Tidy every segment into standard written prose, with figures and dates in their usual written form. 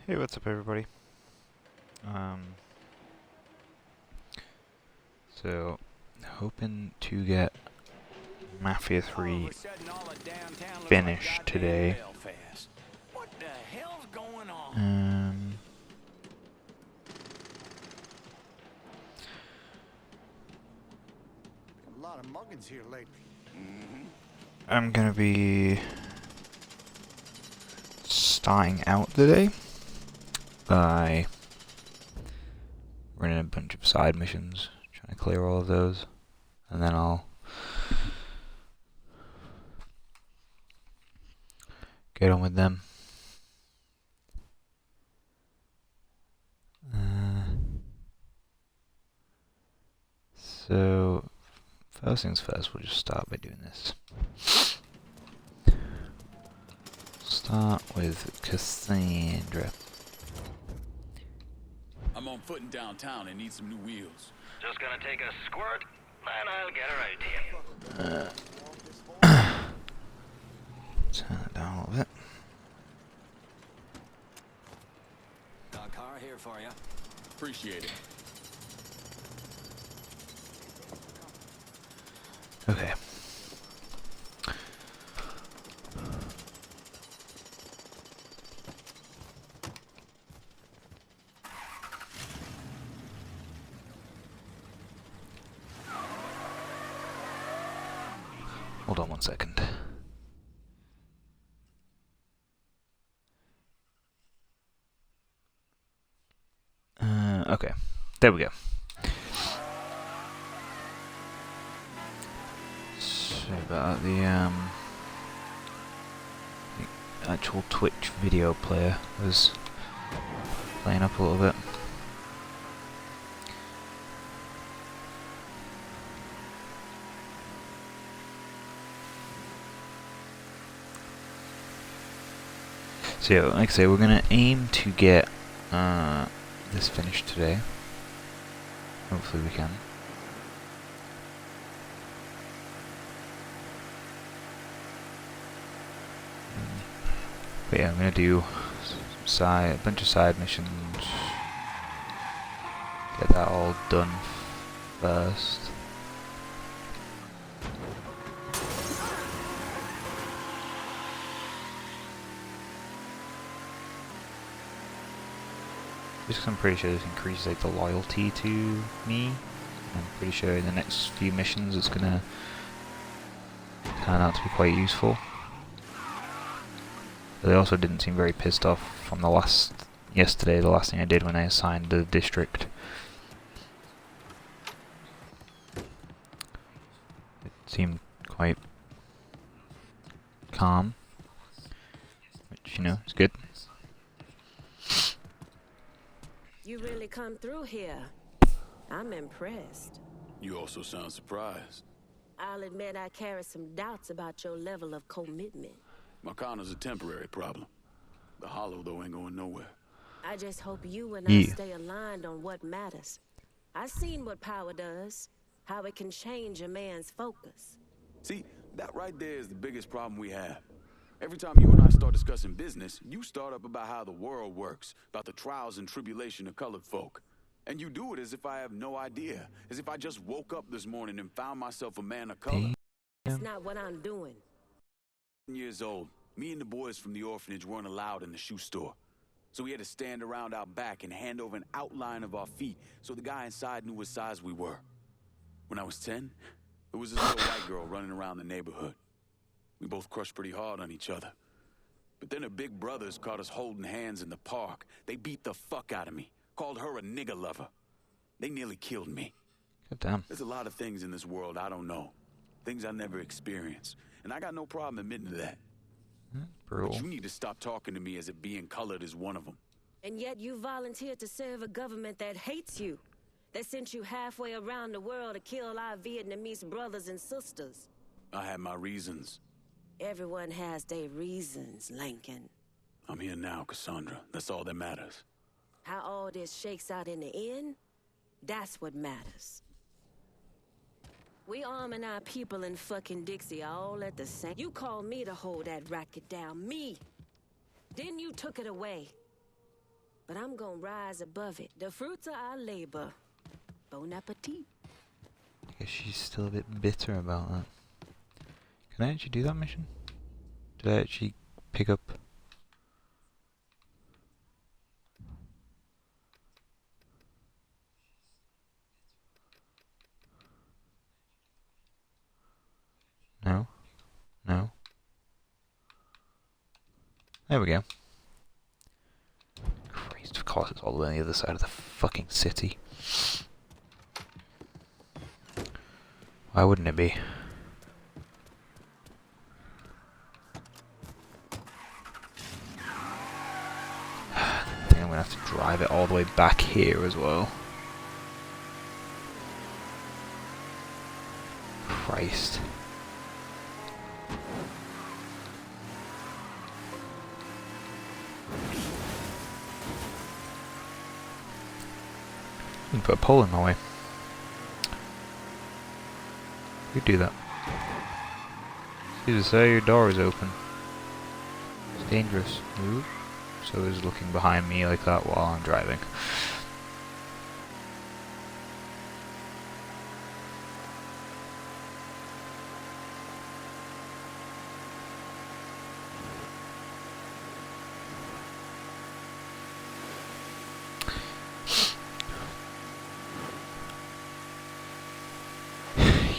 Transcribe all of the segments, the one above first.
Hey, what's up, everybody? So hoping to get Mafia 3 finished today. What the hell's going on? A lot of muggins here lately. I'm gonna be starting out the day by running a bunch of side missions, trying to clear all of those, and then I'll get on with them. So first things first, we'll just start by doing this. Start with Cassandra. I'm on foot in downtown and need some new wheels. Just gonna take a squirt, and I'll get her right to you. Turn it down a little bit. Got a car here for you. Appreciate it. Okay. Hold on one second. Okay. There we go. Sorry about the actual Twitch video player was playing up a little bit. So, like I say, we're gonna aim to get this finished today. Hopefully we can. But yeah, I'm gonna do a bunch of side missions. Get that all done first. Just 'cause I'm pretty sure this increases like the loyalty to me. I'm pretty sure in the next few missions it's gonna turn out to be quite useful. But they also didn't seem very pissed off from the last thing I did when I assigned the district. It seemed quite calm, which, you know, is good. You really come through here. I'm impressed. You also sound surprised. I'll admit I carry some doubts about your level of commitment. Marcana's a temporary problem. The Hollow, though, ain't going nowhere. I just hope you and I stay aligned on what matters. I've seen what power does, how it can change a man's focus. See, that right there is the biggest problem we have. Every time you and I start discussing business, you start up about how the world works, about the trials and tribulation of colored folk. And you do it as if I have no idea, as if I just woke up this morning and found myself a man of color. That's not what I'm doing. Years old, me and the boys from the orphanage weren't allowed in the shoe store. So we had to stand around out back and hand over an outline of our feet so the guy inside knew what size we were. When I was 10, there was this little white girl running around the neighborhood. We both crushed pretty hard on each other. But then her big brothers caught us holding hands in the park. They beat the fuck out of me, called her a nigger lover. They nearly killed me. God damn. There's a lot of things in this world I don't know. Things I never experienced. And I got no problem admitting to that. Brutal. But you need to stop talking to me as if being colored is one of them. And yet you volunteered to serve a government that hates you, that sent you halfway around the world to kill our Vietnamese brothers and sisters. I had my reasons. Everyone has their reasons, Lincoln. I'm here now, Cassandra. That's all that matters. How all this shakes out in the end, that's what matters. We arming our people in fucking Dixie all at the same... You called me to hold that racket down, me. Then you took it away. but I'm gonna rise above it. The fruits of our labor. Bon appetit. I guess she's still a bit bitter about that. Can I actually do that mission? Did I actually pick up... No? No? There we go. Christ, of course it's all the way on the other side of the fucking city. Why wouldn't it be? I think I'm gonna have to drive it all the way back here as well. Christ. You put a pole in my way. You do that. Excuse us, sir, your door is open. It's dangerous. Ooh. So he's looking behind me like that while I'm driving.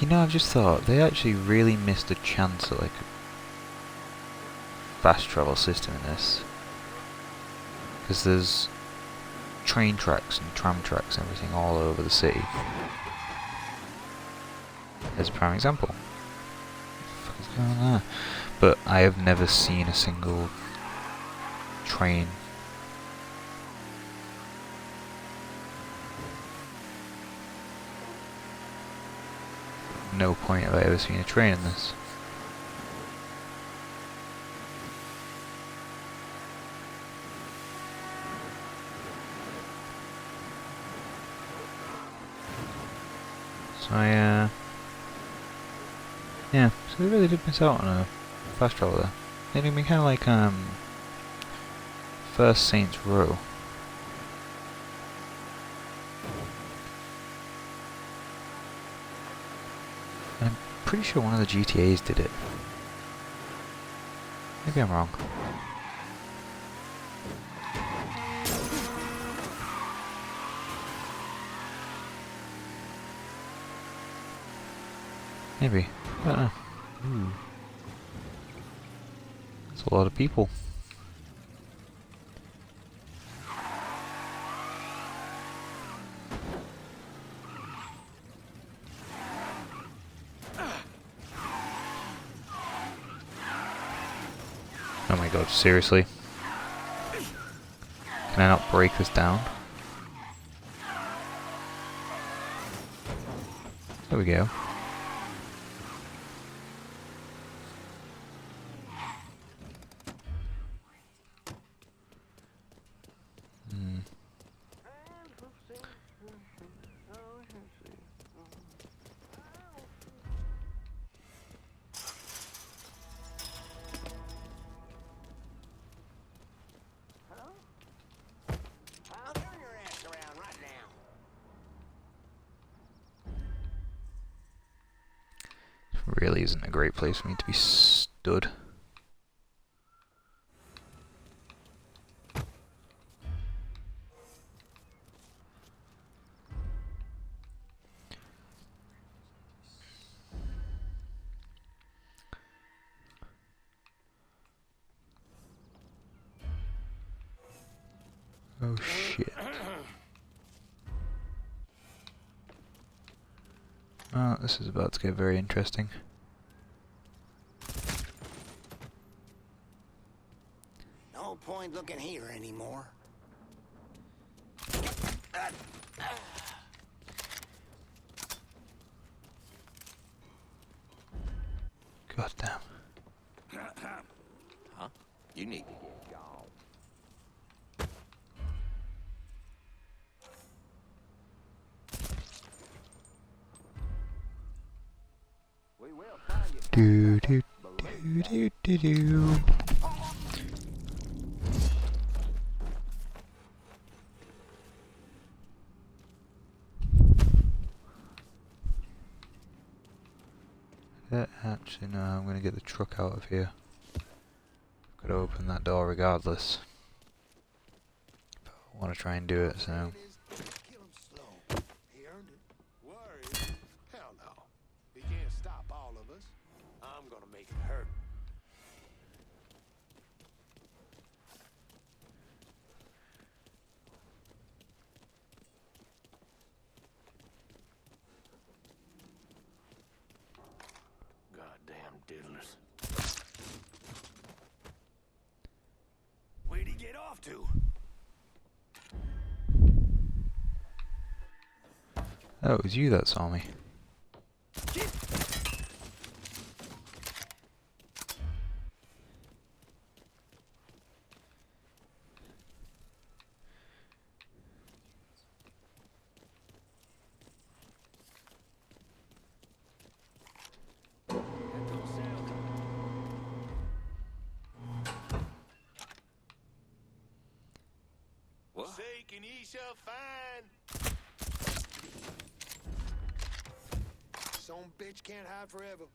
You know, I've just thought, they actually really missed a chance at like a fast travel system in this. Because there's train tracks and tram tracks and everything all over the city. As a prime example. What the fuck is going on there? But I have never seen a single train. No point have I ever seen a train in this. So yeah, so they really did miss out on a fast travel there. It'd be kind of like First Saints Row. I'm pretty sure one of the GTAs did it. Maybe I'm wrong. Maybe. I don't know. Ooh. That's a lot of people. Oh my god, seriously? Can I not break this down? There we go. Really isn't a great place for me to be stood. Oh shit. Oh, this is about to get very interesting. No point looking here anymore. God damn. Huh? You need to get gone. We will find you. Do do do do do do. Actually, no, I'm gonna get the truck out of here. Gotta open that door regardless. But I wanna try and do it, so. Kill him slow. He earned it. Worry? Hell no. He can't stop all of us. I'm gonna make it hurt. Goddamn diddlers. Where'd he get off to? Oh, it was you that saw me. Say, can ye shall find? Some bitch can't hide forever.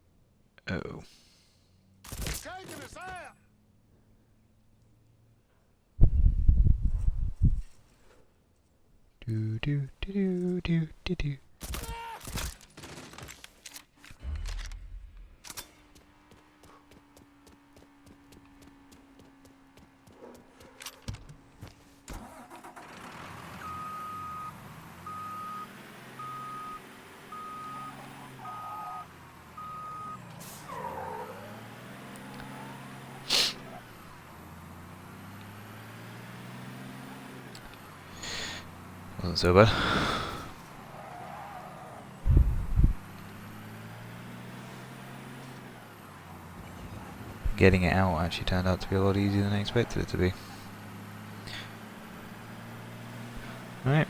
Oh. He's taking us out. Do do do do do do. Wasn't so bad. Getting it out actually turned out to be a lot easier than I expected it to be. Alright.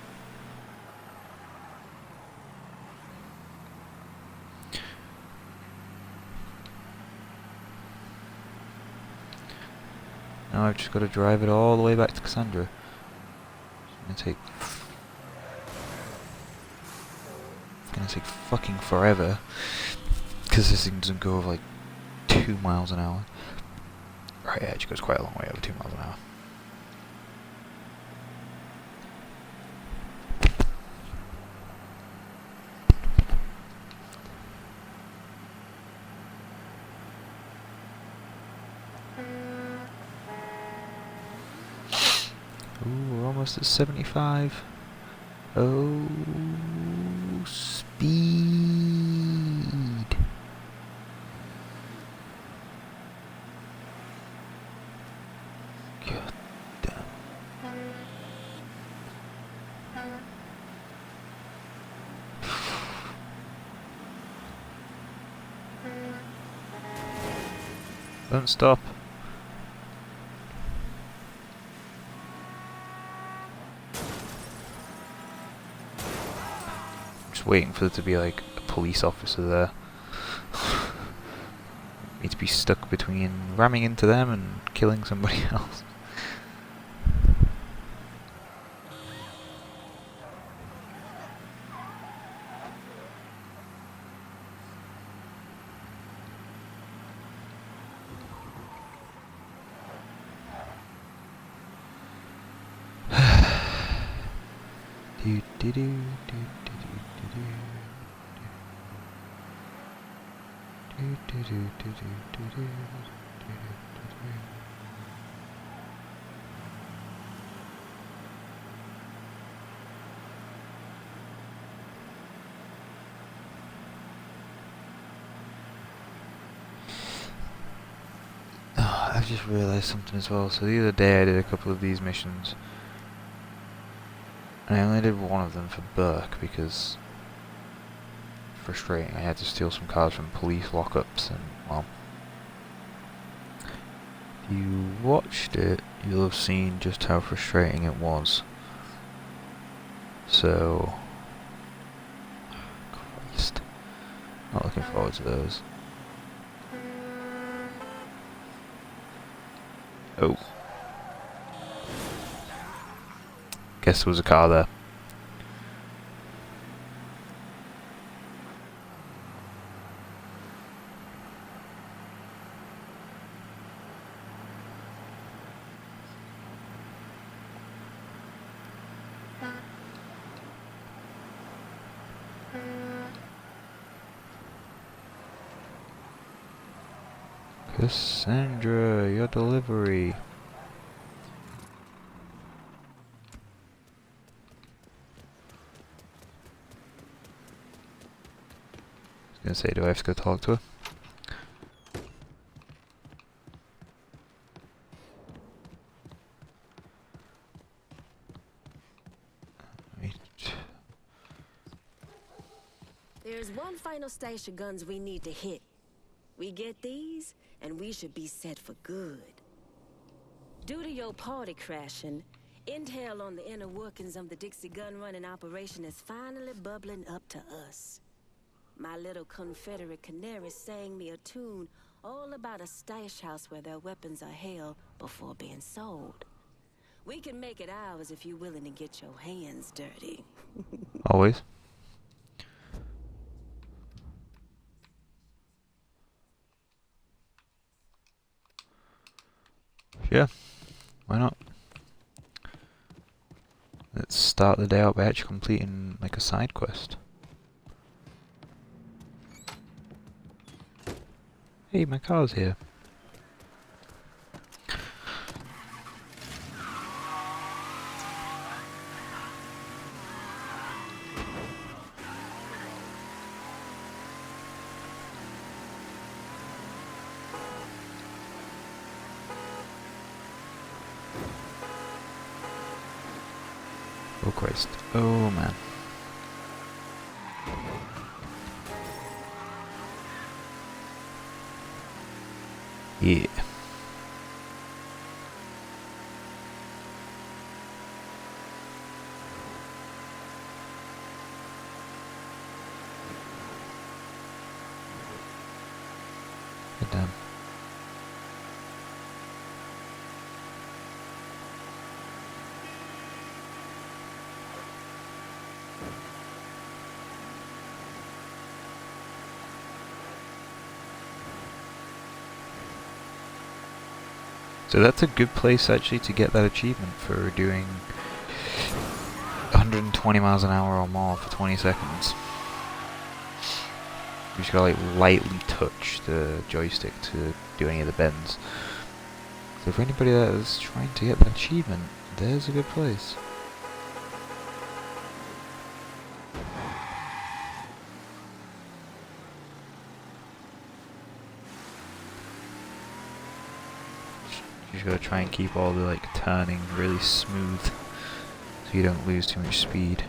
Now I've just got to drive it all the way back to Cassandra. It's gonna take fucking forever because this thing doesn't go over like 2 miles an hour. Right, it actually goes quite a long way over 2 miles an hour. Ooh, we're almost at 75. Oh, speed. God damn. Don't stop. Just waiting for there to be like a police officer there. Me to be stuck between ramming into them and killing somebody else. Do do do do do do do do do do do do do. Oh, I've just realised something as well. So the other day I did a couple of these missions. And I only did one of them for Burke because frustrating. I had to steal some cars from police lockups and, well, if you watched it, you'll have seen just how frustrating it was. So, Christ, not looking forward to those. Oh. Guess there was a car there. Cassandra, your delivery. I was gonna say, do I have to go talk to her? Right. There's one final stash of guns we need to hit. We get these, and we should be set for good. Due to your party crashing, intel on the inner workings of the Dixie gun-running operation is finally bubbling up to us. My little Confederate canary sang me a tune all about a stash house where their weapons are held before being sold. We can make it ours if you're willing to get your hands dirty. Always. Yeah, why not? Let's start the day out by actually completing like a side quest. Hey, my car's here. Oh Christ. Oh man. Yeah. Good damn. So that's a good place actually to get that achievement for doing 120 miles an hour or more for 20 seconds. You just gotta like lightly touch the joystick to do any of the bends. So for anybody that is trying to get that achievement, there's a good place. You just gotta try and keep all the like turning really smooth so you don't lose too much speed.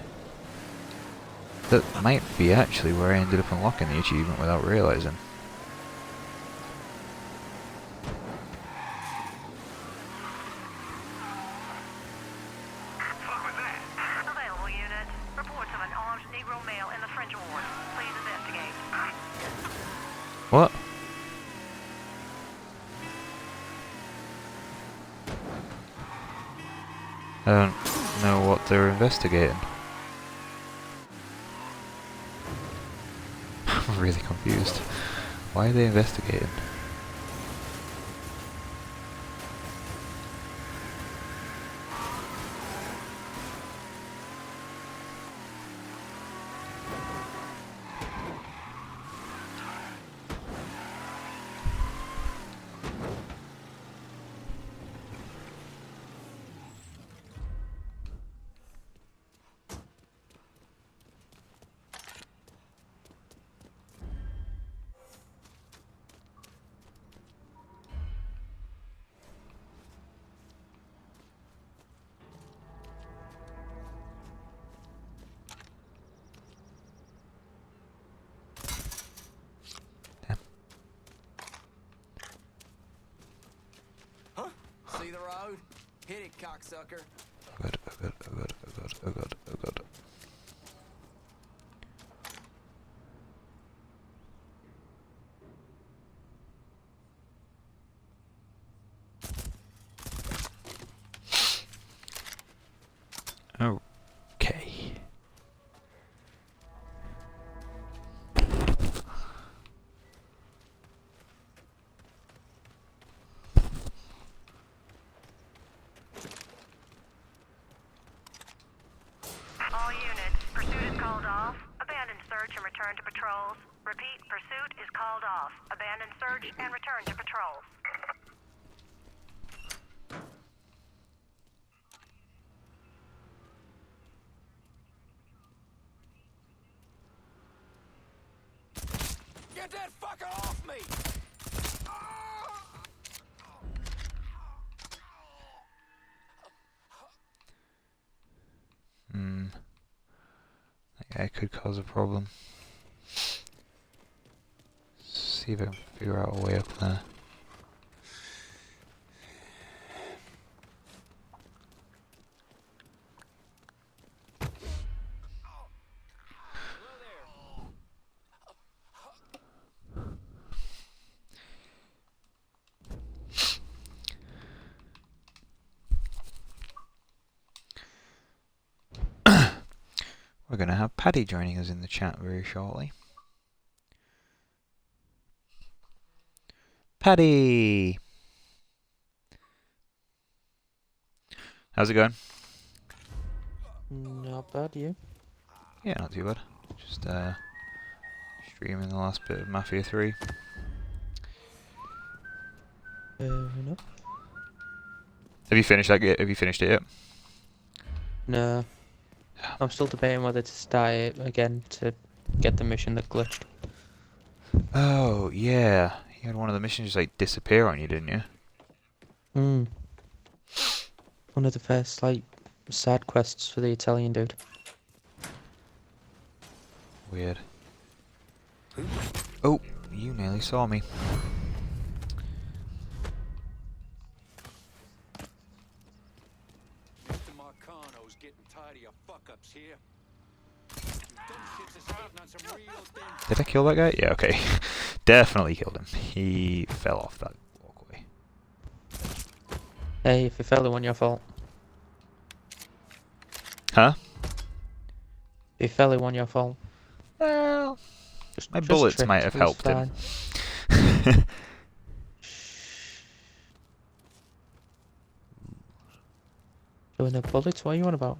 That might be actually where I ended up unlocking the achievement without realizing. Fuck was that? Available unit. Reports of an armed Negro male in the French ward. Please investigate. What? I don't know what they're investigating. I'm really confused. Why are they investigating? See the road? Hit it, cocksucker. Oh god, oh god, oh god, oh god, oh god, oh god. Okay. All units, pursuit is called off. Abandon search and return to patrols. Repeat, pursuit is called off. Abandon search and return to patrols. Get that fucker off me! That guy could cause a problem. See if I can figure out a way up there. We're going to have Paddy joining us in the chat very shortly. Paddy! How's it going? Not bad, you? Yeah, not too bad. Just streaming the last bit of Mafia 3. No. Have you finished that yet? Have you finished it yet? No. I'm still debating whether to start it again to get the mission that glitched. Oh, yeah. You had one of the missions just like disappear on you, didn't you? Hmm. One of the first, like, side quests for the Italian dude. Weird. Oh, you nearly saw me. Mr. Marcano's getting tired of your fuck-ups here. Dumb shits is hitting on some real things. Did I kill that guy? Yeah, okay. Definitely killed him. He fell off that walkway. Hey, if you fell, it wasn't your fault. Huh? If you fell, it wasn't your fault. Well, Just, my just bullets tripped, might have it was helped him. fine. Doing the bullets? What are you on about?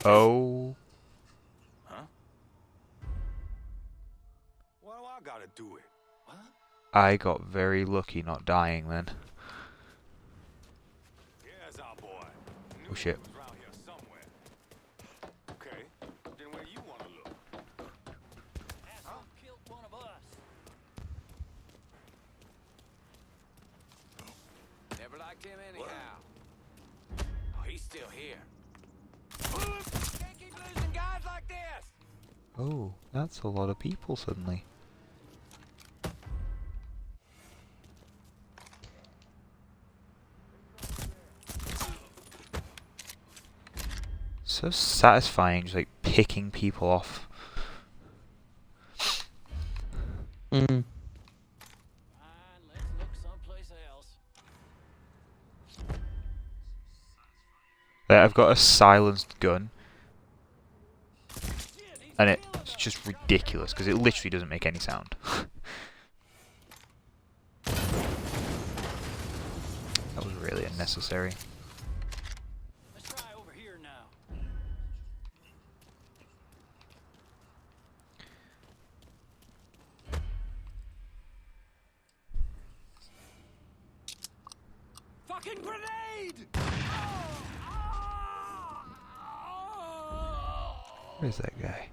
Oh. Huh? What do I gotta do it? What? I got very lucky not dying then. Here's our boy. Knew Oh shit. he was around here somewhere. Okay, then where you wanna look? Asshole killed one of us. Never liked him anyhow. Oh, he's still here. Can't keep losing guys like this. Oh, that's a lot of people suddenly. So satisfying, just like picking people off. Hmm. Fine, let's look someplace else. Like, I've got a silenced gun, and it's just ridiculous because it literally doesn't make any sound. That was really unnecessary. Let's try over here now. Fucking grenade! Where's that guy?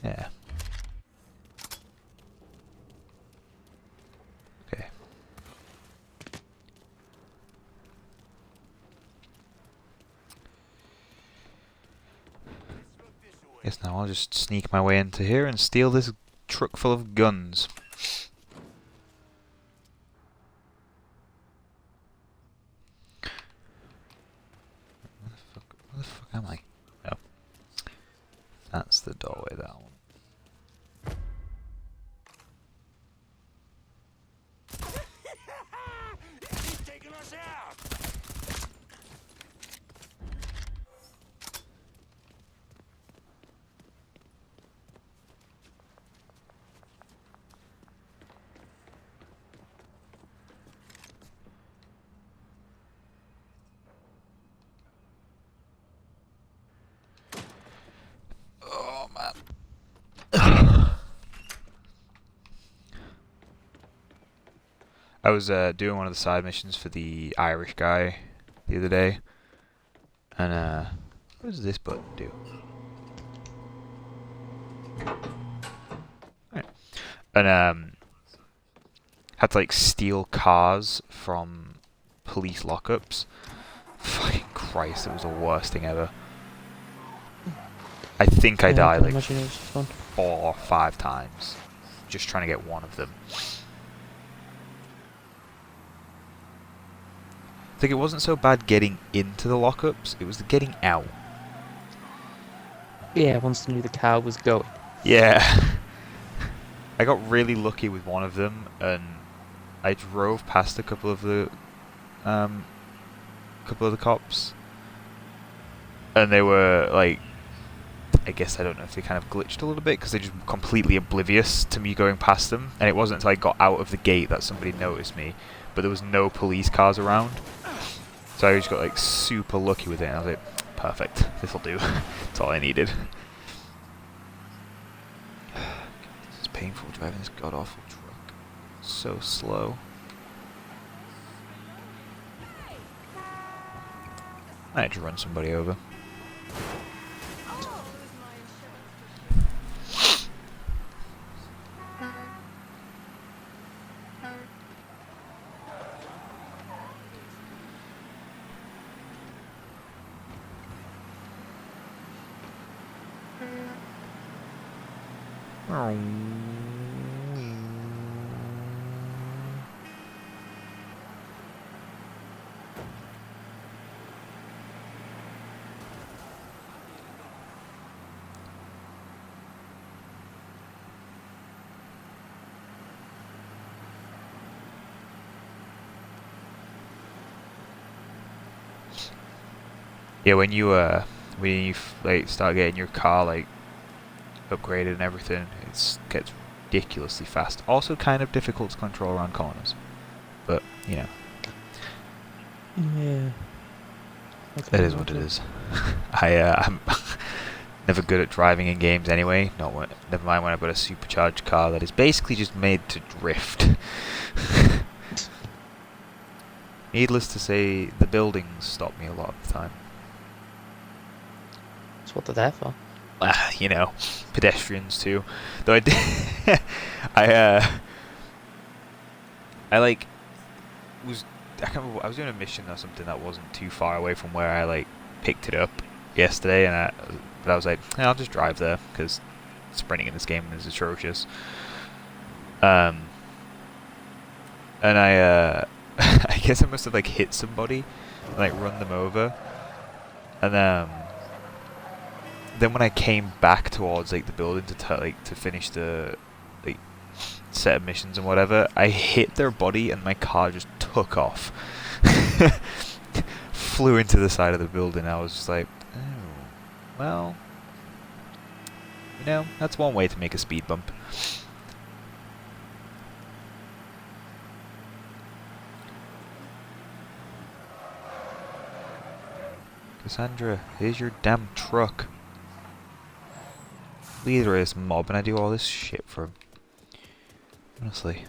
Yeah. Okay. Guess now I'll just sneak my way into here and steal this truck full of guns. Where the fuck am I? Oh. That's the doorway, that one. He's taking us out. I was doing one of the side missions for the Irish guy the other day, and what does this button do? Right. And had to like steal cars from police lockups. Fucking Christ, it was the worst thing ever. I think I died like 4 or 5 times just trying to get one of them. I think it wasn't so bad getting into the lockups, it was the getting out. Yeah, once I knew the car was going. Yeah. I got really lucky with one of them, and I drove past a couple of the cops, and they were like, I guess I don't know if they kind of glitched a little bit because they just completely oblivious to me going past them, and it wasn't until I got out of the gate that somebody noticed me, but there was no police cars around, so I just got like super lucky with it, and I was like, perfect, this'll do. That's all I needed. It's painful driving this god-awful truck. So slow. I had to run somebody over. Yeah, when you like start getting your car like upgraded and everything, it gets ridiculously fast. Also, kind of difficult to control around corners, but you know. Yeah. It is what it is. I'm never good at driving in games anyway. Never mind when I've got a supercharged car that is basically just made to drift. Needless to say, the buildings stop me a lot of the time. That's what they're there for. You know, pedestrians too. Though I did, I can't remember. I was doing a mission or something that wasn't too far away from where I like picked it up yesterday, and but I was like, I'll just drive there because sprinting in this game is atrocious. And I I guess I must have like hit somebody and like run them over, and then when I came back towards like the building to finish the like set of missions and whatever, I hit their body and my car just took off. Flew into the side of the building. I was just like, oh, well, you know, that's one way to make a speed bump. Cassandra, here's your damn truck. Leader of this mob, and I do all this shit for him. Honestly.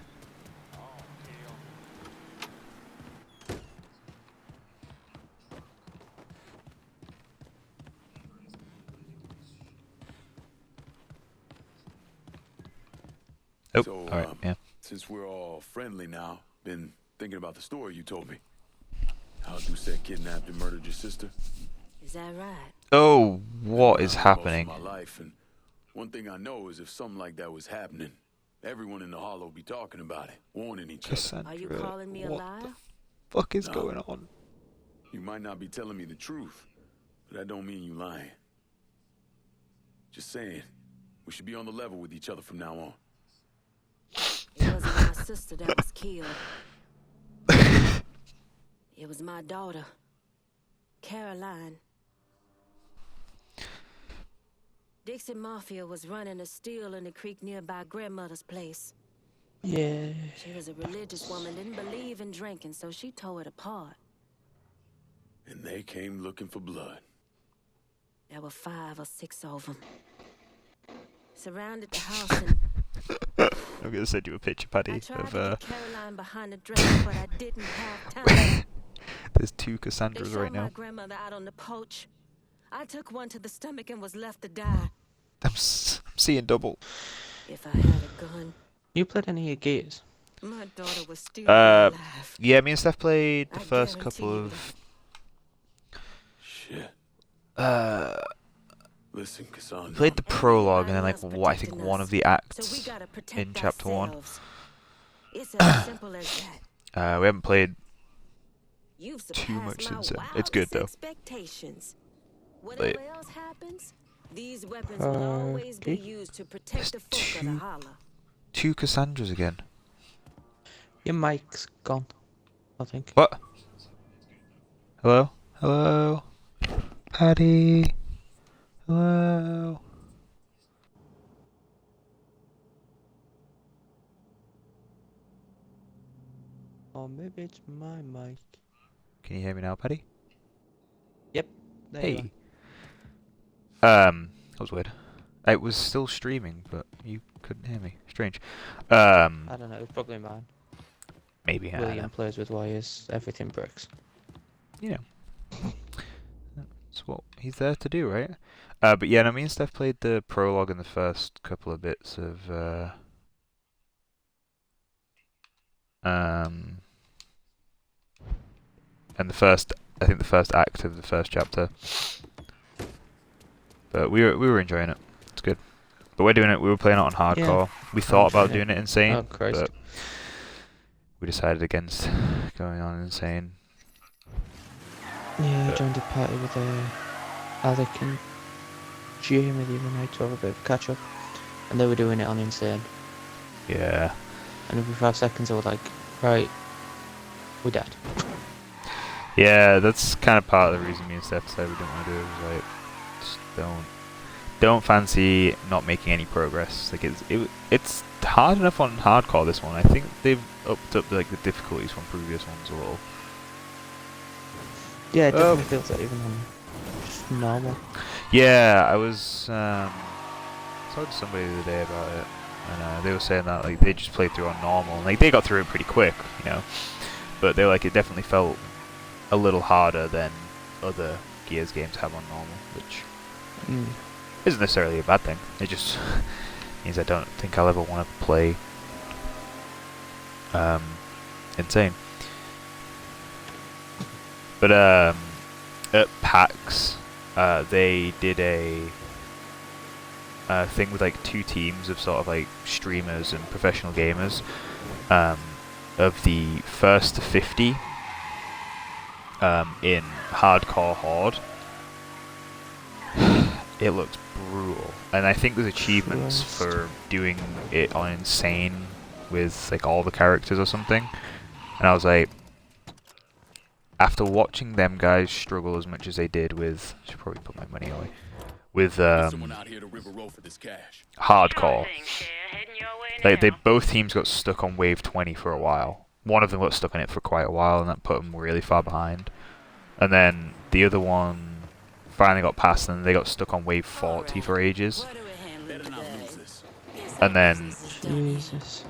Oh, So, alright, yeah. since we're all friendly now, been thinking about the story you told me. How Doucette kidnapped and murdered your sister. Is that right? Oh, what is Most of happening? my life, and one thing I know is if something like that was happening, everyone in the Hollow be talking about it, warning each other. Cassandra, Are you calling me a what liar? the fuck is No. going on? You might not be telling me the truth, but that don't mean you lying. Just saying, we should be on the level with each other from now on. It wasn't my sister that was killed. It was my daughter, Caroline. Dixon Mafia was running a still in the creek nearby grandmother's place. Yeah. She was a religious woman, didn't believe in drinking, so she tore it apart. And they came looking for blood. There were 5 or 6 of them. Surrounded the house and I'm gonna send you a picture, Paddy, I tried of to get Caroline behind the dress, but I didn't have time. there's 2 They Cassandras shot right my now. grandmother out on the porch. I took one to the stomach and was left to die. I'm seeing double. If I had a gun, You played any of Gears? my daughter would still be alive. Yeah, me and Steph played the I first guarantee couple you of. Shit. Listen, We Cassandra. played the prologue and then like Everybody I else think protecting one us, of the So we acts gotta protect in chapter 1. ourselves. It's as simple as that. We haven't played. You've Too surpassed much my since then. It's good, wildest though. expectations. Whatever else happens, these weapons will always be Okay. used to protect the folk of the holler. 2 Cassandras again. Your mic's gone, I think. What? Hello? Hello? Paddy? Hello? Or maybe it's my mic. Can you hear me now, Paddy? Yep. There you Hey. That was weird. It was still streaming, but you couldn't hear me. Strange. are. I don't know. It's probably mine. Maybe. I don't William know. plays with wires. Everything breaks. You know. That's what he's there to do, right? But yeah, no, me and Steph played the prologue and the first couple of bits of and I think the first act of the first chapter. But we were enjoying it. It's good. But we were playing it on hardcore. We thought about doing it insane, Oh, Christ. but we decided against going on insane. Yeah, I But- joined a party with Alec and Jamie the other night to have a bit of catch up. And they were doing it on Insane. Yeah. And every 5 seconds I was like, right, we're dead. Yeah, that's kind of part of the reason me and Steph said we didn't want to do it. Was like, just don't fancy not making any progress. Like it's hard enough on hardcore. This one, I think they've upped up like the difficulties from previous ones a little. Yeah, it definitely feels like even on just normal. Yeah, I was talking to somebody the other day about it, and they were saying that like they just played through on normal, and like they got through it pretty quick, you know. But they were like it definitely felt a little harder than other Gears games have on normal, which isn't necessarily a bad thing. It just means I don't think I'll ever want to play Insane. But at PAX, they did a thing with like 2 teams of sort of like streamers and professional gamers of the first to 50 in Hardcore Horde. It looked brutal, and I think there's achievements for doing it on Insane with like all the characters or something. And I was like, after watching them guys struggle as much as they did with, I should probably put my money away, with Someone out here to rip a roll for this cash. Hardcore, Heading your way like they now. both teams got stuck on wave 20 for a while. One of them got stuck on it for quite a while, and that put them really far behind. And then the other one finally got past, and they got stuck on wave 40 for ages. Better not lose this. And then Jesus.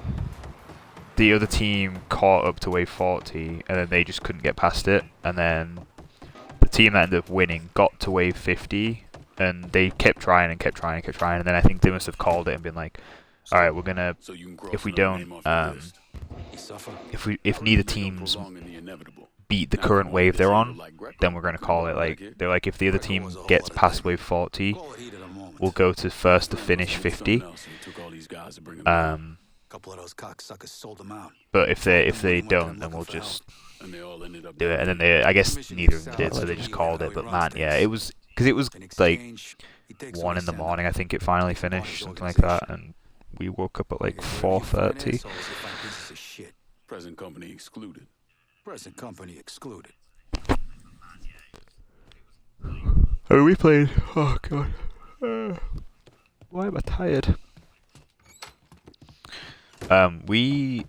the other team caught up to wave 40, and then they just couldn't get past it. And then the team that ended up winning got to wave 50, and they kept trying and kept trying and kept trying. And then I think they must have called it and been like, "All right, we're gonna So you can cross if we another don't name off your list. if neither There's no teams prolonging the inevitable. beat the Now, current come wave this they're ain't on, like Greco. then we're gonna call it like it. they're like if the other team gets past wave 40, we'll go to first to finish 50. Couple of those cocksuckers sold them out. But if they don't, then we'll just And they all ended up do it. And then I guess neither of them did, so they just called it. But man, yeah, it was because it was like 1 in the morning. I think it finally finished, something like that, and we woke up at like 4:30. present company excluded. Present company excluded. Oh, we played. Oh god. Why am I tired? We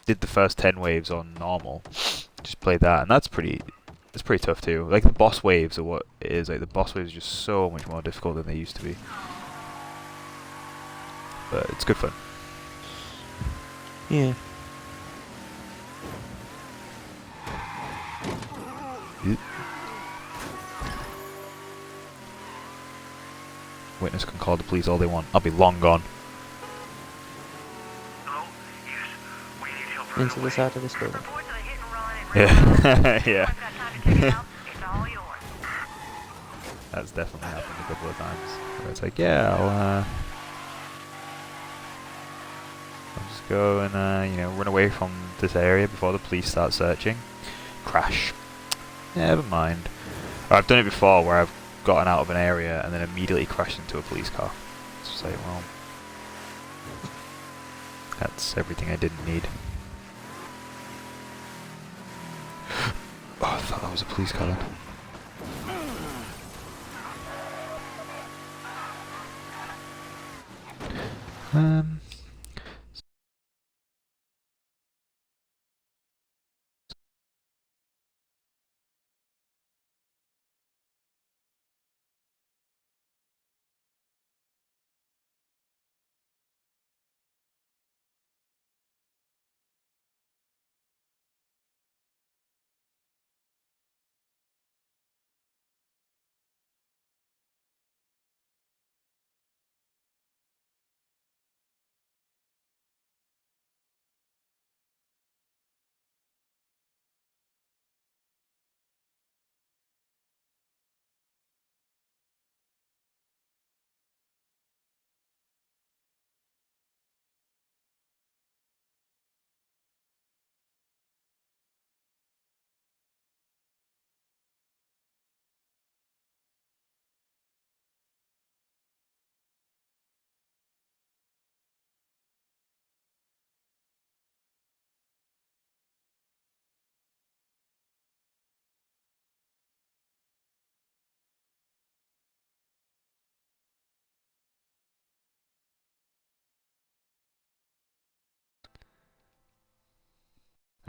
did the first 10 waves on normal. Just played that, and that's pretty tough too. Like the boss waves are what it is. Like the boss waves are just so much more difficult than they used to be. but it's good fun. Yeah. Witness can call the police all they want. I'll be long gone. Hello? Yes. We need help right Into the away. side of this building. Report to the hit and run and Yeah, yeah. Once got time to check it out, it's all yours. That's definitely happened a couple of times. Where it's like, yeah, I'll just go and, you know, run away from this area before the police start searching. Crash. Never mind. Or I've done it before where I've gotten out of an area and then immediately crashed into a police car. It's just like, well, that's everything I didn't need. Oh, I thought that was a police car then.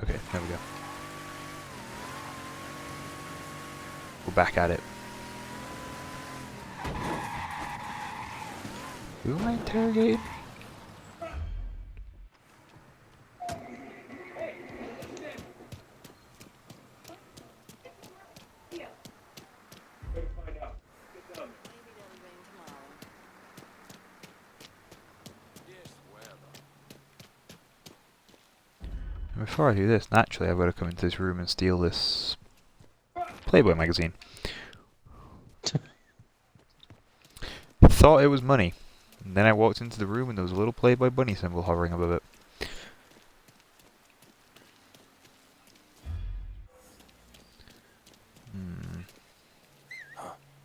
Okay, there we go. We're back at it. Who am I interrogating? And before I do this, naturally I've got to come into this room and steal this Playboy magazine. Thought it was money. And then I walked into the room and there was a little Playboy bunny symbol hovering above it.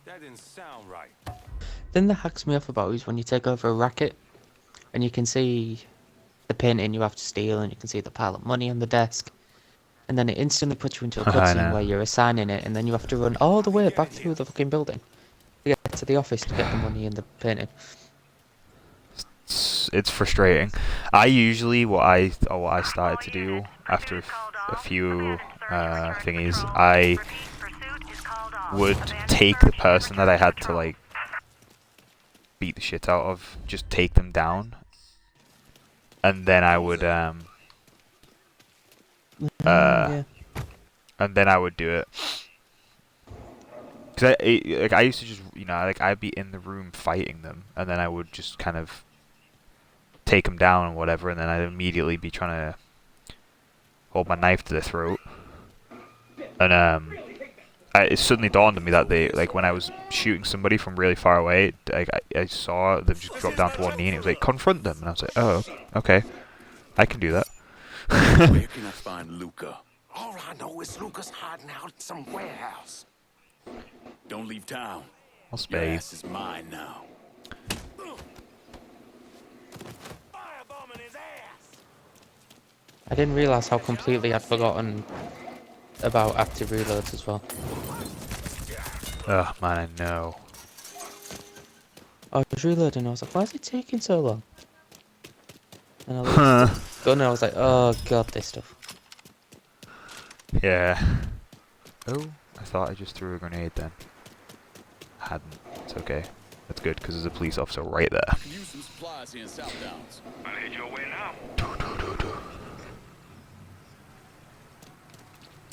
That didn't sound right. Then that hacks me off about is when you take over a racket and you can see the painting you have to steal and you can see the pile of money on the desk. And then it instantly puts you into a I cutscene know. where you're assigning it and then you have to run all the way back through the fucking building to get to the office to get the money and the painting. It's frustrating. I usually what I started to do after a few thingies, I would take the person that I had to like beat the shit out of, just take them down, and then I would Yeah. and then I would do it. Cause I used to just, you know, like I'd be in the room fighting them, and then I would just kind of take them down and whatever, and then I'd immediately be trying to hold my knife to their throat. And it suddenly dawned on me that they, like, when I was shooting somebody from really far away, like I saw them just drop down to one knee, and it was like, confront them, and I was like, oh, okay, I can do that. Where can I find Luca? All I know is Lucas hiding out in some warehouse. Don't leave town. I'll Your spare you. ass is mine now. Firebombing his ass! I didn't realise how completely I'd forgotten about active reloads as well. Oh man, I know. I was reloading, I was like, why is it taking so long? And I looked at the gun and I was like, oh god, this stuff. Yeah. Oh, I thought I just threw a grenade then. I hadn't. It's okay. That's good, because there's a police officer right there. Could use some supplies here in South Downs. I'll head your way now.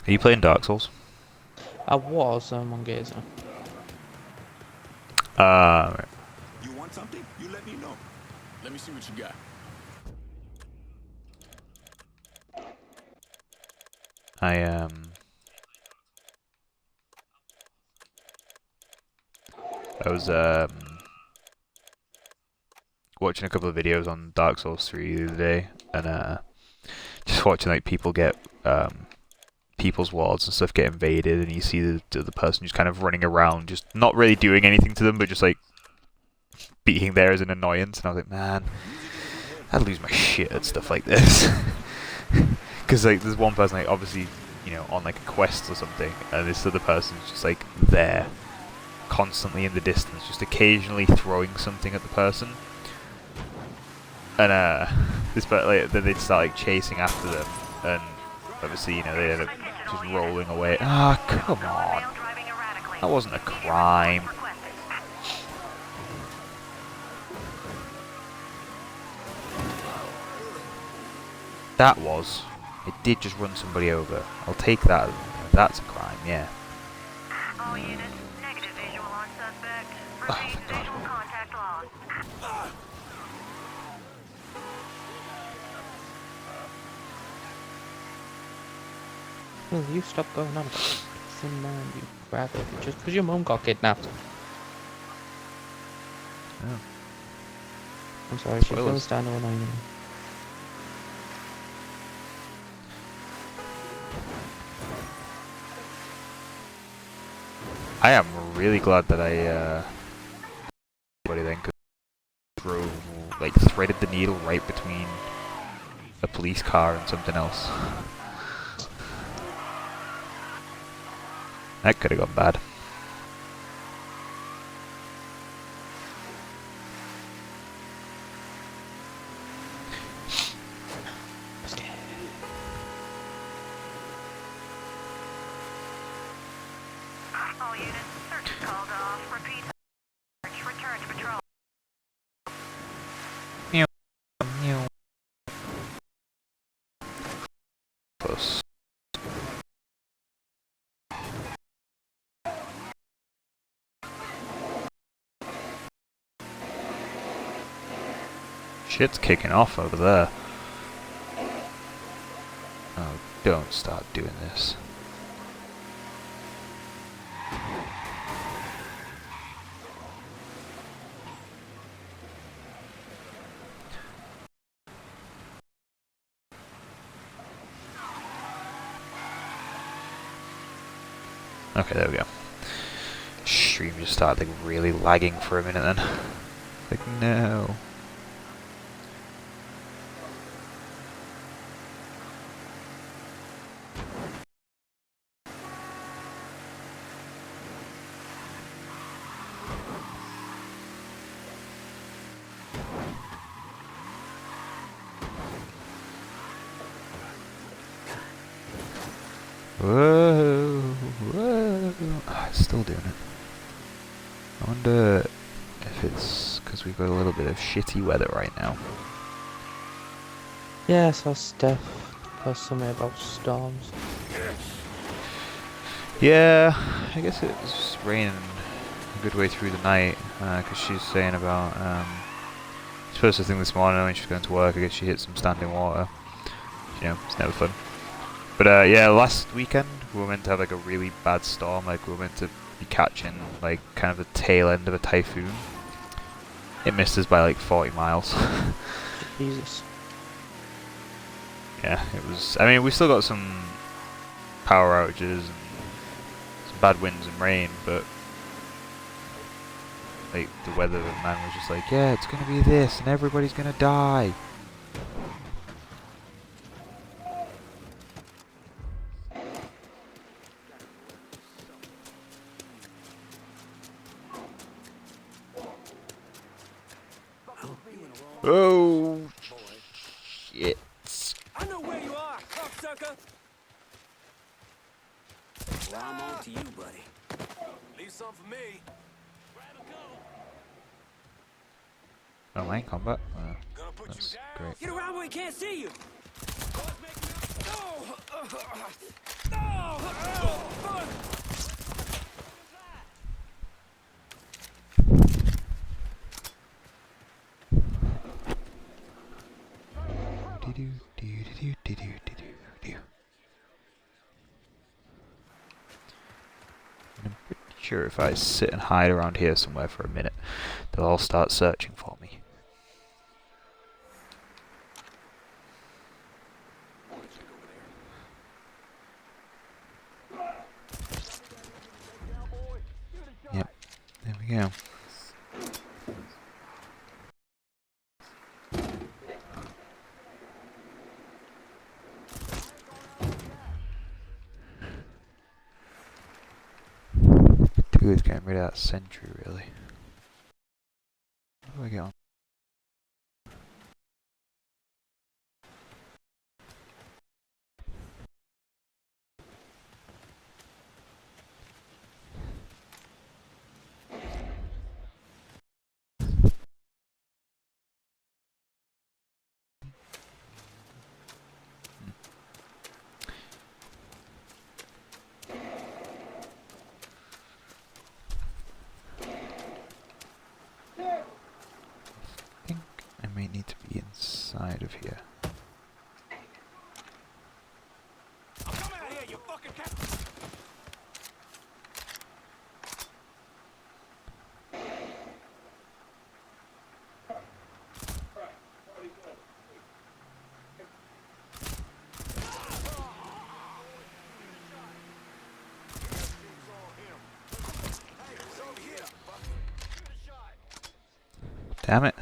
Are you playing Dark Souls? I was on Gazer. Right. You want something? You let me know. Let me see what you got. I was watching a couple of videos on Dark Souls 3 the other day, and just watching like people get people's worlds and stuff get invaded, and you see the person just kind of running around, just not really doing anything to them, but just like being there as an annoyance. And I was like, man, I'd lose my shit at stuff like this. Because like there's one person like obviously, you know, on like a quest or something, and this other person's just like there, constantly in the distance, just occasionally throwing something at the person. And like then they'd start like chasing after them, and obviously, you know, they end up just rolling away. Ah, come on, that wasn't a crime. That was. It did just run somebody over. I'll take that. That's a crime, yeah. All units, negative visual on suspect. Oh, Proceed thank to God. visual contact lost. Will you stop going on about kissing, man, you rabbit? Just because your mum got kidnapped. Oh. I'm sorry, she Spoilers. feels down to annoying me. I am really glad that I then drove, like threaded the needle right between a police car and something else. That could have gone bad. All units, search is called off. Repeat, search. Return to patrol. Close. Shit's kicking off over there. Oh, don't start doing this. Okay, there we go. Stream just started like really lagging for a minute then. Like, no. Whoa, whoa. Ah, it's still doing it. I wonder if it's because we've got a little bit of shitty weather right now. Yeah, so Steph post something about storms. Yeah, I guess it was raining a good way through the night, because she's saying about, she's first thing this morning when she was going to work, I guess she hit some standing water. You know, it's never fun. But yeah, last weekend we were meant to have like a really bad storm, like we were meant to be catching like kind of the tail end of a typhoon. It missed us by like 40 miles. Jesus. Yeah, it was, I mean, we still got some power outages and some bad winds and rain, but like the weather man was just like, yeah, it's gonna be this and everybody's gonna die. Oh shit. I know where you are, cocksucker. Well, I'm on to you, buddy. Leave some for me. Online combat? That's great. Get around where he can't see you. I'm pretty sure if I sit and hide around here somewhere for a minute, they'll all start searching for me. Yep, there we go. Two is getting rid of that sentry, really. Where do I get on? I think I may need to be inside of here. Come out here, you fucking cat. Damn it.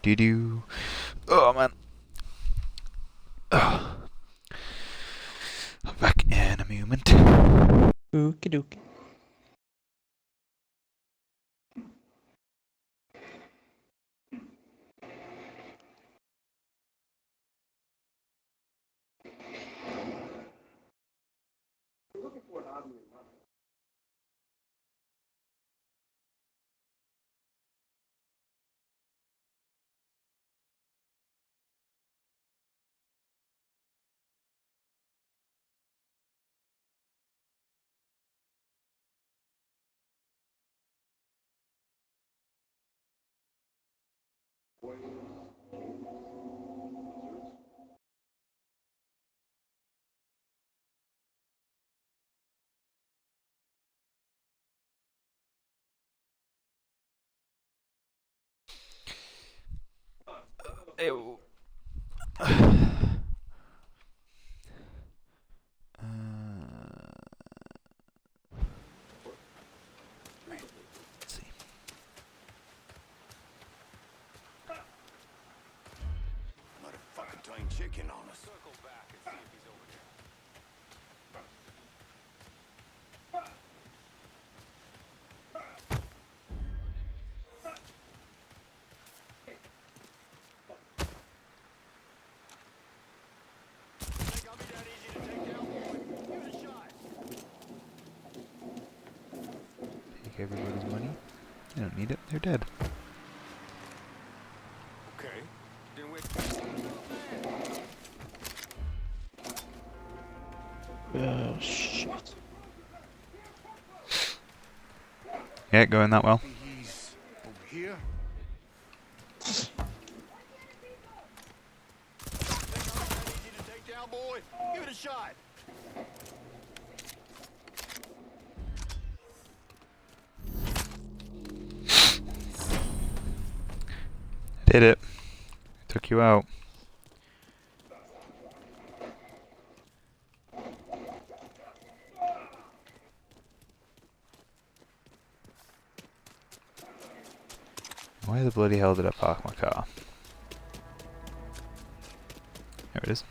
Do. Oh man. Oh. I'm back in a moment. Okie dokie. Ew. Right. Let's see. Motherfucking playing chicken on us. Circle back and see if he's over there. Think I'll be that easy to take down, boy? Give it a shot. Take everybody's money. They don't need it. They're dead. Okay. Then we're... Oh shit. Yeah, going that well. He's over here. Think I'll be that easy to take down, boy? Give it a shot. Did it. Took you out. Why the bloody hell did I park my car? There it is.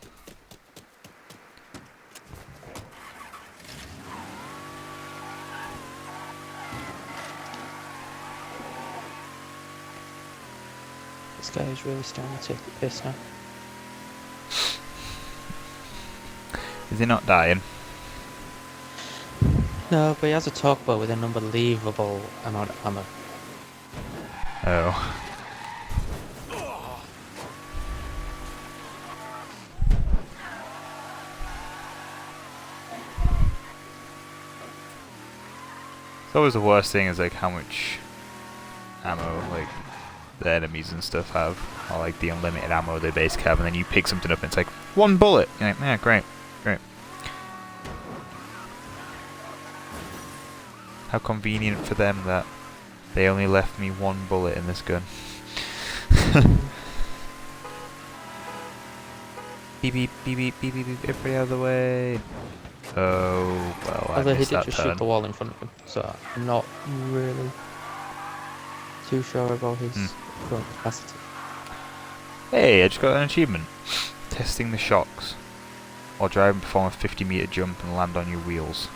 This guy is really starting to take the piss now. Is he not dying? No, but he has a talkboat with an unbelievable amount of ammo. Oh. It's always the worst thing is like how much ammo like the enemies and stuff have, or like the unlimited ammo they basically have, and then you pick something up and it's like 1 bullet. You're like, yeah, great, great. How convenient for them that they only left me 1 bullet in this gun. Beep beep beep beep beep beep beep, everybody out of the way. Oh, well, I Although he missed did that just turn. shoot the wall in front of him, so I'm not really too sure about his current capacity. Hey, I just got an achievement. Testing the shocks. While driving, perform a 50-meter jump and land on your wheels.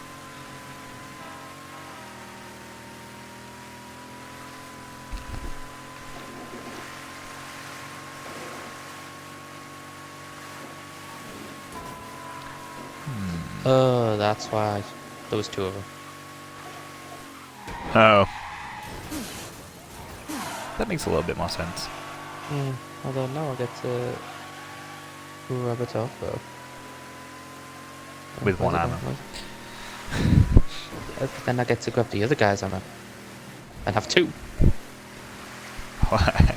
Oh, that's why there was 2 of them. Oh. That makes a little bit more sense. Yeah, although now I get to rub it off though. With 1 ammo. But then I get to grab the other guy's ammo. And have 2.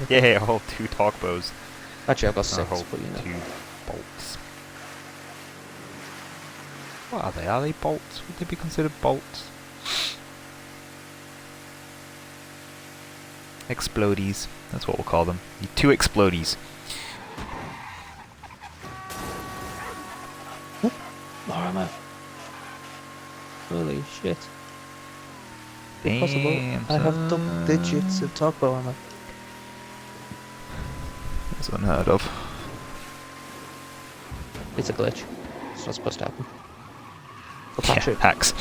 Yeah, hold 2 torque bows. Actually, I've got Or 6, hold but you know. 2 bolts. What are they? Are they bolts? Would they be considered bolts? Explodies. That's what we'll call them. 2 explodies. More ammo. Holy shit. Is it possible? Damn, I have double digits of talkbow ammo. That's unheard of. It's a glitch. It's not supposed to happen. But Yeah, patch it. hacks.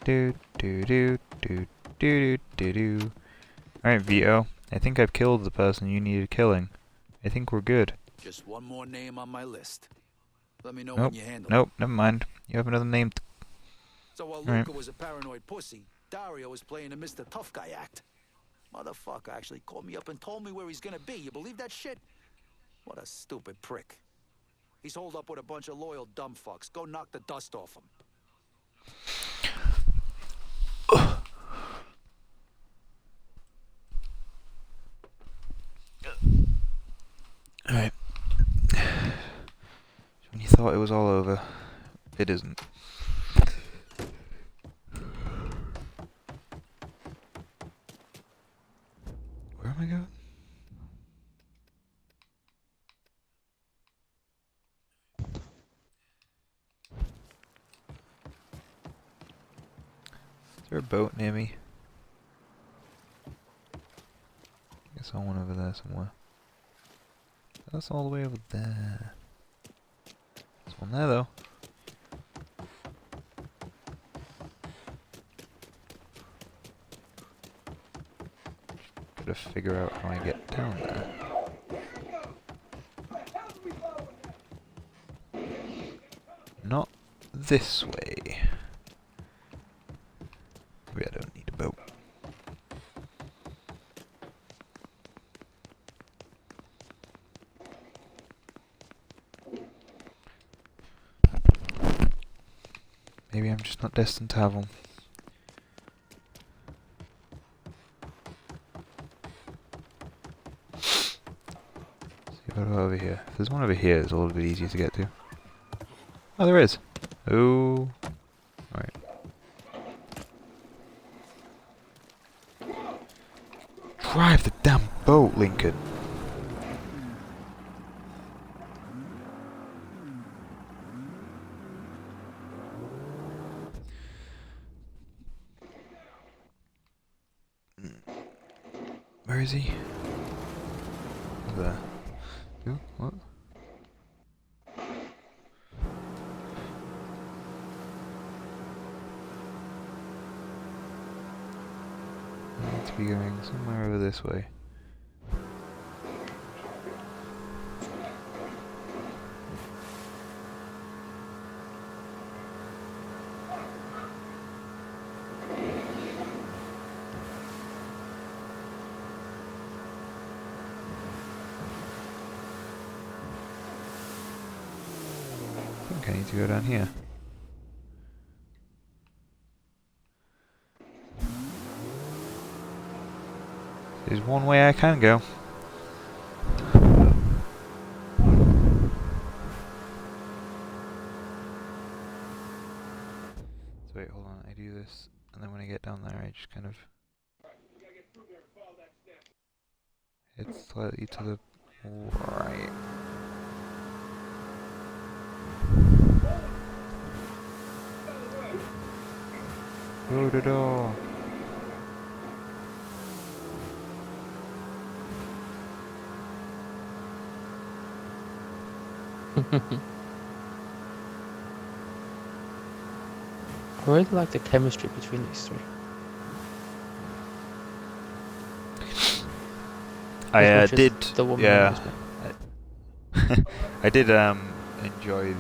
Do do do do do do do do. Alright, Vito. I think I've killed the person you needed killing. I think we're good. Just one more name on my list. Let me know Nope. when you handle Nope, never mind. You have another name. So while Alright. Luca was a paranoid pussy, Dario was playing a Mr. Tough Guy act. Motherfucker actually called me up and told me where he's gonna be. You believe that shit? What a stupid prick. He's holed up with a bunch of loyal dumb fucks. Go knock the dust off him. Alright. When you thought it was all over, it isn't. Where am I going? Is there a boat near me? I saw one over there somewhere. That's all the way over there. There's one there though. Gotta figure out how I get down there. Not this way. Maybe I don't need a boat. Maybe I'm just not destined to have one. See what about over here. If there's one over here, it's a little bit easier to get to. Oh, there is. Oh. Alright. Drive the damn boat, Lincoln. Where is he? over there. Ooh, what? I need to be going somewhere over this way. I think I need to go down here. There's one way I can go. So wait, hold on, I do this, and then when I get down there I just kind of head slightly to the right. Go to door. I really like the chemistry between these three. I As much as did, the woman yeah. annoys me. I did enjoy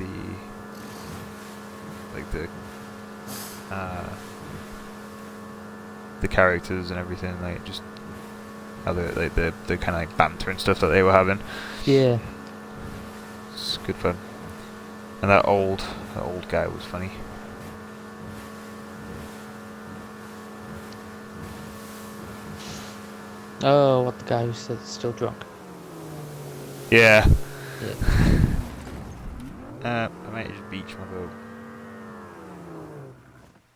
the characters and everything, like just how the kind of like banter and stuff that they were having. Yeah. It's good fun. And that old guy was funny. Oh, what, the guy who said still drunk? Yeah. Yeah. I might just beach my boat.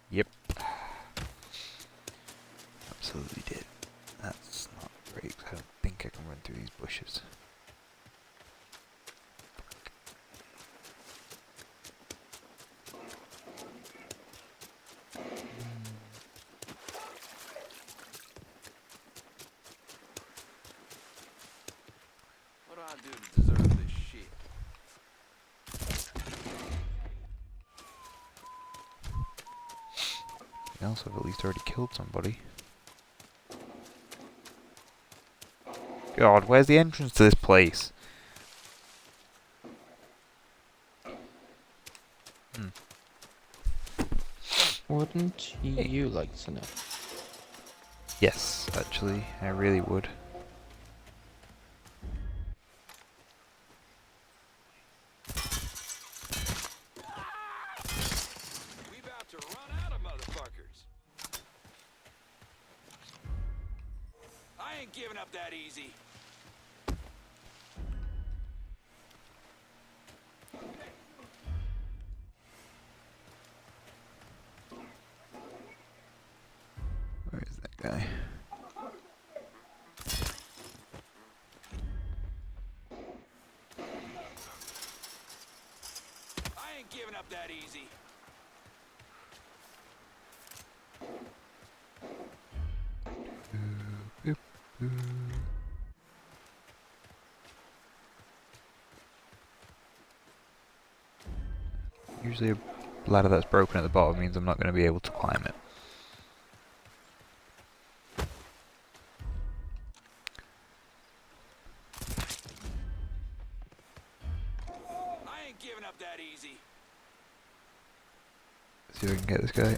Yep. Absolutely did. That's not great, 'cause I don't think I can run through these bushes. What do I do to deserve this shit? You also have at least already killed somebody. God, where's the entrance to this place? Wouldn't you like to know? Yes, actually, I really would. We about to run out of motherfuckers. I ain't giving up that easy. Where is that guy? I ain't giving up that easy. Boop, boop. Usually a ladder that's broken at the bottom means I'm not going to be able to climb it. I ain't giving up that easy. See if I can get this guy.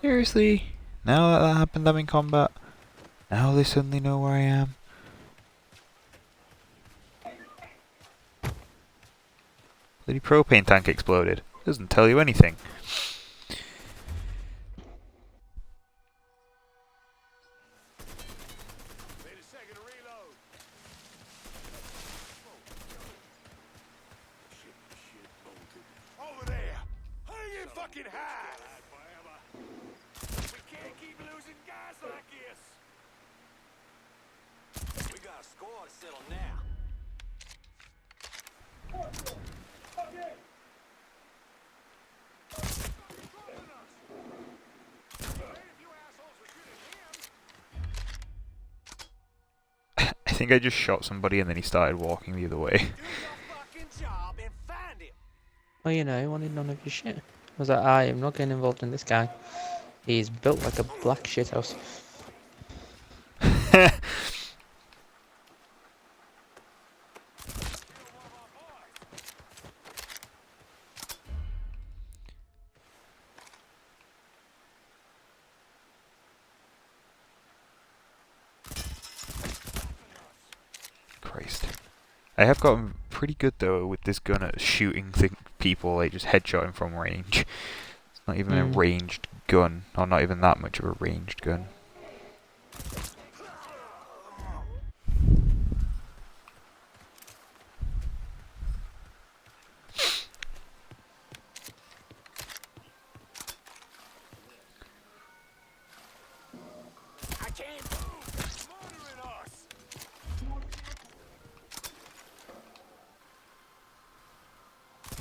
Seriously? Now that that happened, I'm in combat. Now they suddenly know where I am. Bloody propane tank exploded. Doesn't tell you anything. Need a second to reload. Shit bolted. Over there! Hang in fucking high! We can't keep losing guys like this! We got a score to settle now. think I just shot somebody and then he started walking the other way. Do your fucking job and find him. Well, you know, he wanted none of your shit. I was like, I am not getting involved in this guy. He's built like a black shithouse. Christ. I have gotten pretty good though with this gun at shooting people, like just headshotting from range. It's not even a ranged gun, or not even that much of a ranged gun. I can't move. Murdering us.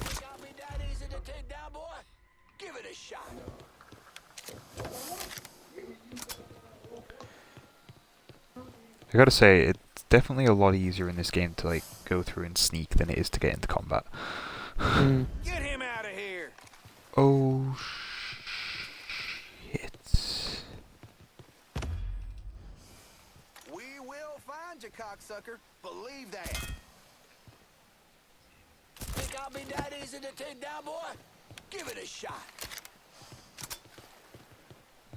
Think I'll be that easy to take down, boy? Give it a shot. I gotta say, it's definitely a lot easier in this game to like go through and sneak than it is to get into combat. Get him out of here. Oh shit. We will find you, cocksucker. Believe that. Think I'll be that easy to take down, boy? Give it a shot.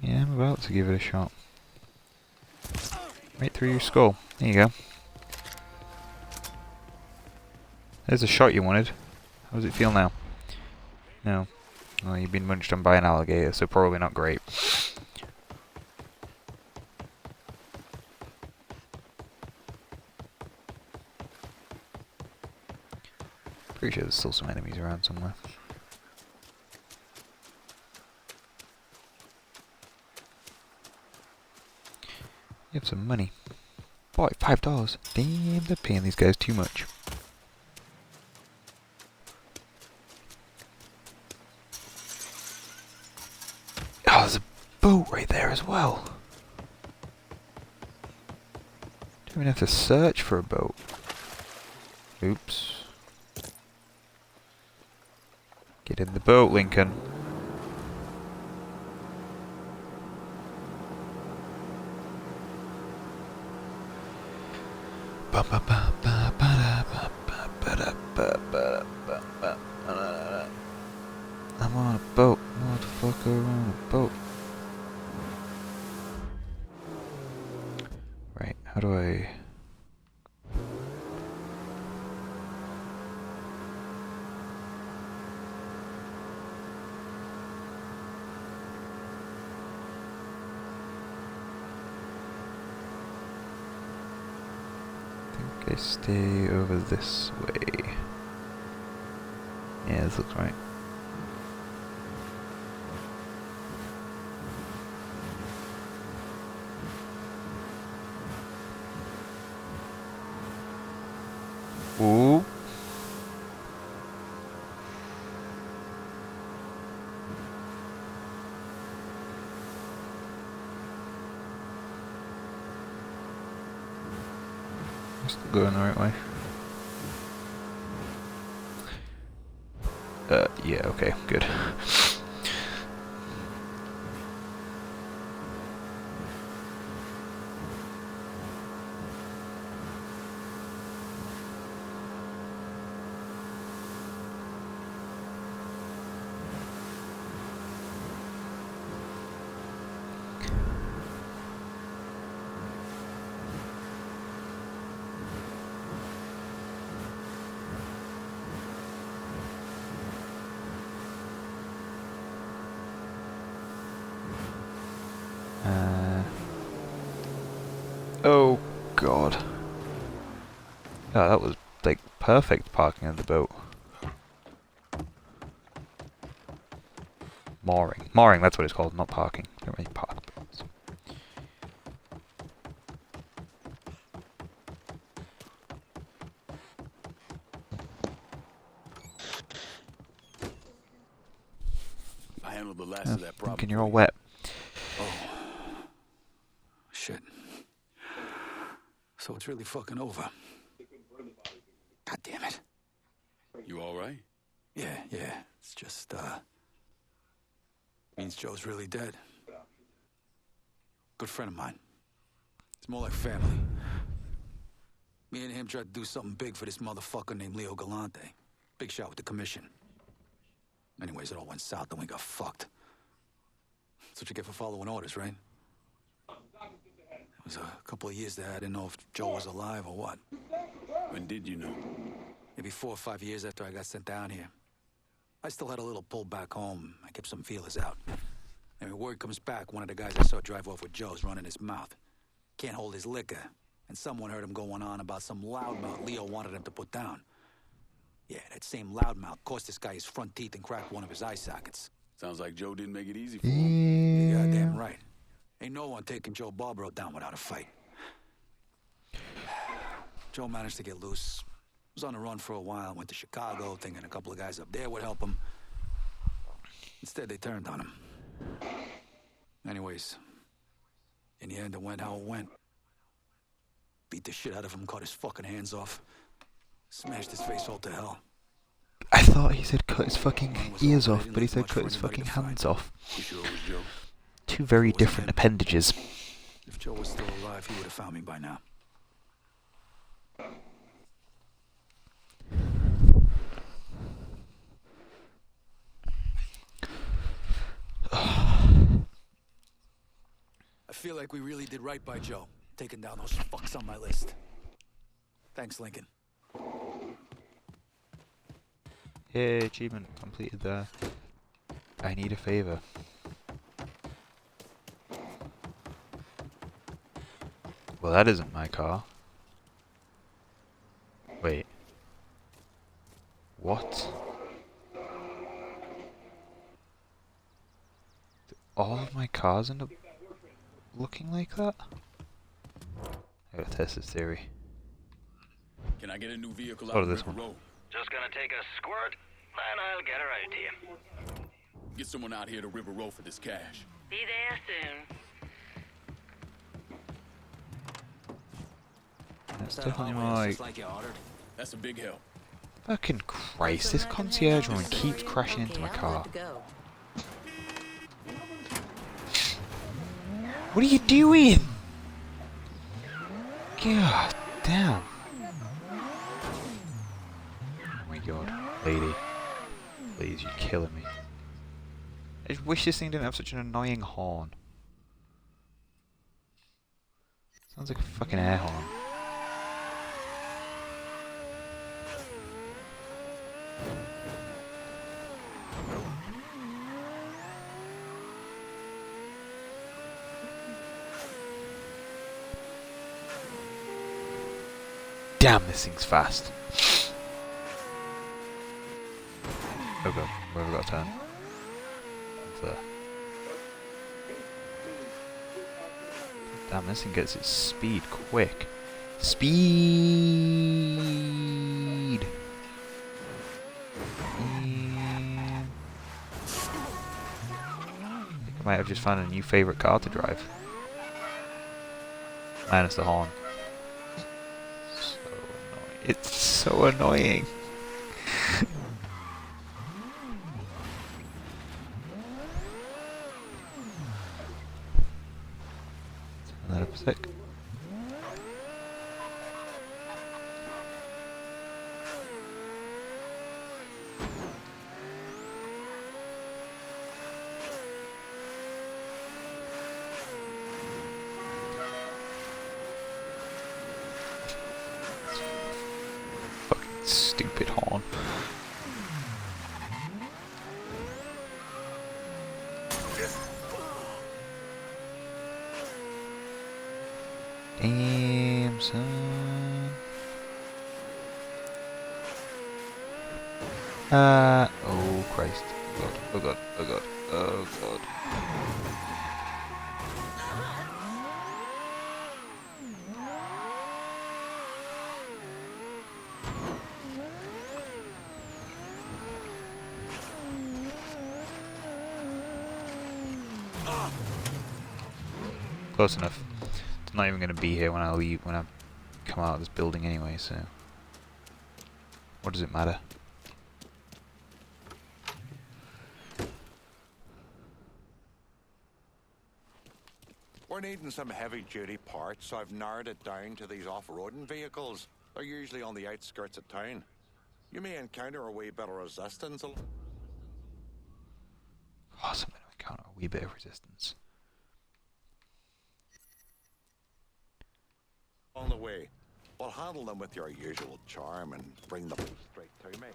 Yeah, I'm about to give it a shot. Right through your skull. There you go. There's a shot you wanted. How does it feel now? No. Well, you've been munched on by an alligator, so probably not great. Pretty sure there's still some enemies around somewhere. You have some money. Boy, $5. Damn, they're paying these guys too much. Oh, there's a boat right there as well. Don't even have to search for a boat. Oops. Get in the boat, Lincoln. I'm on a boat, motherfucker, I'm on a boat. Right, how do I... I stay over this way. Yeah, this looks right. Ooh. Still going the right way. Yeah, okay, good. Oh god. Oh, that was like perfect parking of the boat. Mooring. Mooring, that's what it's called, not parking. Don't really park boats. I handled the last of that problem. Thinking you're all wet. Oh. Shit. So it's really fucking over. God damn it. You all right? Yeah. It's just, means Joe's really dead. Good friend of mine. It's more like family. Me and him tried to do something big for this motherfucker named Leo Galante. Big shot with the commission. Anyways, it all went south and we got fucked. That's what you get for following orders, right? It was a couple of years there. I didn't know if Joe was alive or what. When did you know? Maybe 4 or 5 years after I got sent down here. I still had a little pull back home. I kept some feelers out. Anyway, word comes back, one of the guys I saw drive off with Joe's running his mouth. Can't hold his liquor. And someone heard him going on about some loudmouth Leo wanted him to put down. Yeah, that same loudmouth cost this guy his front teeth and cracked one of his eye sockets. Sounds like Joe didn't make it ezy for him. You're goddamn right. Ain't no one taking Joe Barbaro down without a fight. Joe managed to get loose. Was on the run for a while, went to Chicago, thinking a couple of guys up there would help him. Instead, they turned on him. Anyways, in the end, it went how it went. Beat the shit out of him, cut his fucking hands off. Smashed his face all to hell. I thought he said cut his fucking ears off, but he said cut his fucking hands off. You sure it was Joe? Two very different appendages. If Joe was still alive, he would have found me by now. I feel like we really did right by Joe, taking down those fucks on my list. Thanks, Lincoln. Hey, achievement completed there. I need a favor. Well, that isn't my car. Wait. What? Do all of my cars end up looking like that? I gotta test this theory. Can I get a new vehicle Oh, out this River one. Road? Just gonna take a squirt, and I'll get her out to you. Get someone out here to River Road for this cash. Be there soon. That's definitely more like... like you ordered. That's a big help. Fucking Christ, this concierge woman keeps crashing into my car. What are you doing? God damn. Oh my god, lady. Please, you're killing me. I just wish this thing didn't have such an annoying horn. Sounds like a fucking air horn. Damn, this thing's fast. Oh god, where have I got to turn? It's there. Damn, this thing gets its speed quick. Speed! I think I might have just found a new favourite car to drive. Minus the horn. It's so annoying. Turn that up a sec. Stupid horn. Damn, son. Oh Christ. Oh god, oh god, oh god. Close enough. It's not even going to be here when I leave, when I come out of this building anyway, so what does it matter? We're needing some heavy-duty parts, so I've narrowed it down to these off-roading vehicles. They're usually on the outskirts of town. You may encounter a wee bit of resistance Awesome, I'm gonna encounter a wee bit of resistance. along the way. We'll handle them with your usual charm and bring them straight to me.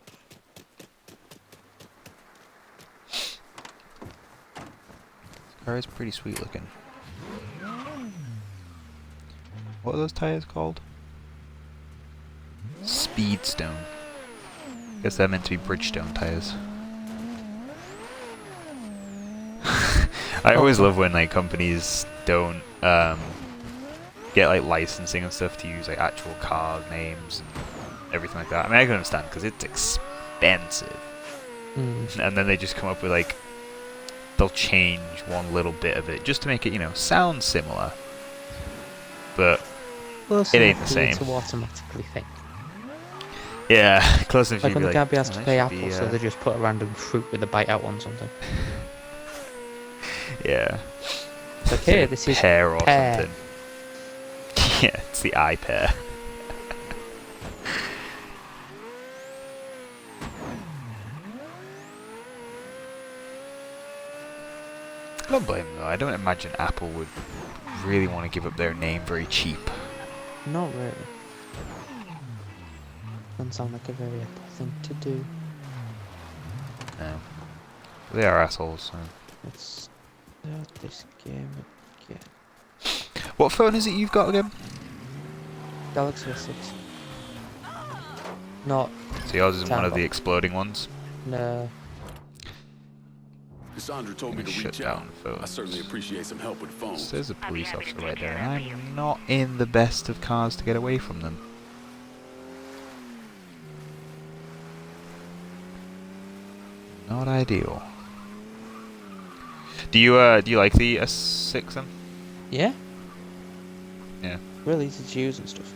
This car is pretty sweet looking. What are those tires called? Speedstone. Guess they're meant to be Bridgestone tires. I always love when like companies don't get like licensing and stuff to use like actual car names and everything like that. I mean, I can understand because it's expensive, and then they just come up with like they'll change one little bit of it just to make it, you know, sound similar, but it ain't the same. To automatically think. Yeah, close enough. Like when the guy has oh, to pay that should Apple, be, so they just put a random fruit with a bite out on something. Yeah. It's like, hey, this is pear or pear. something. Yeah, it's the eye pear. I don't blame them though. I don't imagine Apple would really want to give up their name very cheap. Not really. Doesn't sound like a very Apple thing to do. No. They are assholes, so. Let's start this game again. What phone is it you've got again? Galaxy S6. Not. So yours is one of Tampa. the exploding ones? No. Cassandra told me Let me to shut reach out. down phones. I certainly appreciate some help with phones. So there's a police happy officer to right take there, care of and you. I'm not in the best of cars to get away from them. Not ideal. Do you like the S6 then? Yeah? Yeah. Really easy to use and stuff.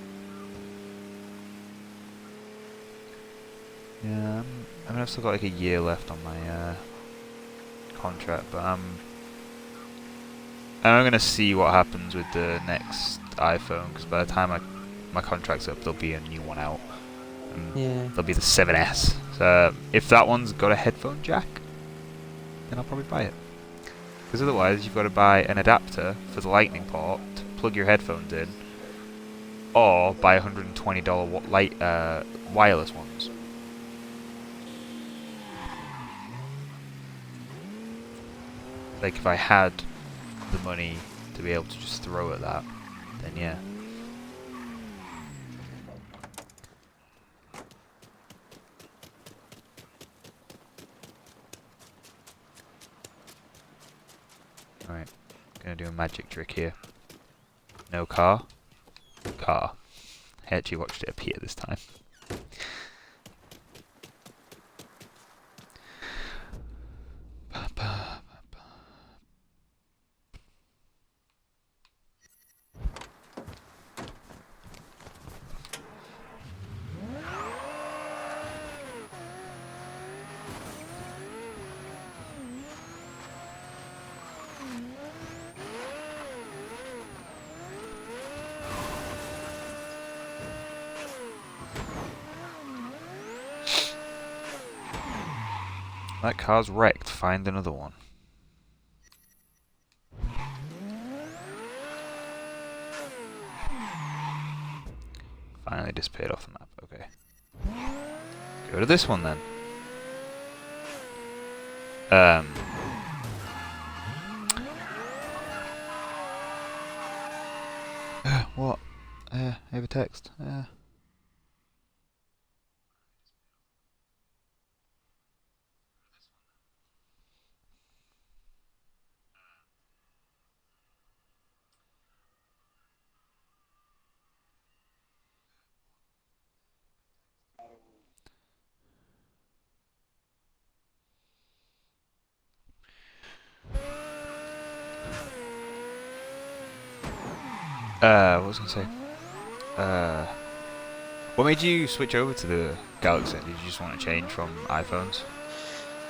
Yeah, I mean I've still got like a year left on my contract, but I'm gonna see what happens with the next iPhone, because by the time my contract's up, there'll be a new one out. Yeah. There'll be the 7S. So if that one's got a headphone jack, then I'll probably buy it. Because otherwise, you've got to buy an adapter for the lightning port to plug your headphones in, or buy $120 wireless ones. Like if I had the money to be able to just throw at that, then yeah. Alright, gonna do a magic trick here. No car. Car. I actually watched it appear this time. That car's wrecked. Find another one. Finally disappeared off the map. Okay. Go to this one then. What? I have a text. What was I gonna say? what made you switch over to the Galaxy? Did you just want to change from iPhones?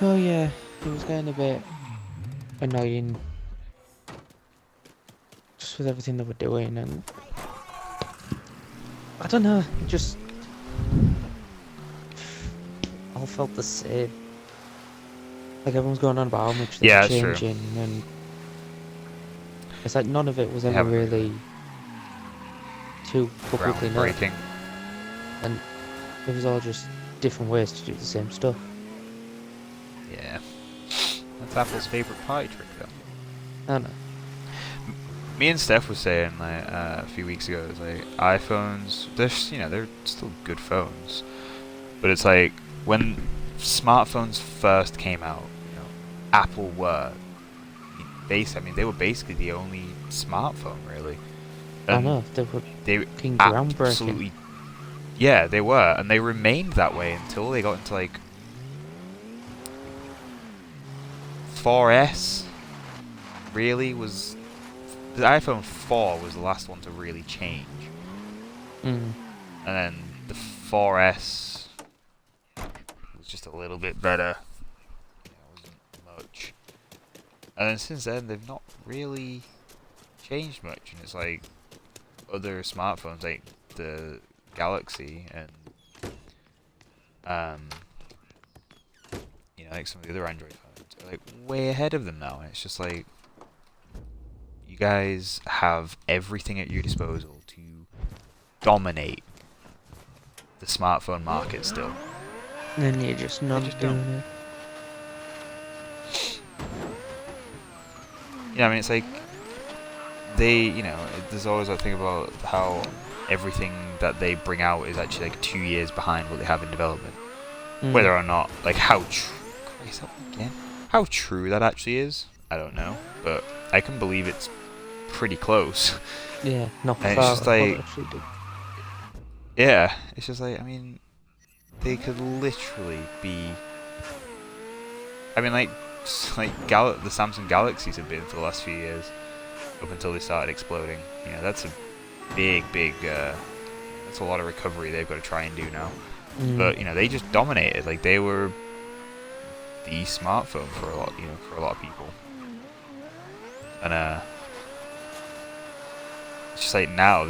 Oh yeah, it was getting a bit annoying just with everything they were doing, and I don't know, it just all felt the same. Like everyone's going on about how much they're Yeah, that's true. changing, and it's like none of it was They ever haven't really too publicly known, groundbreaking. and it was all just different ways to do the same stuff. Yeah. That's Apple's favorite party trick, though. I don't know. Me and Steph was saying like a few weeks ago, it's like iPhones, they're still good phones, but it's like when smartphones first came out, Apple were they were basically the only smartphone really. I know they were fucking groundbreaking. Absolutely, yeah, they were, and they remained that way until they got into like 4S. Really was the iPhone 4 was the last one to really change, and then the 4S was just a little bit better. It wasn't much, and then since then they've not really changed much. And it's like other smartphones, like the Galaxy and like some of the other Android phones, are like way ahead of them now. And it's just like, you guys have everything at your disposal to dominate the smartphone market still. And you're just not doing it. I mean, it's like there's always that thing about how everything that they bring out is actually like 2 years behind what they have in development. Whether or not, like, how true that actually is, I don't know, but I can believe it's pretty close. Yeah, not and far. It's just like, yeah, it's just like, I mean, they could literally be. I mean, the Samsung Galaxies have been for the last few years, up until they started exploding. That's a big. That's a lot of recovery they've got to try and do now. But they just dominated. Like, they were the smartphone for a lot of people. And it's just like now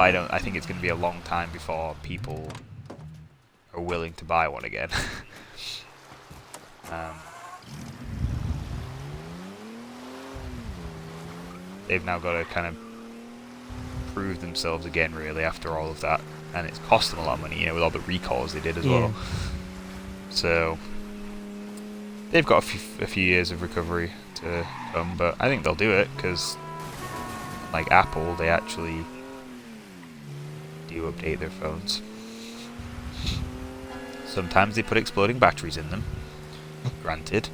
I think it's going to be a long time before people are willing to buy one again. They've now got to kind of prove themselves again, really, after all of that, and it's cost them a lot of money, with all the recalls they did as well. So they've got a few years of recovery to come, but I think they'll do it because, like Apple, they actually do update their phones. Sometimes they put exploding batteries in them, granted.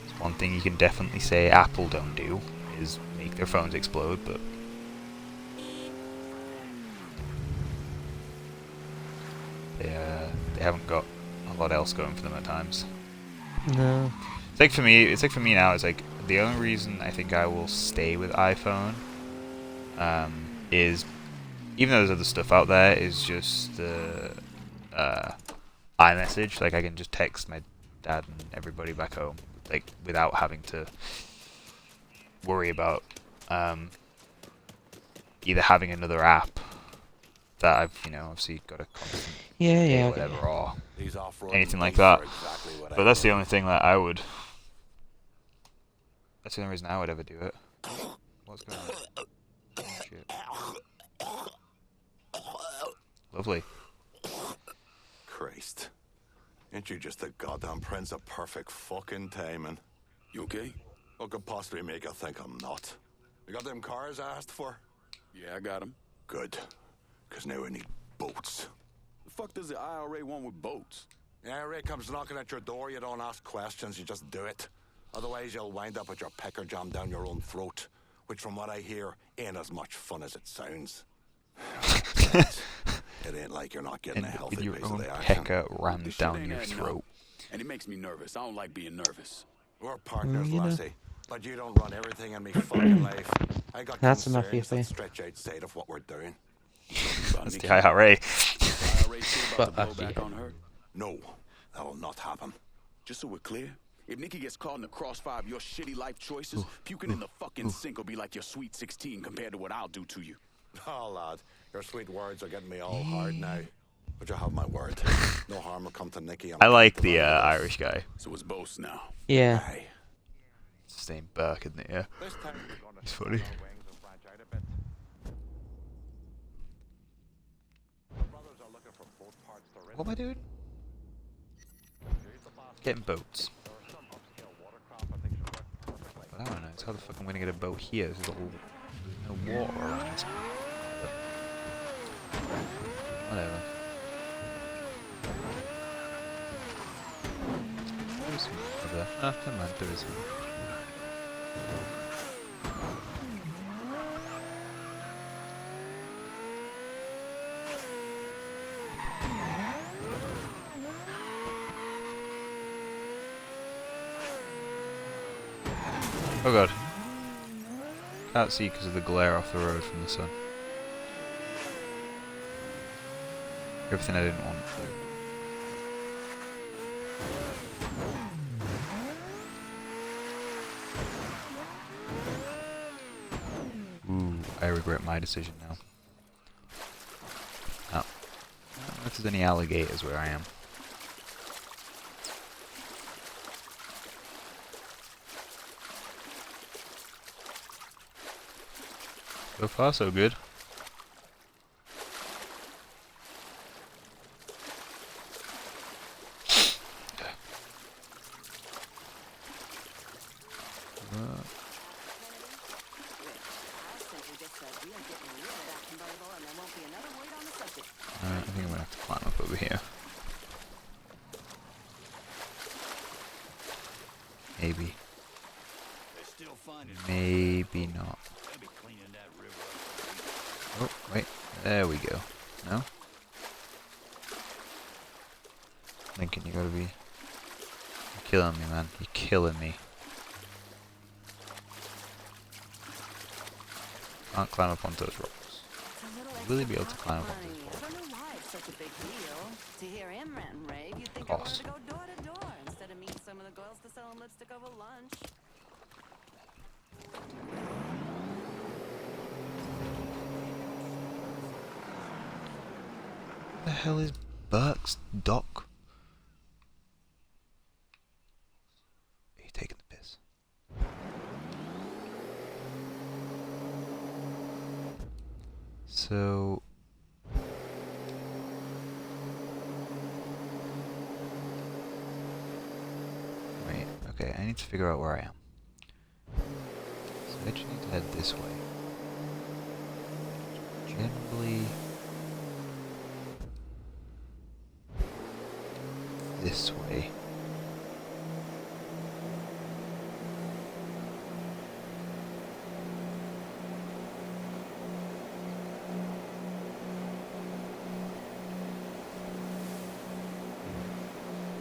It's one thing you can definitely say Apple don't do, is make their phones explode, but they haven't got a lot else going for them at times. No. It's like for me now, it's like the only reason I think I will stay with iPhone is, even though there's other stuff out there, is just the iMessage. Like, I can just text my dad and everybody back home, like, without having to worry about either having another app that I've obviously got a constant or whatever, or anything like that. But that's the only thing that I would. That's the only reason I would ever do it. What's going on? Oh, shit. Lovely. Christ. Ain't you just the goddamn prince of perfect fucking timing? You okay? What could possibly make you think I'm not? You got them cars I asked for? Yeah, I got them. Good. Because now I need boats. The fuck does the IRA want with boats? The IRA comes knocking at your door, you don't ask questions, you just do it. Otherwise you'll wind up with your pecker jammed down your own throat, which from what I hear ain't as much fun as it sounds. It ain't like you're not getting a healthy with your piece of own the action. pecker rammed This shit down ain't your adding throat. up. And it makes me nervous. I don't like being nervous. We're partners, you know. lassie. But you don't run everything in me fucking life. I got That's a Mafia concerns for you. that stretch outside of what we're doing. That's the IRA. IRA sure about to blow Fuck back yeah. on her. No, that will not happen. Just so we're clear, if Nikki gets caught in the crossfire of your shitty life choices, puking in the fucking sink will be like your sweet 16 compared to what I'll do to you. Oh, lad, your sweet words are getting me all hard now. But you have my word. No harm will come to Nikki. On I like account of the any of this. Irish guy. So it's both now. Yeah. Aye. It's his name Burke, isn't it? Yeah. This time we're gonna He's spread funny. our wings and branch out a bit. The brothers are looking for boat parts to rent. What am I doing? Here's the basket. Getting boats. There are some upscale watercraft I think should work perfectly. But I don't know. It's how the fuck I'm gonna get a boat here? There's no water around. Whatever. There is some water there. Ah, never mind. There isn't. Oh god. Can't see because of the glare off the road from the sun. Everything I didn't want. Ooh, I regret my decision now. Oh. I don't know if there's any alligators where I am. So far, so good. I think I'm gonna have to climb up over here. Maybe. Maybe not. Oh, wait. There we go. No? Lincoln, you gotta be... You're killing me, man. You're killing me. Can't climb up onto those rocks. Will he be able to climb up onto those rocks? I don't know why it's such a big deal. To hear him rant and rave, you'd think I Cost. wanted to go door to door instead of meet some of the girls to sell him lipstick over lunch. What the hell is Burke's Dock? Are you taking the piss? So... Wait, okay, I need to figure out where I am. So I just need to head this way. Generally... this way.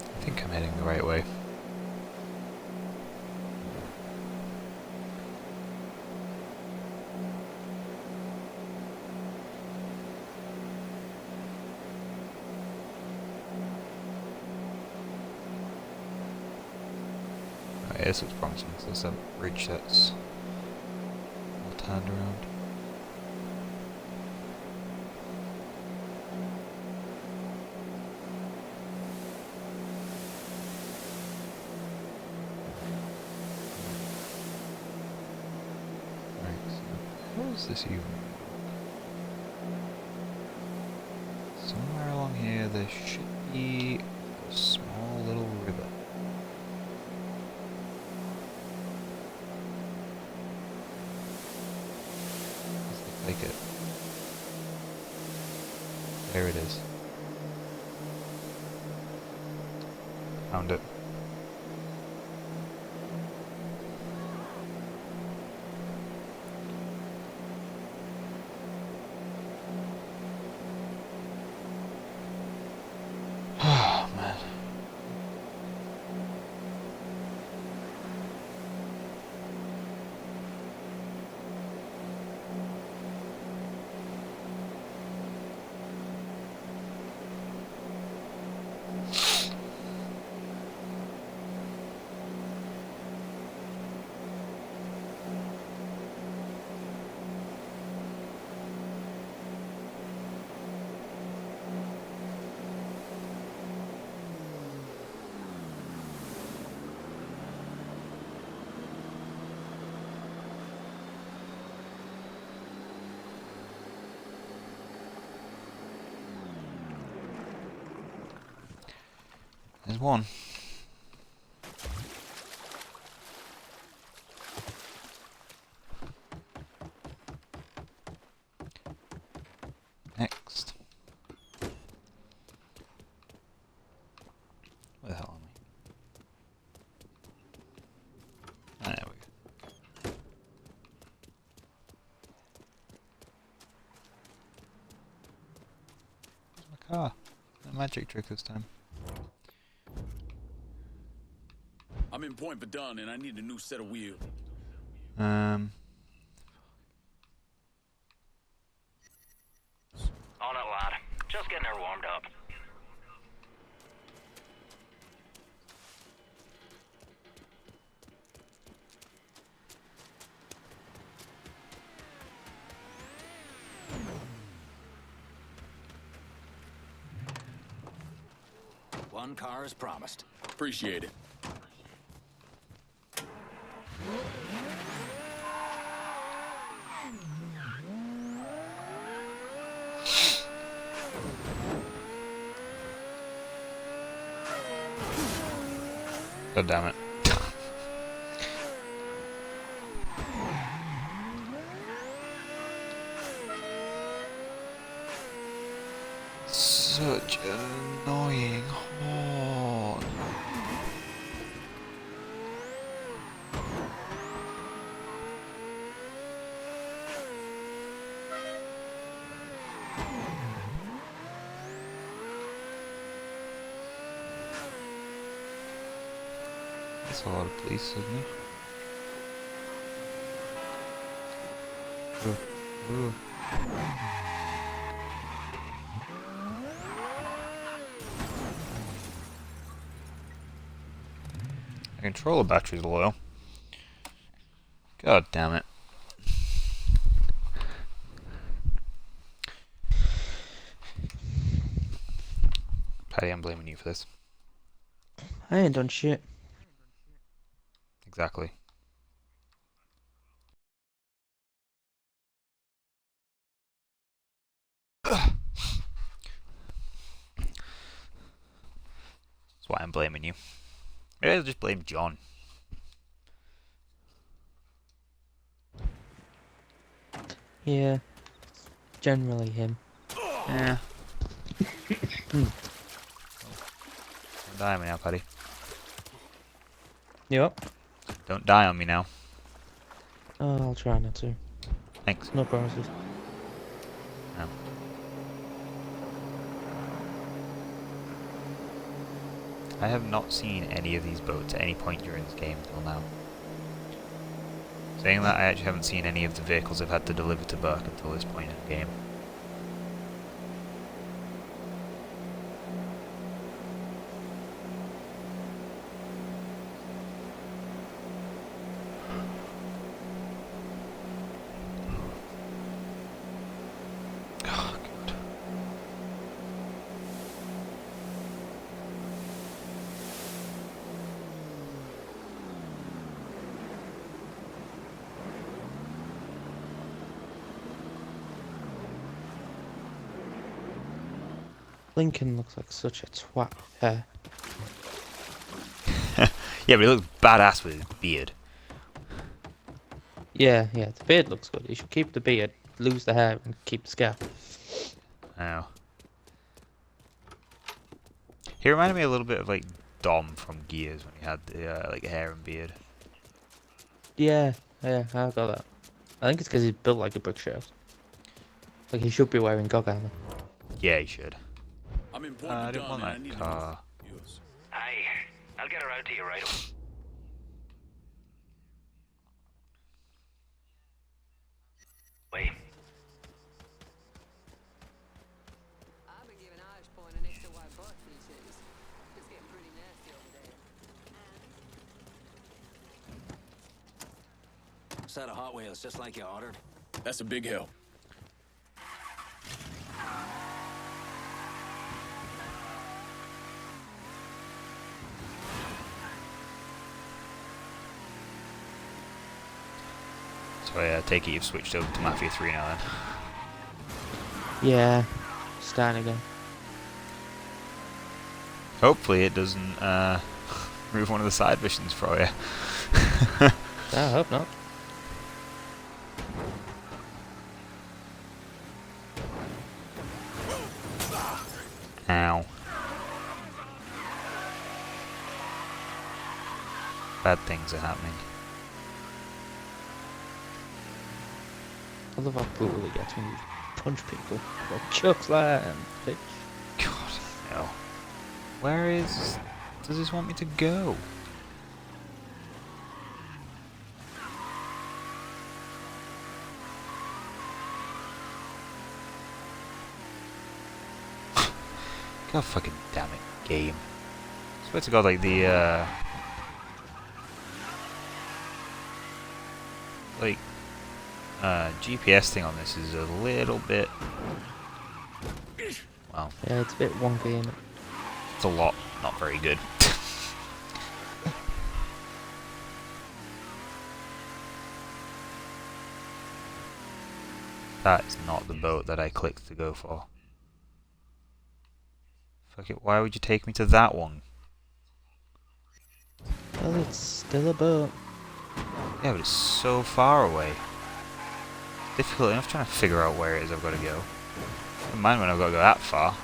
I think I'm heading the right way. Okay, this looks promising. So there's a bridge that's all turned around. Right, so how is this even? Somewhere along here there should be a small little river. Like it. There it is. Found it. Oh man. There's one. Next. Where the hell am I? There we go. Where's my car? A magic trick this time. I'm in Point Verdun and I need a new set of wheels. On it, lad. Just getting her warmed up. One car as promised. Appreciate it. God damn it. Such an annoying horn. That's a lot of police, isn't it? Ooh. Ooh. The controller battery's low. God damn it. Paddy, I'm blaming you for this. I ain't done shit. Exactly. That's why I'm blaming you. Maybe I'll just blame John. Yeah. Generally him. Yeah. Don't die on me now, Paddy. Yep. Don't die on me now. Oh, I'll try not to. Thanks. No promises. No. I have not seen any of these boats at any point during this game until now. Saying that, I actually haven't seen any of the vehicles I've had to deliver to Burke until this point in the game. Oh, God. Lincoln looks like such a twat with hair. Yeah, but he looks badass with his beard. Yeah, the beard looks good. You should keep the beard, lose the hair, and keep the scalp. I know. He reminded me a little bit of like Dom from Gears when he had the like hair and beard. Yeah, I got that. I think it's because he's built like a brick shit. Like he should be wearing gog armor. Yeah, he should. I'm in Point I didn't Verdun want and I that need car. a new wheels. Aye, I'll get her out to you right away. Wait. I've been giving Irish Point an extra wide butt these days. It's getting pretty nasty over there. Set of Hot Wheels, just like you ordered. That's a big help. So I take it you've switched over to Mafia 3 now then. Yeah, starting again. Hopefully it doesn't remove one of the side missions for you. I hope not. Ow. Bad things are happening. I love how brutal it gets when you punch people. Like chocolate, bitch. God, no. Where is... does this want me to go? God fucking damn it, game. I swear to God, like the GPS thing on this is a little bit, well, Yeah, it's a bit wonky, isn't it? it's a lot not very good. That is not the boat that I clicked to go for. Fuck it, why would you take me to that one? Well, it's still a boat. Yeah, but it's so far away. Difficult enough trying to figure out where it is I've got to go. Never mind when I've got to go that far.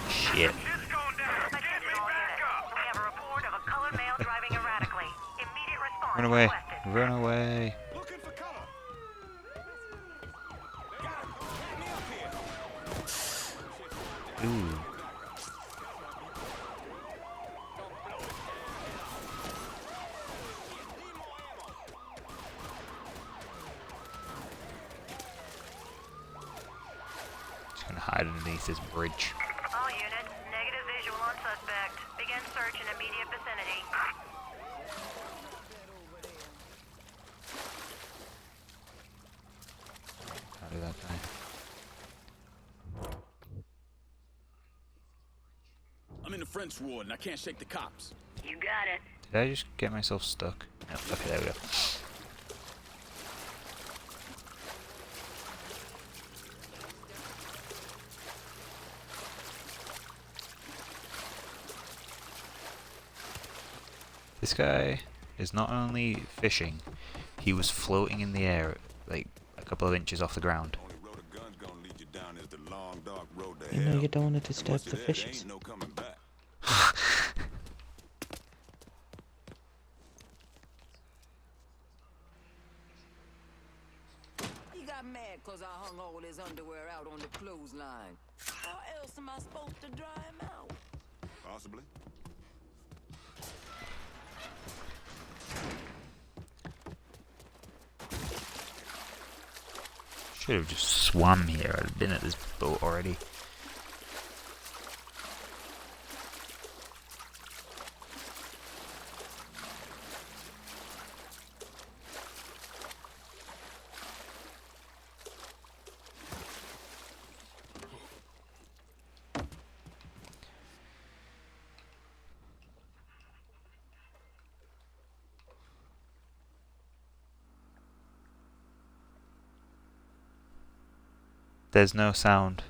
Shit. Run away. Run away. Ooh. Just gonna hide underneath this bridge. All units, negative visual on suspect. Begin search in immediate vicinity. Can't do that, can I? I'm in the French ward and I can't shake the cops. You got it. Did I just get myself stuck? No, okay, there we go. This guy is not only fishing, he was floating in the air, like a couple of inches off the ground. Only road a gun's gonna lead you down is the long, dark road to You know hell. you don't want to disturb Once the you're there, there fishes. ain't no coming back. He got mad cause I hung all his underwear out on the clothesline. How else am I supposed to dry him out? Possibly. Should have just swam here. I'd have been at this boat already. There's no sound.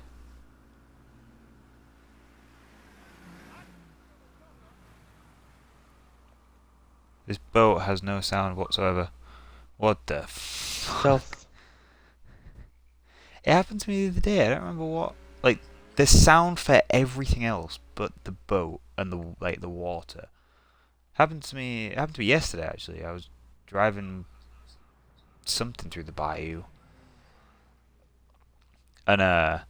This boat has no sound whatsoever. What the fuck? Stealth. It happened to me the other day. I don't remember what. Like, there's sound for everything else but the boat and the water. Happened to me. It happened to me yesterday actually. I was driving something through the bayou. And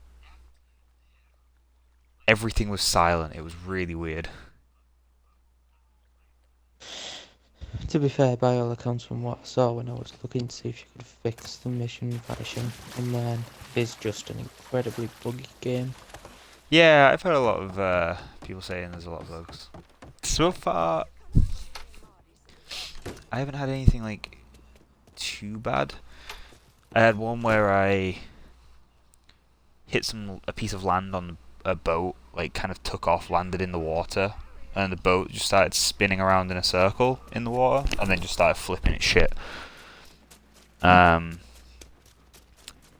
everything was silent. It was really weird. To be fair, by all accounts from what I saw when I was looking to see if you could fix the mission vanishing, and man, it's just an incredibly buggy game. Yeah, I've heard a lot of people saying there's a lot of bugs. So far, I haven't had anything like too bad. I had one where I hit a piece of land on a boat, like kind of took off, landed in the water, and the boat just started spinning around in a circle in the water, and then just started flipping its shit.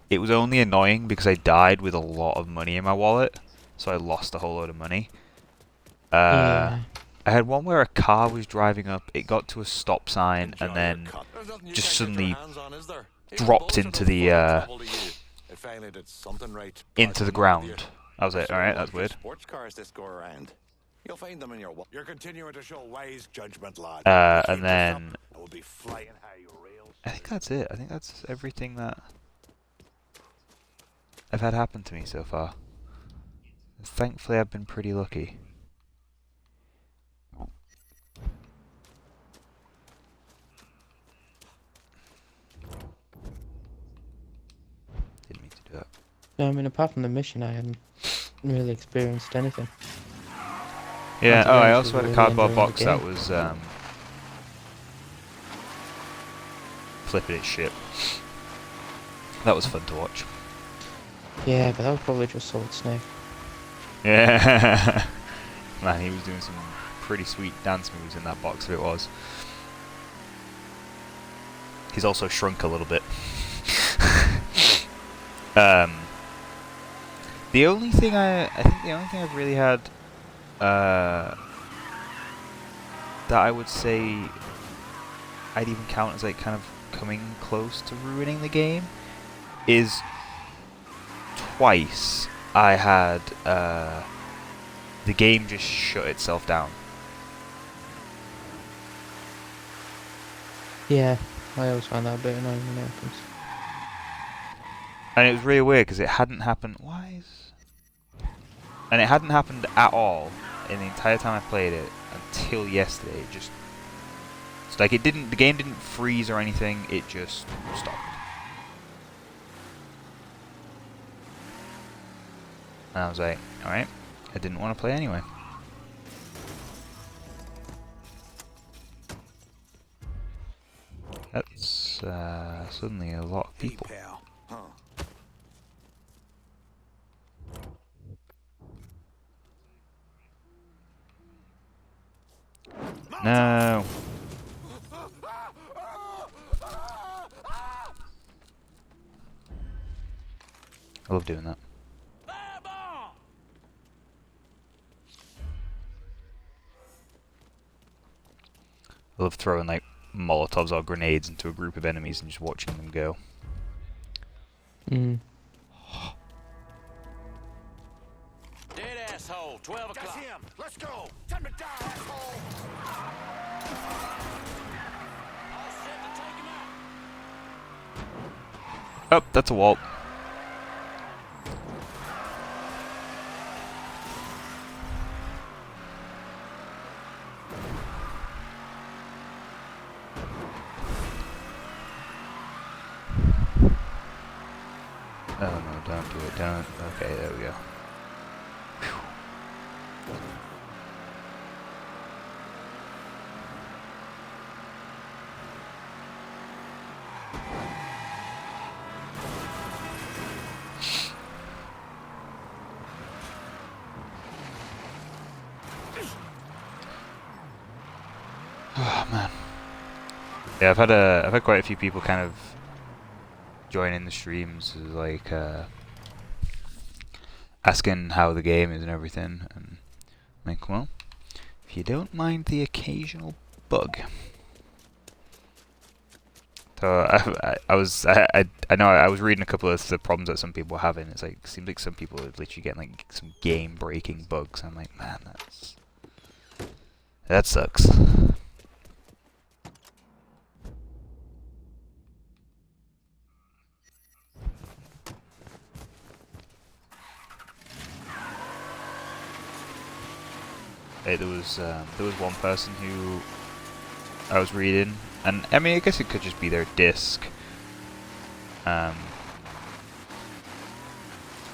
It was only annoying because I died with a lot of money in my wallet, so I lost a whole load of money. Yeah. I had one where a car was driving up, it got to a stop sign, and then just suddenly dropped into the ground. I was like, alright, that's weird. Sports cars this go around. You'll find them in your. You're continuing to show wise judgment, lad. And then I will be flying high your rails. I think that's it. I think that's everything that I've had happen to me so far. Thankfully, I've been pretty lucky. Didn't mean to do that. Yeah, I mean, apart from the mission, I hadn't really experienced anything. Yeah, Oh, I also had a cardboard box that was flipping its shit. That was fun to watch. Yeah, but that was probably just Solid Snake. Yeah. Man, he was doing some pretty sweet dance moves in that box if it was. He's also shrunk a little bit. The only thing I think the only thing I've really had that I would say I'd even count as like kind of coming close to ruining the game is twice I had the game just shut itself down. Yeah, I always find that a bit annoying when it happens. And it was really weird because it hadn't happened. And it hadn't happened at all in the entire time I played it until yesterday. It just, it's like the game didn't freeze or anything. It just stopped. And I was like, all right, I didn't want to play anyway. That's suddenly a lot of people. Hey, pal. Huh. No. I love doing that. I love throwing like Molotovs or grenades into a group of enemies and just watching them go. Mm. Dead asshole, 12 o'clock. That's him. Let's go. Time to die, asshole. All set to take him out. Oh, that's a wall. Oh no, don't do it, don't. Okay, there we go. Whew. Oh man. Yeah, I've had quite a few people kind of join in the streams, like asking how the game is and everything, and I'm like, well, if you don't mind the occasional bug. So I know I was reading a couple of the problems that some people were having. It's like, seems like some people are literally getting like some game breaking bugs. I'm like, man, that sucks. Hey, there was one person who I was reading, and I mean, I guess it could just be their disc,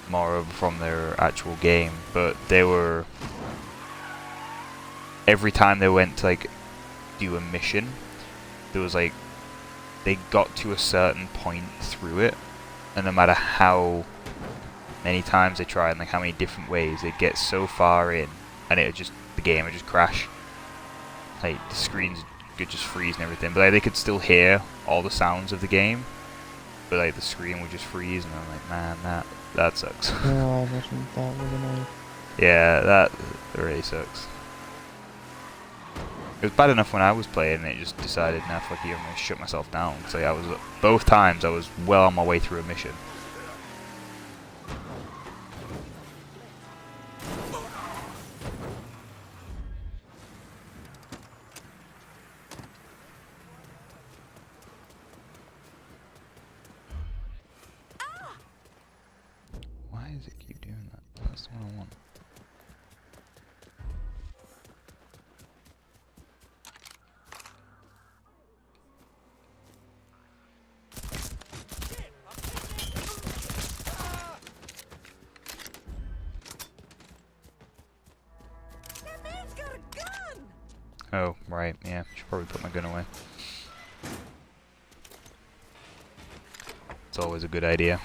more from their actual game, but they were, every time they went to like do a mission, there was like they got to a certain point through it, and no matter how many times they try and like how many different ways, it gets so far in, and the game would just crash. Like the screens could just freeze and everything, but like, they could still hear all the sounds of the game, but like the screen would just freeze, and I'm like, man, that sucks. No, I wasn't that really annoying. Yeah, that really sucks. It was bad enough when I was playing, and it just decided, nah, fuck you, I'm gonna shut myself down. So like, both times I was well on my way through a mission. Why does it keep doing that? That's the one I want. Oh, right, yeah, should probably put my gun away. It's always a good idea.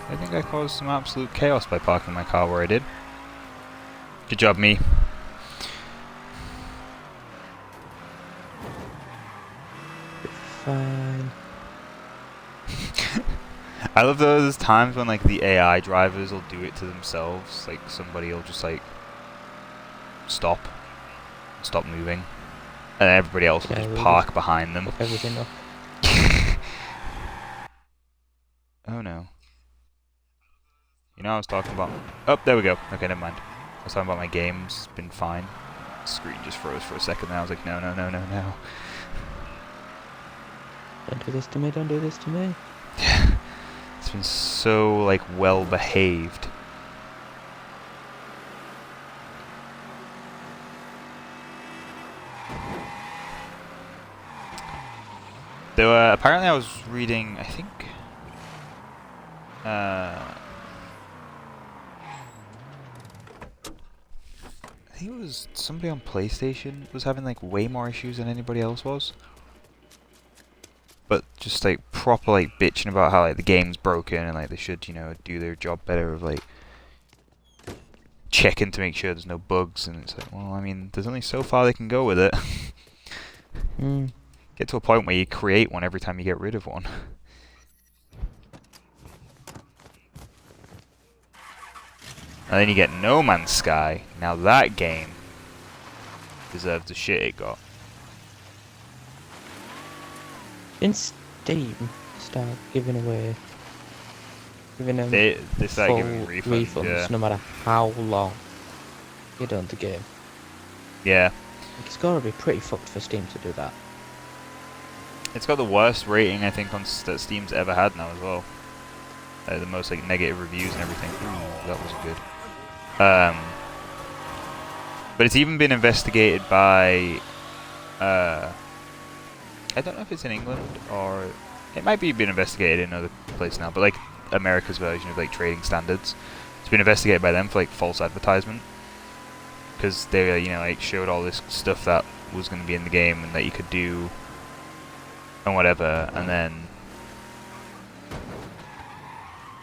I think I caused some absolute chaos by parking my car where I did. Good job, me. Fine. I love those times when like the AI drivers will do it to themselves. Like somebody will just like stop moving, and everybody else will just park behind them. Fuck everything up. Oh no. You know what I was talking about? Oh, there we go. Okay, never mind. I was talking about my games. It's been fine. The screen just froze for a second there. I was like, no, no, no, no, no. Don't do this to me, don't do this to me. It's been so, like, well behaved. There were, apparently I was reading, I think it was somebody on PlayStation was having like way more issues than anybody else was. But just like proper like bitching about how like the game's broken and like they should, you know, do their job better of like checking to make sure there's no bugs, and it's like, well, I mean, there's only so far they can go with it. Get to a point where you create one every time you get rid of one. And then you get No Man's Sky. Now that game deserves the shit it got. In Steam, start giving them They start full giving refunds, yeah. no matter how long you done the game. Yeah. It's gotta be pretty fucked for Steam to do that. It's got the worst rating I think on that Steam's ever had now as well. The most like negative reviews and everything. Ooh, that was good. But it's even been investigated by I don't know if it's in England or it might be been investigated in other places now, but like America's version of like trading standards. It's been investigated by them for like false advertisement, because they you know like showed all this stuff that was going to be in the game and that you could do and whatever, and then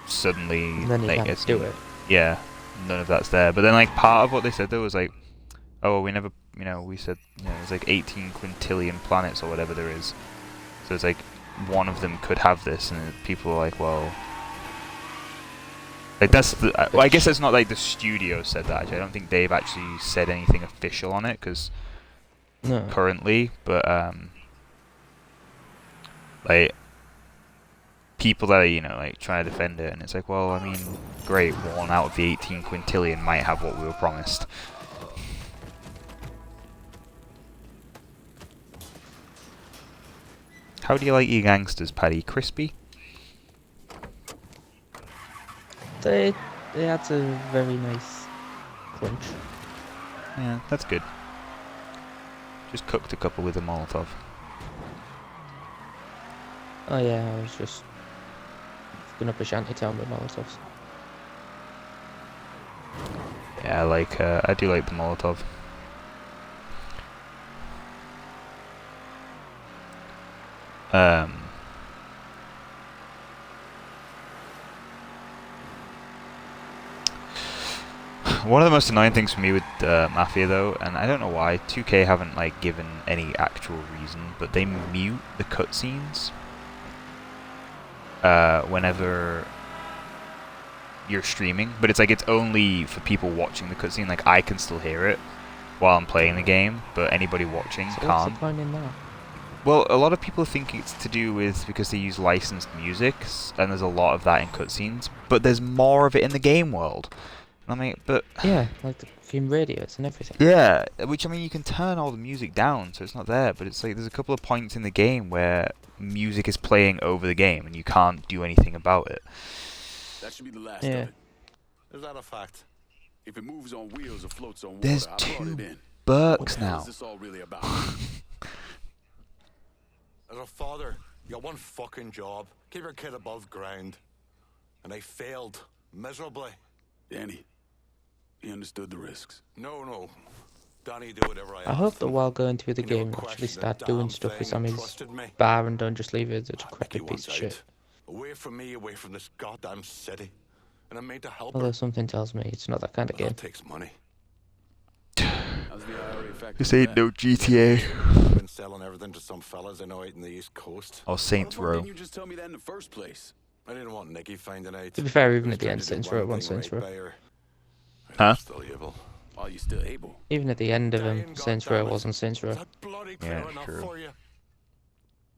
suddenly like it's do it. Yeah, none of that's there. But then like part of what they said though was like, oh, we never, you know, we said, you know, there's like 18 quintillion planets or whatever there is. So it's like one of them could have this, and people are like, well, like that's the. Well, I guess it's not like the studio said that. Actually, I don't think they've actually said anything official on it, because currently, but like people that are, you know, like trying to defend it, and it's like, well, I mean, great, one out of the 18 quintillion might have what we were promised. How do you like your gangsters, Paddy? Crispy? They had a very nice crunch. Yeah, that's good. Just cooked a couple with a Molotov. Oh yeah, I was just open up a shantytown with Molotovs. Yeah, I do like the Molotov. One of the most annoying things for me with Mafia though, and I don't know why, 2K haven't like given any actual reason, but they mute the cutscenes whenever you're streaming, but it's like it's only for people watching the cutscene. Like I can still hear it while I'm playing the game, but anybody watching So can't. what's the point in that? Well, a lot of people think it's to do with because they use licensed music, and there's a lot of that in cutscenes, but there's more of it in the game world. I mean, but yeah, like the game radios and everything. Yeah, which I mean, you can turn all the music down, so it's not there. But it's like there's a couple of points in the game where music is playing over the game, and you can't do anything about it. That should be the last Yeah. of it. Is that a fact? If it moves on wheels or floats on water, There's I brought 2 it in. What bucks the hell now. is this all really about? As a father, you got one fucking job. Keep your kid above ground. And I failed. Miserably. Danny, he understood the risks. No. Danny, do whatever I I hope that him. while going through the He never game, you actually questioned a start damn doing stuff with thing some and of his trusted me. bar and don't just leave it as a Nicky decrepit piece wants of shit. out. Away from me, away from this goddamn city. And I'm made to help Although her. something tells me it's not that kind of But game. that takes money. How's the IRA factor This in ain't that? no GTA I've been selling everything to some fellas I know out in the East Coast. or Why the Saints fuck Row. didn't you just tell me that in the first place? I didn't want Nicky finding out. To be fair, even I was at the trying end, to do Saints Row one wants thing Saints right Row. by her. Huh? I'm still able. Are you still able? Even at the end of him, Dying, Saints Row goddammit. wasn't Saints Row. Is that bloody clear Yeah, enough true. for you?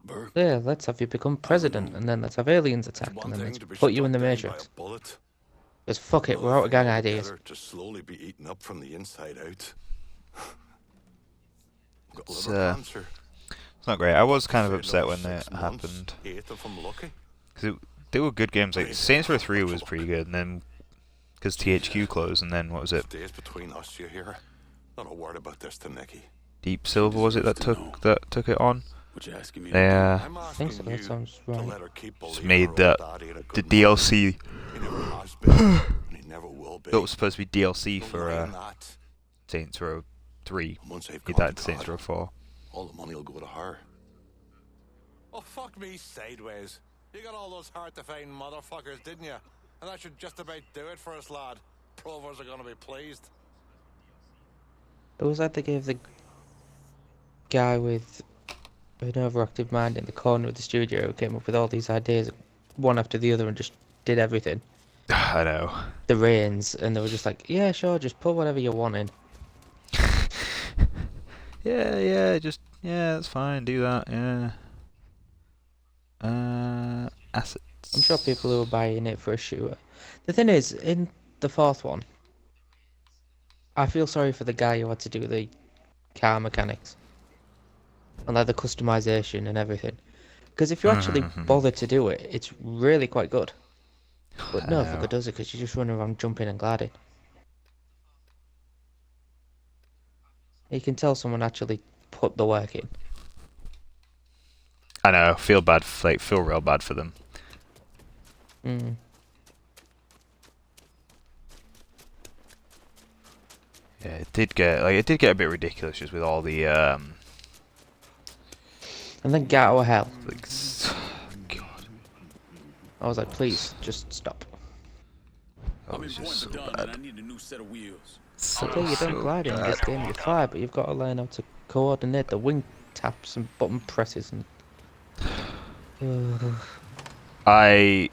Bert? Yeah, let's have you become president, and then let's have aliens It's attack, one and then thing let's to be put you in the struck down by Matrix. a bullet. Because fuck it, we're Another out of gang thing ideas. altogether to slowly be eaten up from the inside out. Got It's, liver cancer. It's not great. I was kind of Say upset another when it 6 months, happened. 8 if I'm lucky. Because they were good games. Like Saints Row 3 was pretty good, and then because THQ closed, and then what was it? Stays between us, you hear? Not a word about this to Nicky. Deep Silver was it that took it on? What you asking me? They I'm I think so, asking that you sounds to right. let her keep just believing made her the old daddy ain't a the good man. DLC He never has been, and he never will be. that was supposed to be DLC Don't for lie on that. Saints Row 3. And once I've He gone died to Saints God, Row 4. all the money will go to her. Oh, fuck me sideways. You got all those hard-to-find motherfuckers, didn't you? And that should just about do it for us, lad. Provers are gonna be pleased. It was like they gave the guy with an overactive mind in the corner of the studio who came up with all these ideas, one after the other, and just did everything. I know. The reins, and they were just like, yeah, sure, just put whatever you want in. Yeah, that's fine. Do that. Yeah. Assets. I'm sure people who are buying it for a shooter. The thing is, in the fourth one, I feel sorry for the guy who had to do the car mechanics and like the customization and everything. Because if you actually bother to do it, it's really quite good. But no fucker does it because you're just running around jumping and gliding. You can tell someone actually put the work in. I know. Feel real bad for them. Yeah, it did get a bit ridiculous just with all the And then get out of hell. God. I was like, please, just stop. I'm was in just point so done, bad. and I need a new set of wheels. Okay, you don't glide in this game, you fly, but you've got to learn how to coordinate the wing taps and button presses and... I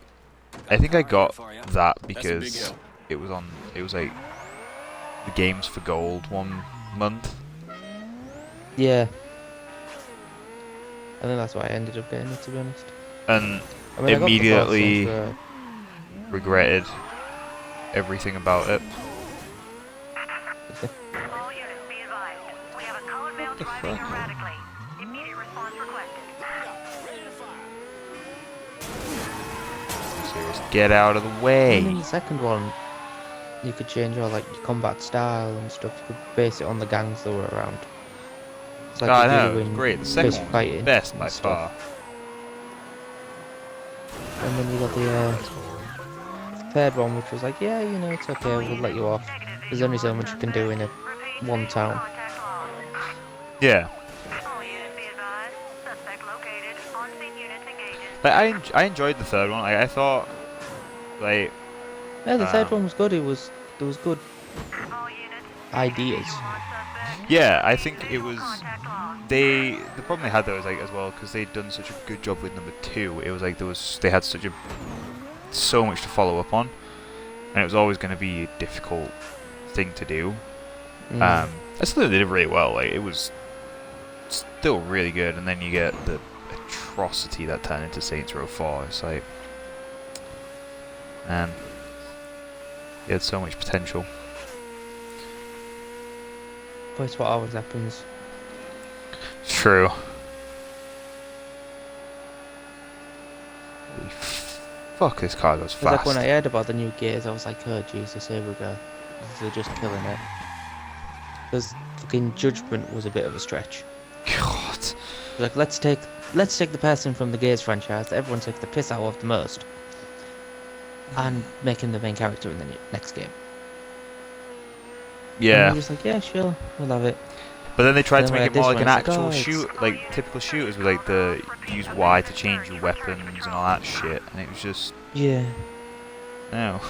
think I got for ya. that That's a big because help. it was like the Games for Gold one month. Yeah. I think that's why I ended up getting it, to be honest. And I mean, I got the fourth immediately Saints Row. regretted everything about it. All units be advised. We have a colored male driving erratically. Immediate response requested. Serious, get out of the And in way. the second one, you could change all like your combat style and stuff. You could base it on the gangs that were around. It's like I you do know, it was in great. The second fist one was fighting best and by stuff. far. And then you got the third one, which was like, yeah, you know, it's okay, we'll let you off. There's only so much you can do in a one town. Yeah. Like I enjoyed the third one. Like, I thought, like. Yeah, the third one was good. There was good ideas. Yeah, I think it was. The problem they had though is like as well because they'd done such a good job with number 2. It was like they had so much to follow up on, and it was always going to be a difficult thing to do. I still did it really well. Like, it was still really good, and then you get the atrocity that turned into Saints Row 4. It's like, man, it had so much potential. But it's what always happens. True. Holy fuck, this car goes fast. Like when I heard about the new gears, I was like, oh Jesus, here we go. They're just killing it. Because fucking Judgment was a bit of a stretch. God. Like, let's take the person from the Gears franchise that everyone takes the piss out of the most, and make him the main character in the next game. Yeah. And we're just like, yeah, sure, we'll have it. But then they tried to make it more like an actual like, shoot, like typical shooters with like the use Y to change your weapons and all that shit, and it was just yeah. No.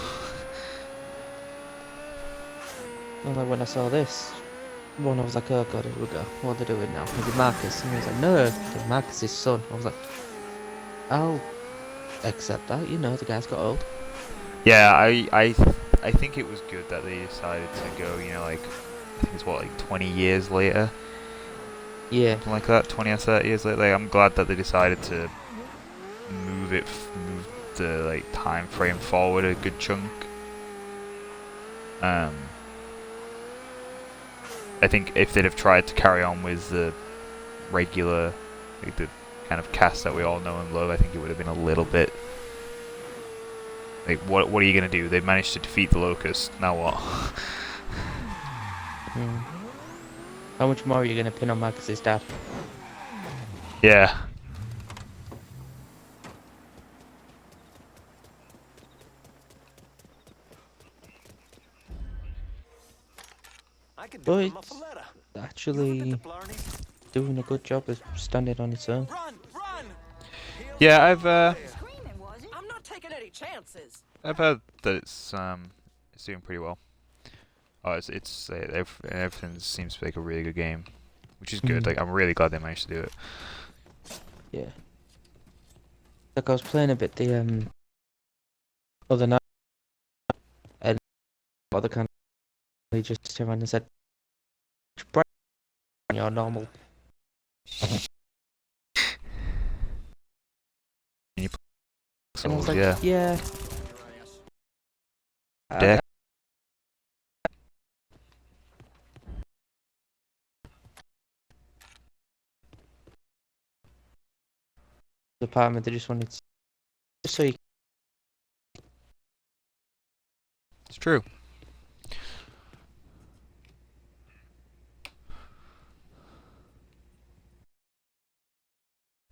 And like when I saw this one, I was like, oh god, here we go. What are they doing now? Is it Marcus? And he was like, no, it's Marcus's son. I was like, I'll accept that. You know, the guy's got old. Yeah, I think it was good that they decided to go. You know, like. I think it's what, like 20 years later? Yeah. Something like that, 20 or 30 years later. Like, I'm glad that they decided to move the like time frame forward a good chunk. I think if they'd have tried to carry on with the regular, like the kind of cast that we all know and love, I think it would have been a little bit. Like, what are you gonna do? They managed to defeat the Locust. Now what? How much more are you going to pin on Marcus's dad? Yeah. But it's actually doing a good job of standing on its own. Yeah, I've I'm not taking any chances. I've heard that it's doing pretty well. Oh, everything seems to be like a really good game, which is good. Like, I'm really glad they managed to do it. Yeah. Like, I was playing a bit the other night, and other kind of just turned around and said, "Bright on your normal." And I was like, yeah. yeah. Deck. The apartment, they just wanted to, just so you. It's true.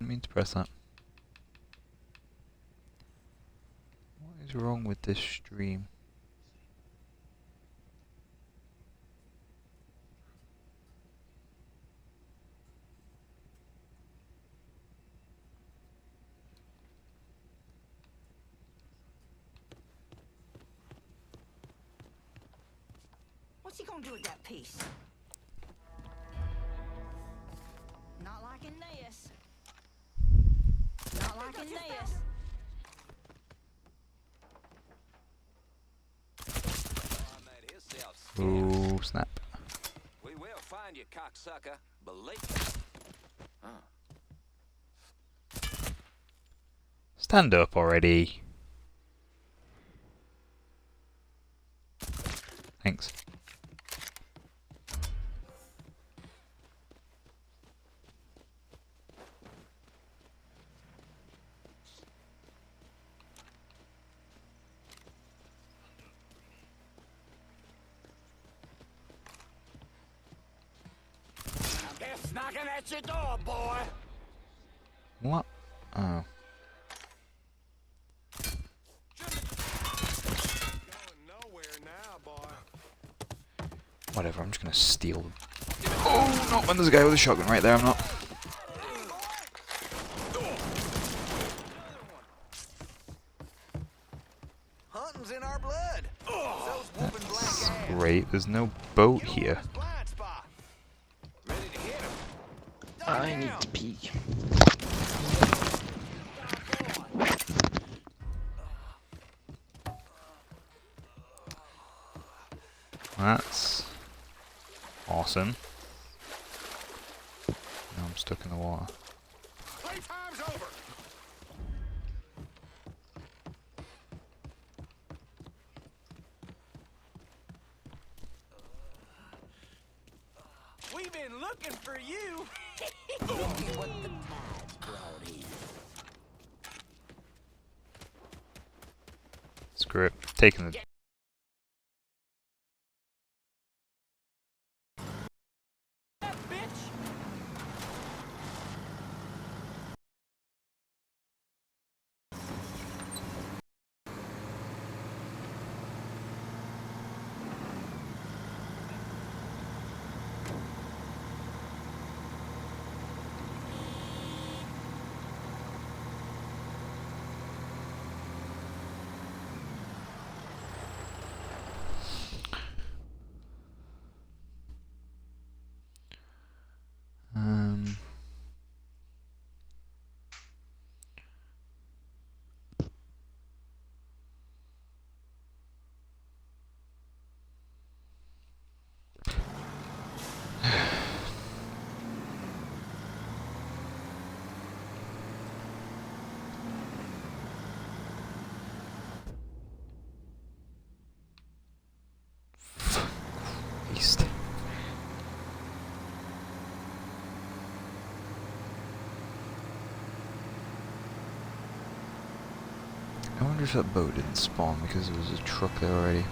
Didn't mean to press that. What is wrong with this stream? What's he gonna do with that piece? Not liking this. Not liking this. Oh, snap. We will find you, cocksucker. Believe me. Stand up already. Thanks. It's knocking at your door, boy. What? Oh. Whatever, I'm just gonna steal them. Oh, not when there's a guy with a shotgun right there, I'm not. Hunting's in our blood. So's whooping black That's ass. great, there's no boat here. Blind spot. Ready to hit him. I need to pee. That's awesome. Now I'm stuck in the water. Playtime's over. We've been looking for you. What the tides brought in. Screw it. Taking the... East. I wonder if that boat didn't spawn because there was a truck there already.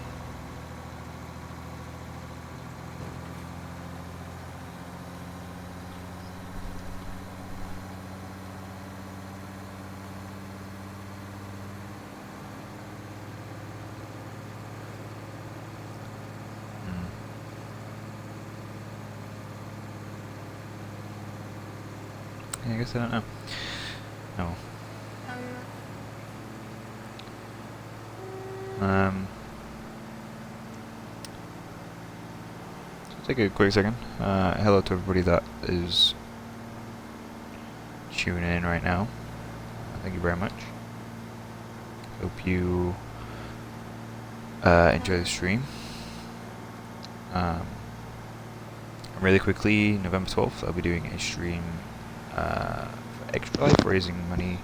Yeah, I guess I don't know. No. So take a quick second. Hello to everybody that is tuning in right now. Thank you very much. Hope you enjoy the stream. Really quickly, November 12th, I'll be doing a stream for ExtraLife, raising money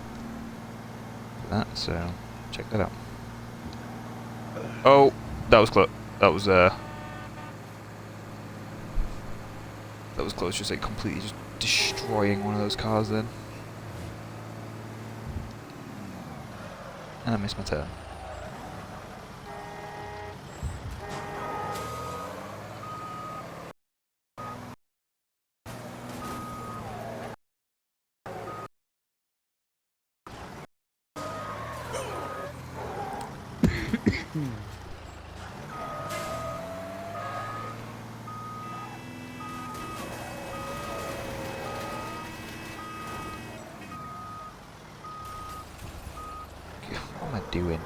for that, so check that out. Oh, that was close. That was close, just like completely just destroying one of those cars then. And I missed my turn. What am I doing?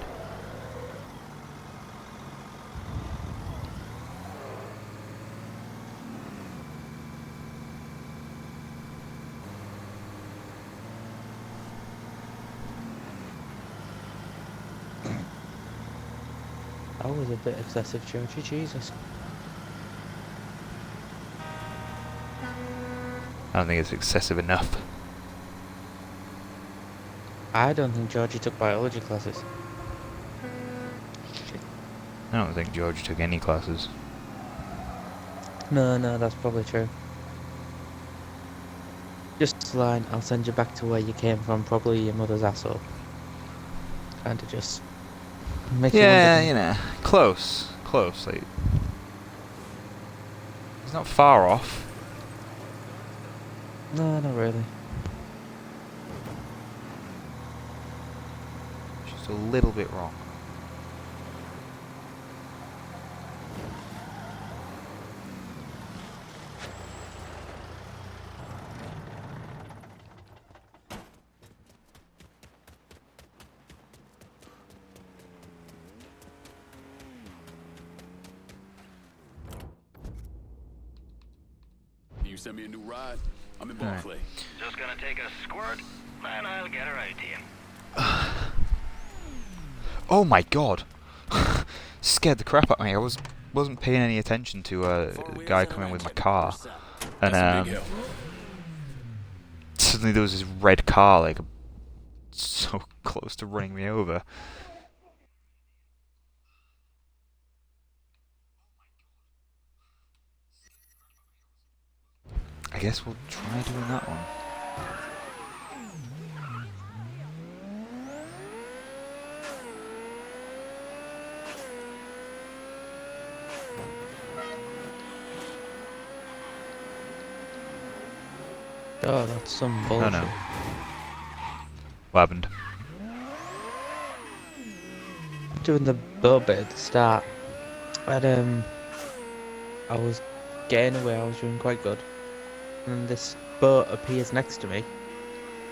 That was a bit excessive, Georgie. Jesus. I don't think it's excessive enough. I don't think Georgie took biology classes. Shit. I don't think George took any classes. No, that's probably true. Just line, I'll send you back to where you came from, probably your mother's asshole. Kinda just makes Yeah, you you know, close, like, he's not far off. No, not really. Just a little bit wrong. send me a new ride? I'm in All right. Barclay. Just gonna take a squirt, and I'll get her out to you. Oh my god! Scared the crap out of me. I wasn't paying any attention to the guy coming with my car, and That's a big help. suddenly there was this red car like so close to running me over. I guess we'll try doing that one. Oh, that's some bullshit. Oh no. What happened? Doing the boat bit at the start. And I was getting away, I was doing quite good. And then this boat appears next to me.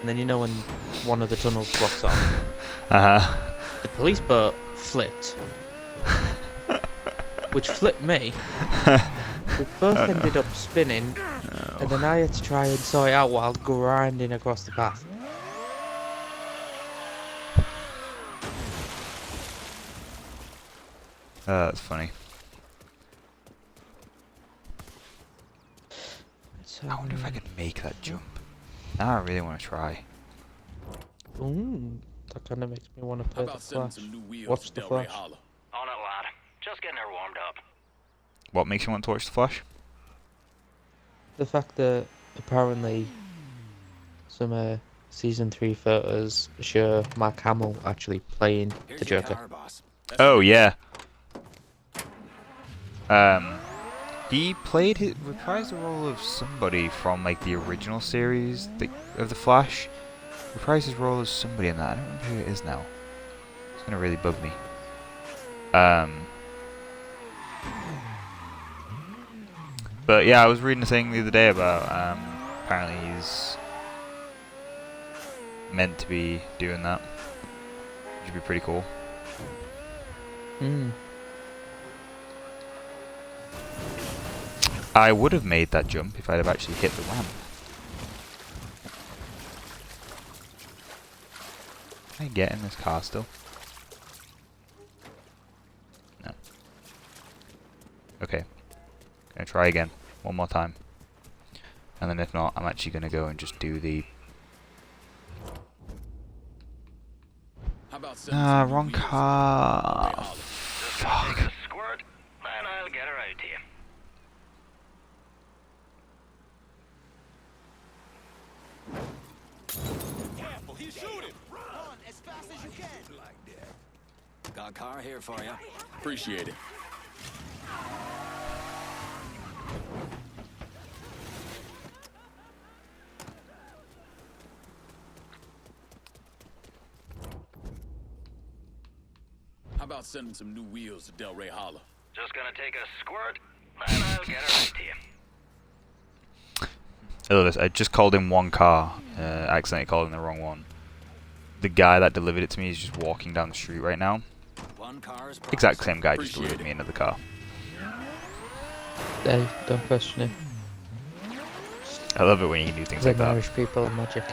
And then you know when one of the tunnels blocks off. The police boat flipped. Which flipped me. We both ended up spinning. And then I had to try and sort it out while grinding across the path. That's funny. I wonder if I could make that jump. Now I really want to try. Ooh, that kind of makes me want to play the Flash. Watch the Flash. On it, lad. Just getting her warmed up. What makes you want to watch the Flash? The fact that apparently some season 3 photos show Mark Hamill actually playing the Joker. Oh yeah. He reprised the role of somebody from like the original series of the Flash. Reprised his role as somebody in that. I don't remember who it is now. It's gonna really bug me. But yeah, I was reading a thing the other day about apparently he's meant to be doing that. Which would be pretty cool. I would have made that jump if I'd have actually hit the ramp. Can I get in this car still? No. Okay. Gonna try again. One more time. And then if not, I'm actually gonna go and just do the... wrong car. Fuck. Squirt, and I'll get her out to you. Careful, he's shooting! Run as fast as you can! Like that. Got a car here for you. Appreciate it. How about sending some new wheels to Delray Hollow? Just gonna take a squirt, and I'll get her out to you. I love this. I just called in one car. Accidentally called in the wrong one. The guy that delivered it to me is just walking down the street right now. One car's Exact same guy just delivered me another car. Hey, don't question it. I love it when you do things like that. Irish people are magic.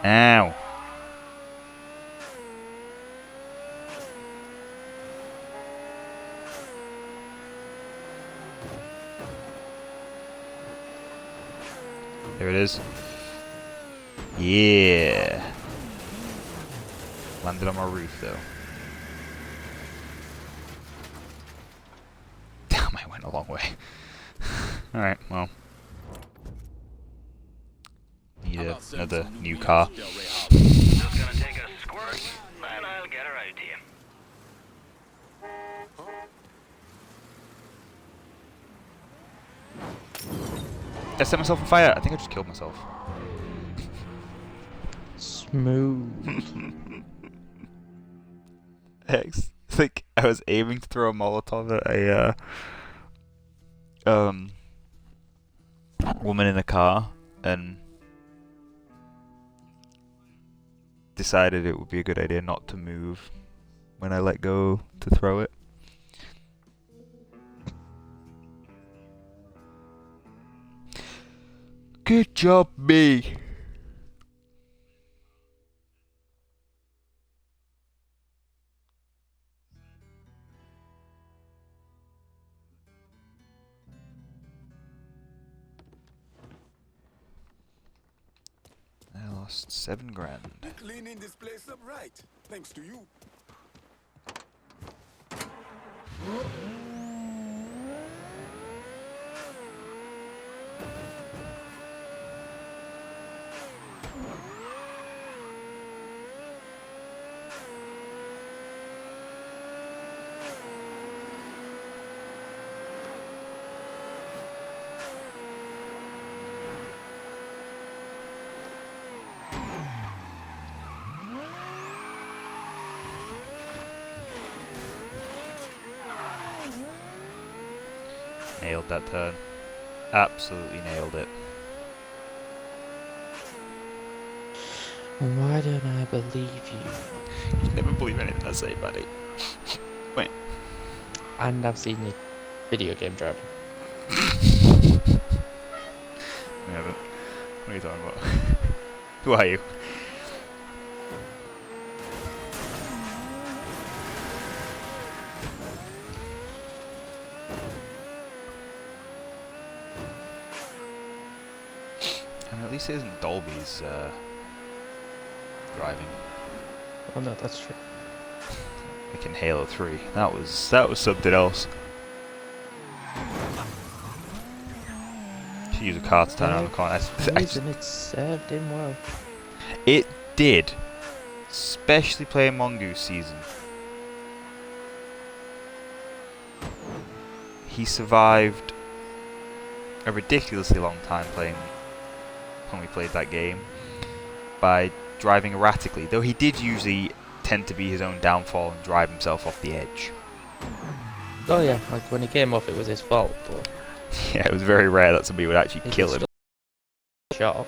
Ow. There it is. Yeah. Landed on my roof though. Damn, I went a long way. Alright, well. Need another new car. Just gonna take a squirt, and I'll get her out to you. I set myself on fire. I think I just killed myself. Smooth. It's like I was aiming to throw a Molotov at a woman in a car, and decided it would be a good idea not to move when I let go to throw it. Good job, me! I lost 7 grand. You're cleaning this place up right, thanks to you. Nailed that turn. Absolutely nailed it. Why don't I believe you? You never believe anything I say, buddy. Wait. And I've seen you video game driving. We haven't. What are you talking about? Who are you? I mean, at least it isn't Dolby's driving. Oh no, that's true. Like in Halo 3. That was something else. Should use a car to turn around the corner. Reason it served him well. It did. Especially playing Mongoose Season. He survived a ridiculously long time playing when we played that game by driving erratically, though he did usually tend to be his own downfall and drive himself off the edge. Oh yeah, like when he came off it was his fault, but Yeah, it was very rare that somebody would actually kill him. Shot.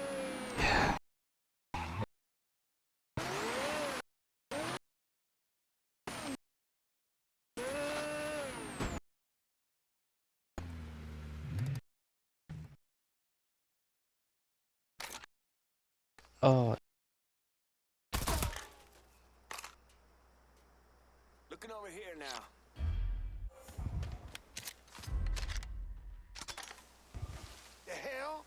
Oh, Looking over here now. The hell?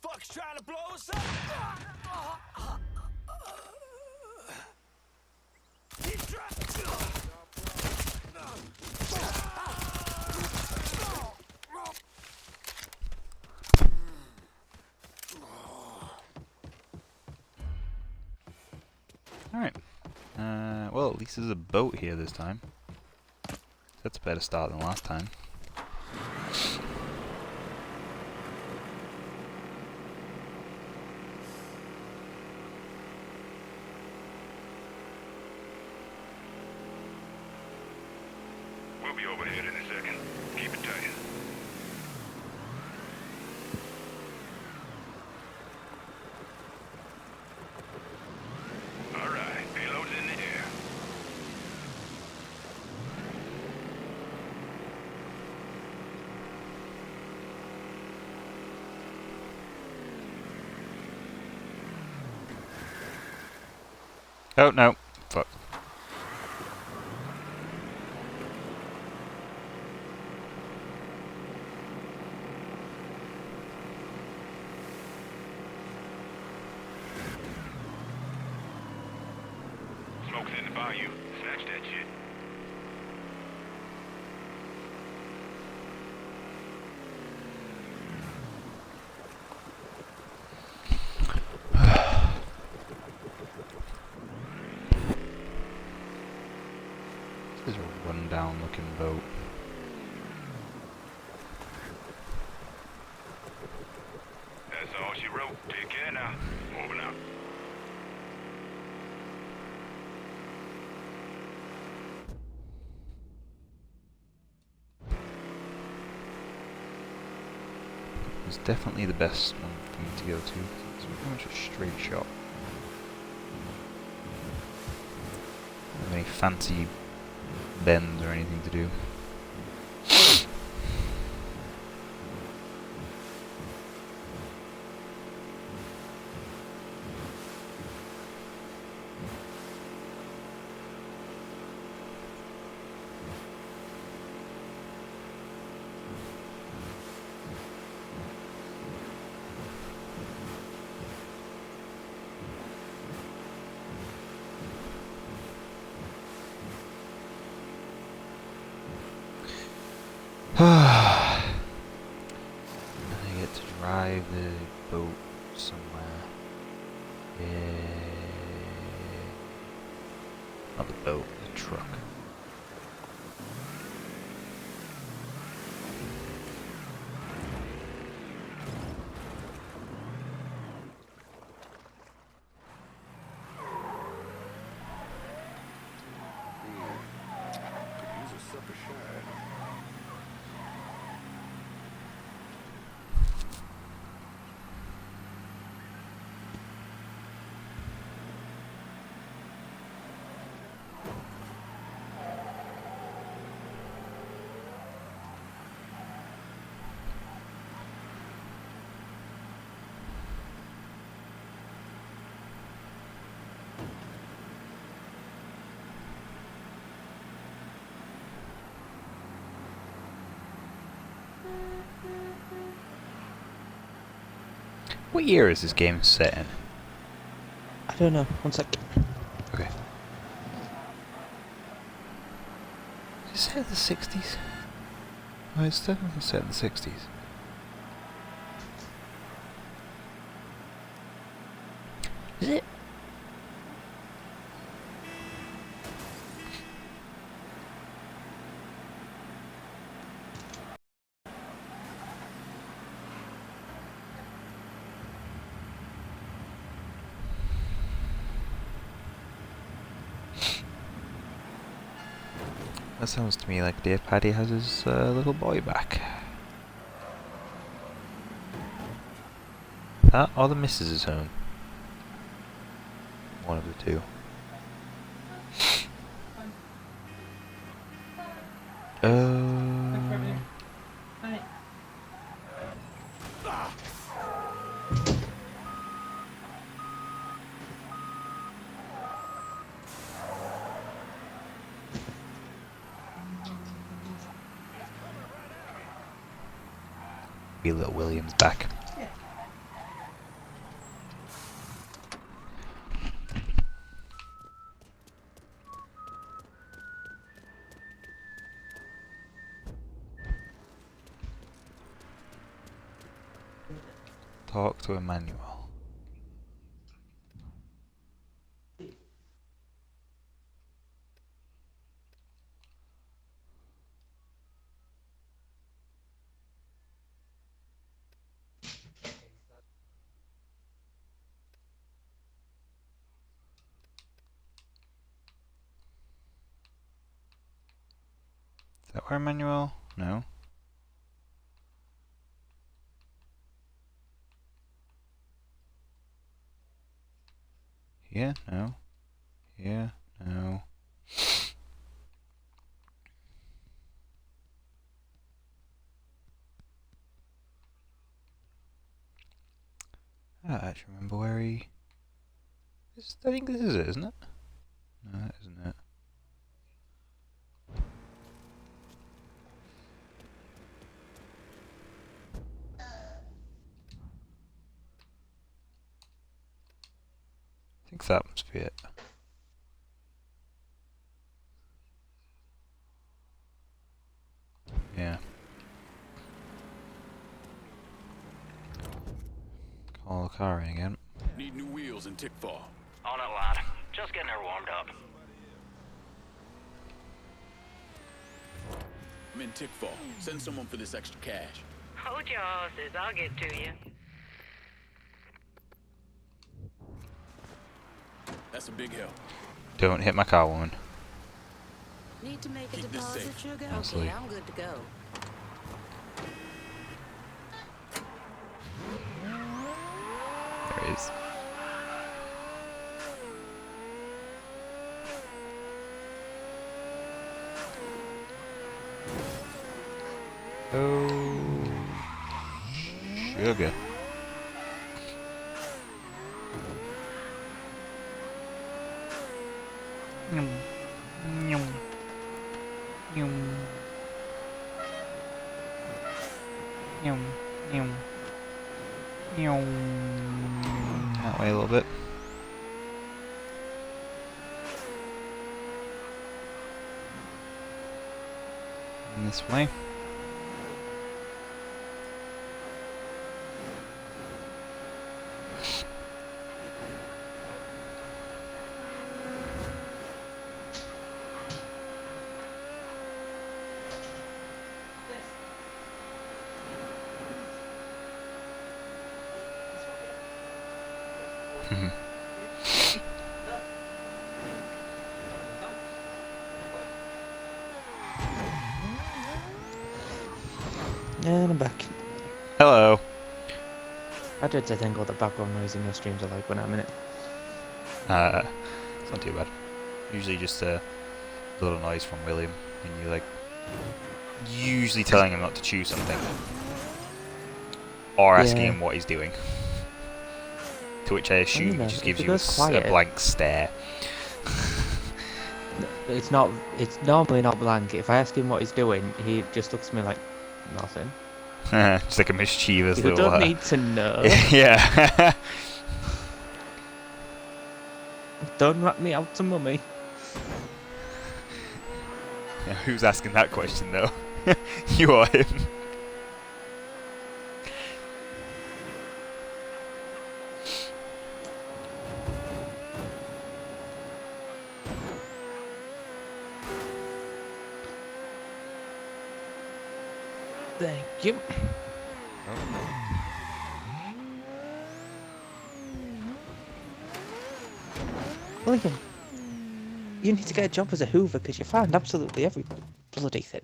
Fuck's trying to blow us up. He's trying. Alright. Well, at least there's a boat here this time. That's a better start than last time. We'll be overhead in a second. Keep it tight. All right, payload's in the air. Oh, no. Fuck. Smoke's in the bayou. Snatch that shit. This is a run-down looking boat. That's all she wrote. Take care now. Moving out. is definitely the best one for me to go to. It's pretty much a straight shot. Not any fancy bends or anything to do. I get to drive the boat somewhere. Yeah. Not the boat, the truck. Could use a sup of shine. What year is this game set in? I don't know. One sec. Okay. Is it set in the 60s? Oh, it's definitely set in the 60s. Is it? That sounds to me like Dave Paddy has his little boy back. That or the missus is home. One of the two. Be little William's back. Talk to Emmanuel. Is that where Emmanuel? No. Yeah, no. Yeah, no. I don't actually remember where he... I think this is it, isn't it? No, that isn't it. I think that must be it. Yeah. Call the car in again. Need new wheels and tick fall. On it, lad. Just getting her warmed up. I'm in tick fall. Send someone for this extra cash. Hold your horses, I'll get to you. That's a big help. Don't hit my car, woman. Need to make a Keep this deposit, safe. sugar? Absolutely. Okay, I'm good to go. There it is. Oh, sugar. Yum. Yum. Yum. Yum. Yum. Yum. That way a little bit. And this way. And I'm back. Hello. I don't think all the background noise in your streams are like when I'm in it. It's not too bad. Usually just a little noise from William, and you like usually telling him not to choose something, or asking him what he's doing. To which I assume he just gives you a blank stare. It's not. It's normally not blank. If I ask him what he's doing, he just looks at me like nothing. Just like a mischievous You little. don't need to know. Yeah. Don't rat me out to mummy. Yeah, who's asking that question though? You or him? Thank you. William, you need to get a job as a Hoover because you find absolutely every bloody thing.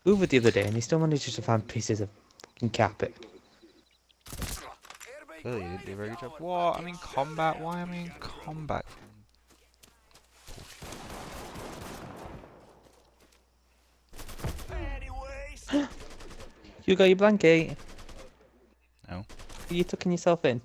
Hoover the other day and he still manages to find pieces of fucking carpet. Clearly, you didn't do a very good job. What? I'm in combat. Why am I in combat? You got your blanket? No. Are you tucking yourself in?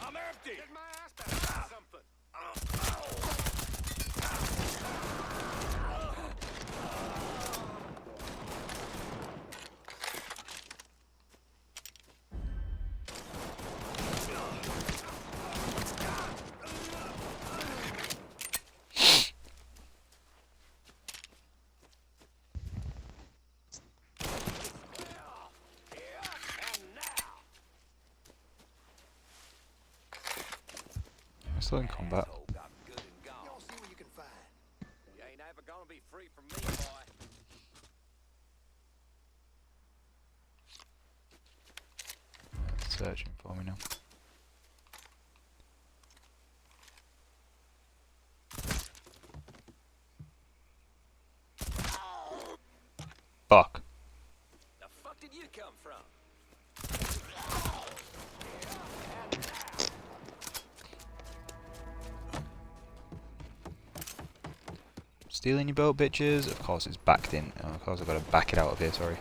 I'm empty. Get my ass back. Something. I'm still in combat. Y'all see what you can find. You ain't ever gonna be free from me, boy. It's searching for me now. Fuck. The fuck did you come from? Stealing your boat, bitches. Of course it's backed in. Oh, of course I've got to back it out of here, sorry.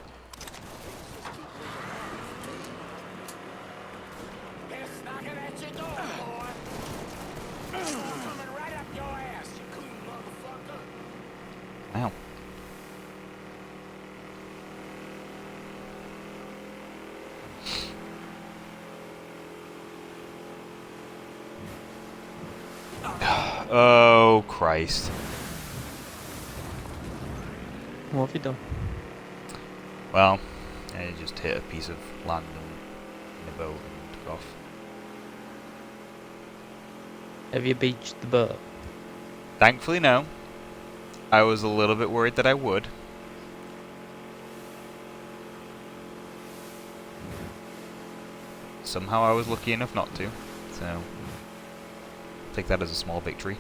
It's knocking at your door, boy. Coming right up your ass, you cool motherfucker. Ow. Oh, Christ. What have you done? Well, I just hit a piece of land in the boat and took off. Have you beached the boat? Thankfully, no. I was a little bit worried that I would. Somehow I was lucky enough not to, so... take that as a small victory.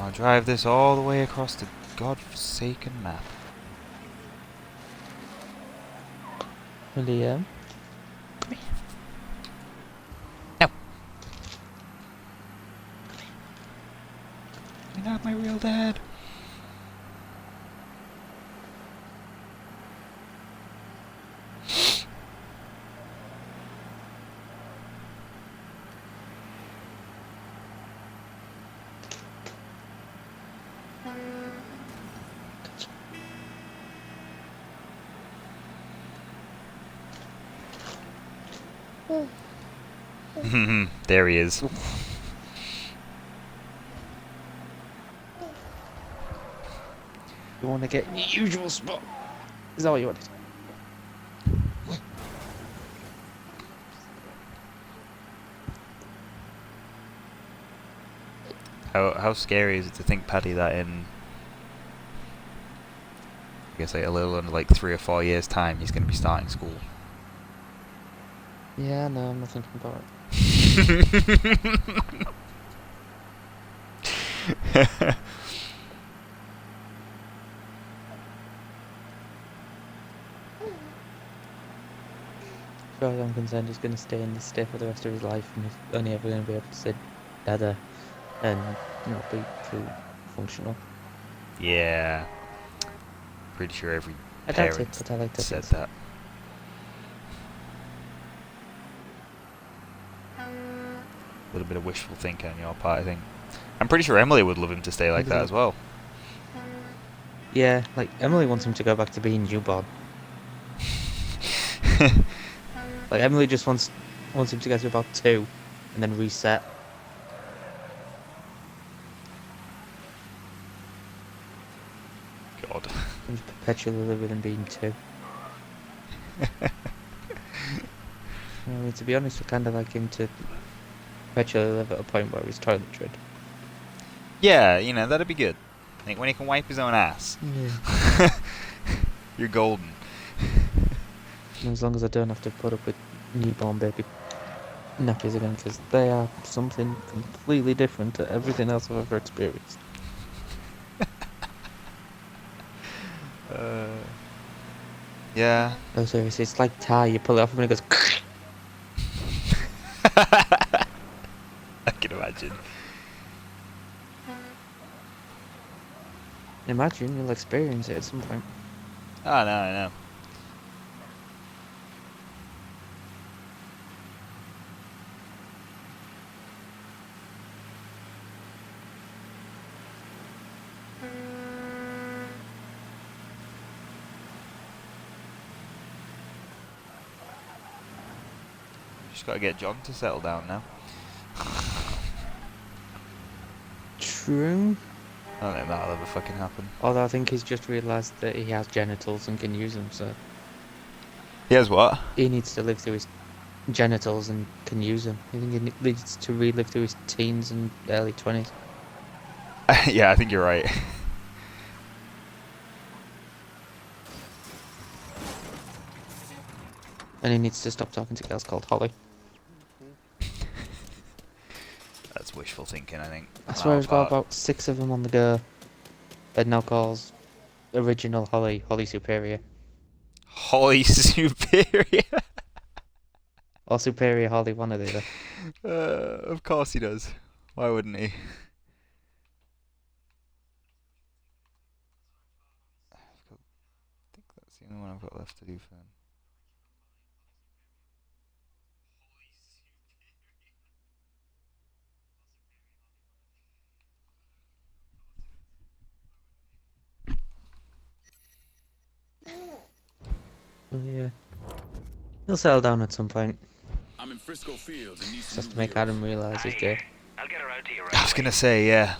I'll drive this all the way across the godforsaken map. Liam? Come here. No! You're not my real dad. There he is. You want to get in your usual spot? Is that what you wanted? How scary is it to think, Paddy, that in I guess like a little under like 3 or 4 years time he's going to be starting school? Yeah, no, I'm not thinking about it. As far as I'm concerned, he's going to stay in this state for the rest of his life, and he's only ever going to be able to sit dada and not be too functional. Yeah. Pretty sure every I doubt parent it, but I like to said think so. that. A little bit of wishful thinking on your part, I think. I'm pretty sure Emily would love him to stay like that as well. Yeah, like, Emily wants him to go back to being newborn. Like, Emily just wants him to get to about 2, and then reset. God. And just perpetually live with him being 2. I mean, to be honest, I kind of like him to perpetually live at a point where he's toiletry. Yeah, you know, that'd be good. Like when he can wipe his own ass. Yeah. You're golden. And as long as I don't have to put up with newborn baby nappies again, because they are something completely different to everything else I've ever experienced. Yeah. No, seriously, it's like Ty, you pull it off and it goes... I can imagine. Imagine, you'll experience it at some point. Oh, no, I know. Just gotta get John to settle down now. True. I don't think that'll ever fucking happen. Although I think he's just realised that he has genitals and can use them, so... He has what? He needs to live through his genitals and can use them. I think he needs to relive through his teens and early 20s. Yeah, I think you're right. And he needs to stop talking to girls called Holly. That's wishful thinking, I think. I swear he's got about 6 of them on the go. Ed now calls original Holly, Holly Superior. Holly Superior? Or Superior Holly, one or the other. Of course he does. Why wouldn't he? I think that's the only one I've got left to do for him. Oh, yeah. He'll settle down at some point. I'm in Frisco Fields and need Just some have to new make wheels. Adam realise he's gay. I'll get her out to you right I was gonna say, yeah.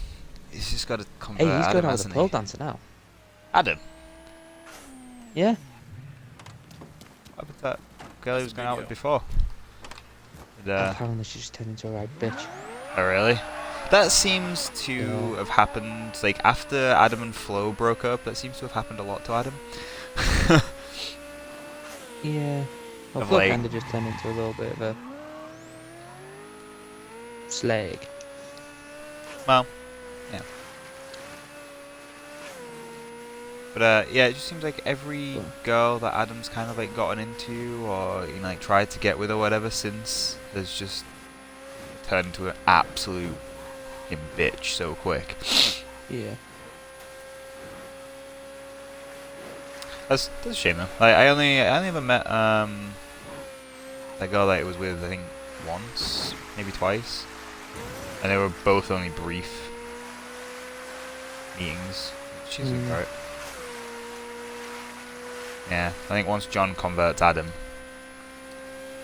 He's just got to convert Hey, he's Adam, going out with a hasn't pole he? dancer now. Adam? Yeah. What about that girl he was going out with before? Apparently she just turned into a right bitch. Oh, really? That seems to have happened, like, after Adam and Flo broke up, that seems to have happened a lot to Adam. Yeah. Well, Of Flo like- kind of just turned into a little bit of a slag. Well, yeah. But, yeah, it just seems like every girl that Adam's kind of, like, gotten into or, you know, like, tried to get with or whatever since has just turned into an absolute fucking bitch so quick. Yeah. That's a shame though. Like, I only ever met that girl that it was with, I think, once, maybe twice, and they were both only brief meetings. She's alright. Yeah, I think once John converts Adam,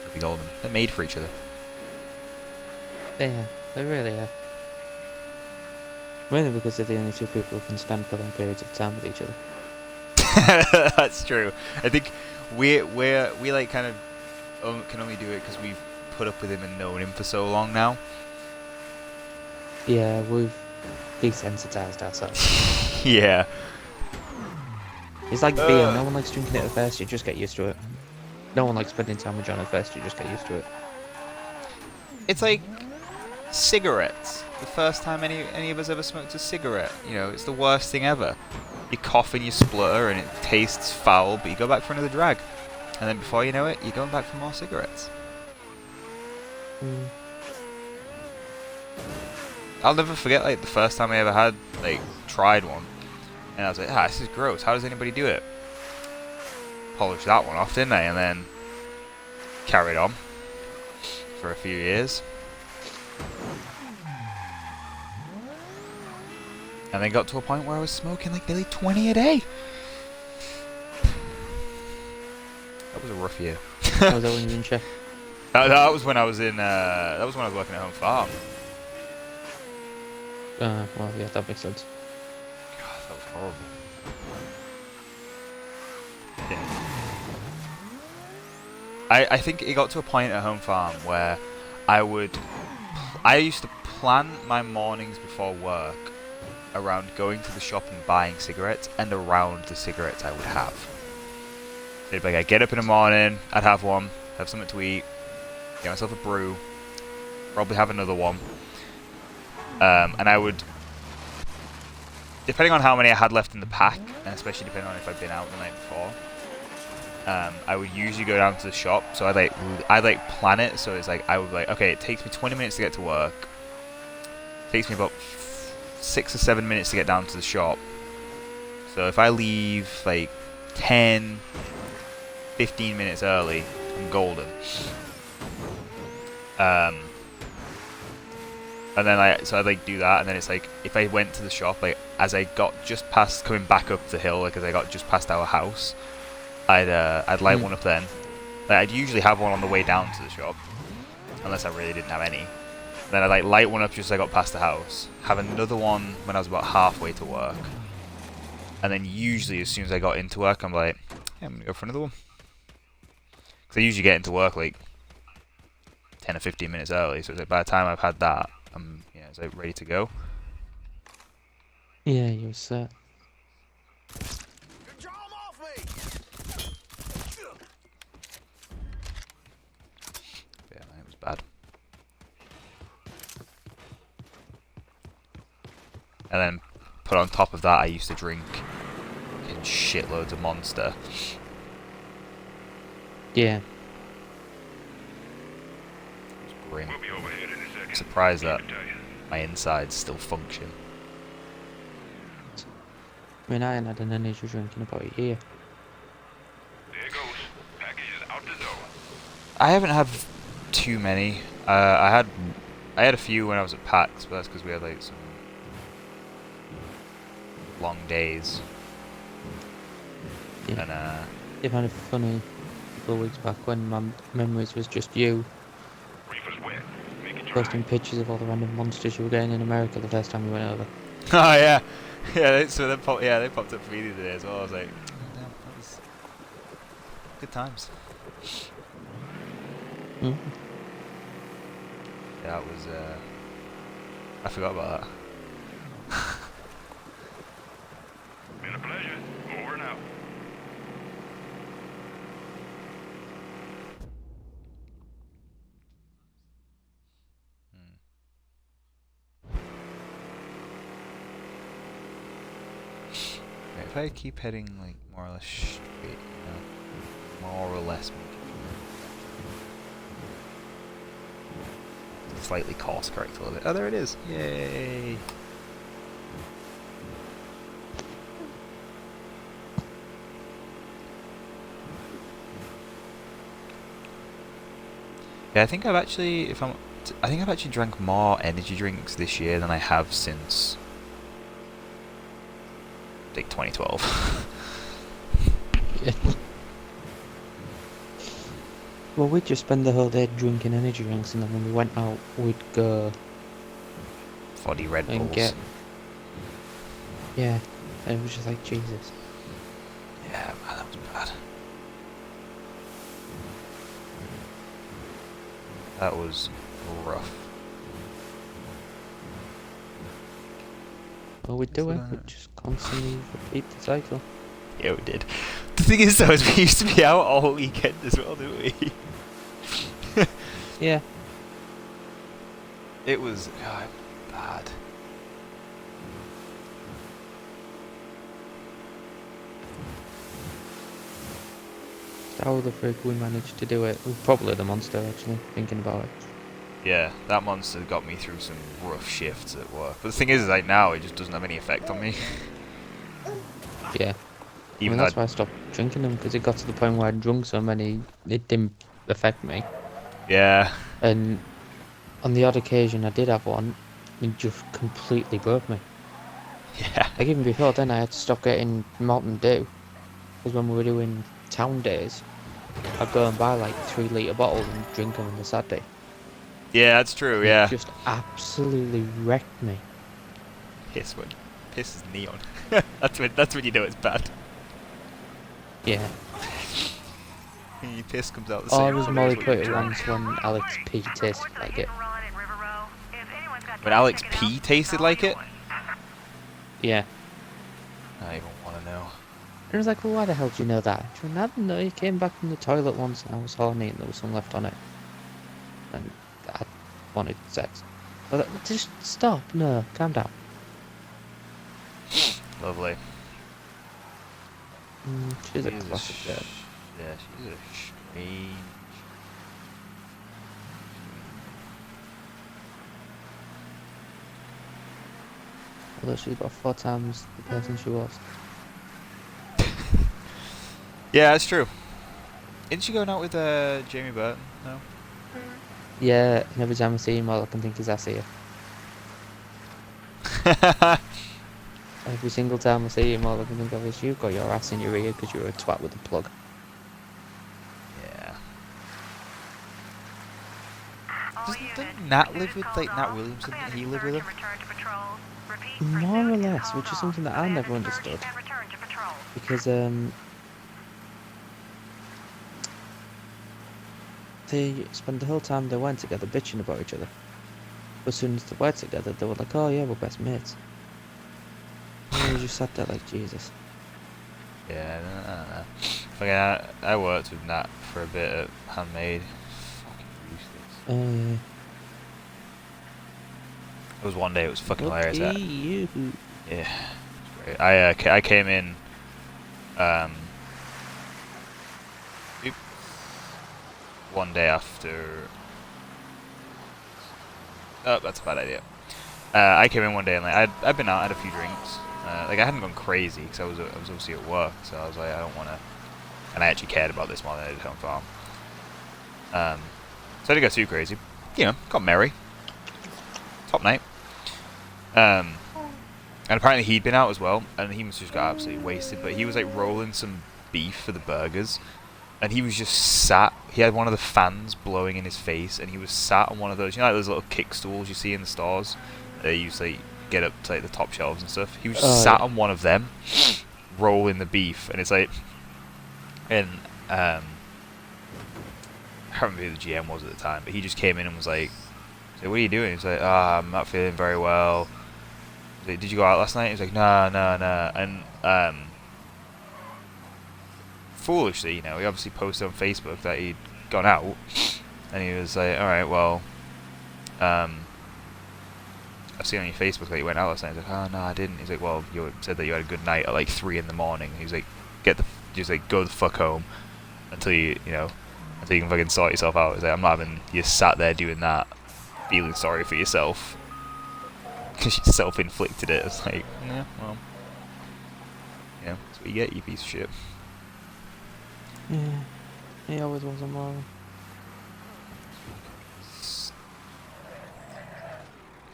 they'll be golden. They're made for each other. Yeah, they really are. Mainly because they're the only two people who can spend for long periods of time with each other. That's true. I think we like kind of can only do it because we've put up with him and known him for so long now. Yeah, we've desensitized ourselves. Yeah. It's like beer, no one likes drinking it at first, you just get used to it. No one likes spending time with John at first, you just get used to it. It's like cigarettes. The first time any of us ever smoked a cigarette, you know, it's the worst thing ever. You cough and you splutter and it tastes foul, but you go back for another drag. And then before you know it, you're going back for more cigarettes. I'll never forget, like, the first time I ever had, like, tried one. And I was like, this is gross. How does anybody do it? Polished that one off, didn't I? And then carried on for a few years. And then got to a point where I was smoking like nearly 20 a day. That was a rough year. Was that when you were in Czech? That was when I was in. That was when I was working at home farm. Well, yeah, that makes sense. God, that was horrible. Yeah. I think it got to a point at home farm where I used to plan my mornings before work around going to the shop and buying cigarettes and around the cigarettes I would have. It'd be like, I'd get up in the morning, I'd have one, have something to eat, get myself a brew, probably have another one, and I would, depending on how many I had left in the pack, and especially depending on if I'd been out the night before, I would usually go down to the shop, so I'd like plan it, so it's like, I would be like, okay, it takes me 20 minutes to get to work, it takes me about 6 or 7 minutes to get down to the shop. So if I leave like 10, 15 minutes early, I'm golden. And then I'd like do that, and then it's like if I went to the shop, like as I got just past coming back up the hill, like as I got just past our house, I'd light one up then. Like, I'd usually have one on the way down to the shop, unless I really didn't have any. Then I'd like light one up just as I got past the house, have another one when I was about halfway to work, and then usually as soon as I got into work, I'm like, yeah, I'm gonna go for another one. Because I usually get into work like 10 or 15 minutes early, so it's like by the time I've had that, I'm it's like ready to go. Yeah, you're set. Draw 'em off me! Yeah, man, it was bad. And then put on top of that, I used to drink shitloads of Monster. Yeah. It was grim. We'll be overhead in a second. I'm surprised that Keep it tight. my insides still function. I mean, I ain't had an energy drink in about a year. There goes. Packages out the door. I haven't had too many. I had a few when I was at PAX, but that's because we had like some long days. Yeah. And It had a funny couple of weeks back when my memories was just you. Reefer's wet. Make it posting pictures of all the random monsters you were getting in America the first time you went over. Oh yeah, yeah. So they popped up for me the other day as well. I was like, oh, damn, that was good times. Mm. Yeah, that was. I forgot about that. Been a pleasure. Over and out. Right, if I keep heading like more or less straight, you know, more or less. Slightly course correct a little bit. Oh, there it is! Yay! Yeah, I think I've actually, I think I've actually drank more energy drinks this year than I have since, like, 2012. Yeah. Well, we'd just spend the whole day drinking energy drinks, and then when we went out, we'd go 40 Red and Bulls. get. Yeah, and it was just like Jesus. Yeah, man, that was bad. That was rough. Well, we'd do it. We'd just constantly repeat the cycle. Yeah, we did. The thing is, though, is we used to be out all weekend as well, didn't we? Yeah. It was bad. How the frick we managed to do it? Probably the monster, actually, thinking about it. Yeah, that monster got me through some rough shifts at work. But the thing is, like now, it just doesn't have any effect on me. Yeah. Even that's why I stopped drinking them, because it got to the point where I'd drunk so many, it didn't affect me. Yeah. And on the odd occasion I did have one, it just completely broke me. Yeah. Like even before then I had to stop getting Mountain Dew, because when we were doing town days, I'd go and buy like 3 litre bottles and drink them on the Saturday. Yeah, that's true, yeah. It just absolutely wrecked me. Piss is neon. that's when you know it's bad. Yeah. When your piss comes out the Oh, same I was colour Molly as what you Put drink. once when Alex P tasted like it. When Alex P tasted like it? Yeah. I don't even want to know. And I was like, well, why the hell do you know that? She went, I don't know, he came back from the toilet once and I was horny and there was some left on it. And I wanted sex. I was like, just stop, no, calm down. Lovely. She's a classic girl. Yeah, she's a strange. Although she's about 4 times the person she was. Yeah, that's true. Isn't she going out with Jamie Burton? No. Yeah, and every time I see him, all I can think is I see her. Every single time I see him, all I can think of is you've got your ass in your ear because you're a twat with a plug. Yeah. Doesn't Nat live with, like, Nat Williamson? Didn't he live with him? More or less, which is something that I never understood. Because, they spent the whole time they weren't together bitching about each other. But as soon as they were together, they were like, oh yeah, we're best mates. And we just sat there like, Jesus. Yeah, I don't know. Fucking, I worked with Nat for a bit at Handmade. Fucking useless. Oh yeah. It was one day, it was fucking hilarious. Lucky you. Yeah, it was great. I came in, one day after. Oh, that's a bad idea. I came in one day and like I'd been out, had a few drinks. Like I hadn't gone crazy because I was obviously at work, so I was like I don't want to. And I actually cared about this more than I did home farm. So I didn't go too crazy. You know, got merry. Top night. And apparently he'd been out as well, and he must have just got absolutely wasted. But he was like rolling some beef for the burgers, and he was just sat. He had one of the fans blowing in his face, and he was sat on one of those, you know, like those little kick stools you see in the stores. They usually get up to like the top shelves and stuff. He was just sat on one of them, rolling the beef, and it's like, and I can't remember who the GM was at the time, but he just came in and was like, "So what are you doing?" He's like, I'm not feeling very well." He's like, "Did you go out last night?" He's like, "No, no, no." And foolishly, you know, he obviously posted on Facebook that he'd gone out, and he was like, "All right, well, I've seen on your Facebook that you went out last night." He's like, "Oh no, I didn't." He's like, "Well, you said that you had a good night at like 3 in the morning." He's like, He's like, "Go the fuck home until you can fucking sort yourself out." He's like, "I'm not having you sat there doing that, feeling sorry for yourself because you self-inflicted it." It's like, yeah, well, yeah, that's what you get, you piece of shit. Yeah, he always was a moron.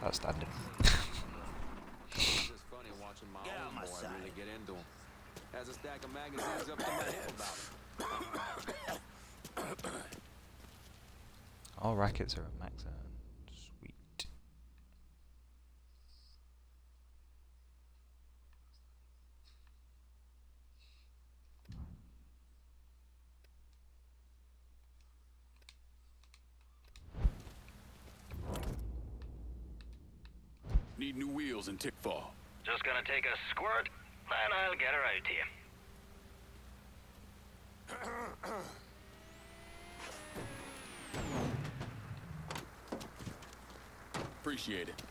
Outstanding. It's just funny watching my own boy really get into him. Has a stack of magazines up to my hip about him. All rackets are at max. Sweet. Need new wheels and tick fall. Just gonna take a squirt, and I'll get her out to you. Appreciate it.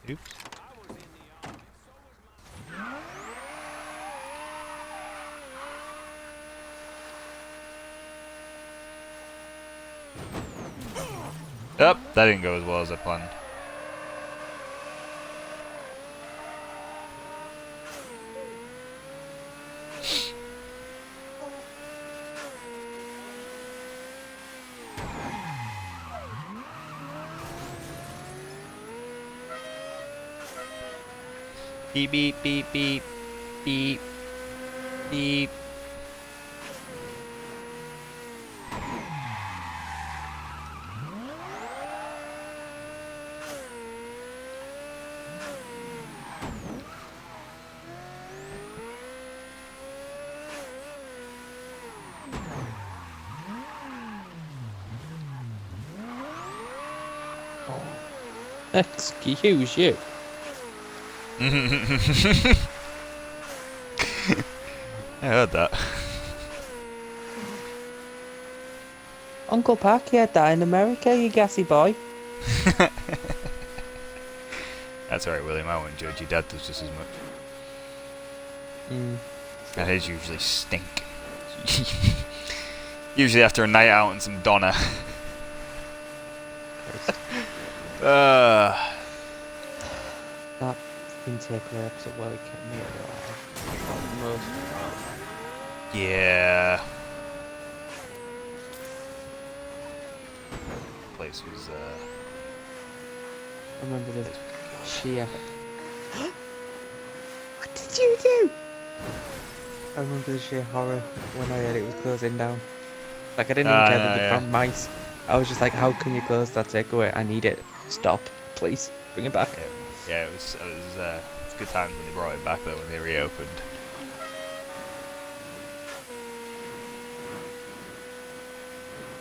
Oops. Yep, that didn't go as well as I planned. Beep beep beep beep beep beep. Excuse you. I heard that. Uncle Pac, you had that in America, you gassy boy. That's alright, William. I won't judge. Your dad does just as much. And his usually stink. Usually after a night out and some Donna. That particular episode where it kept me alive. Most. Yeah. Place was I remember the sheer. What did you do? I remember the sheer horror when I heard it was closing down. Like I didn't even care that they found mice. I was just like, how can you close that takeaway? I need it. Stop, please. Bring it back. Yeah, it was good times when they brought it back though, when they reopened.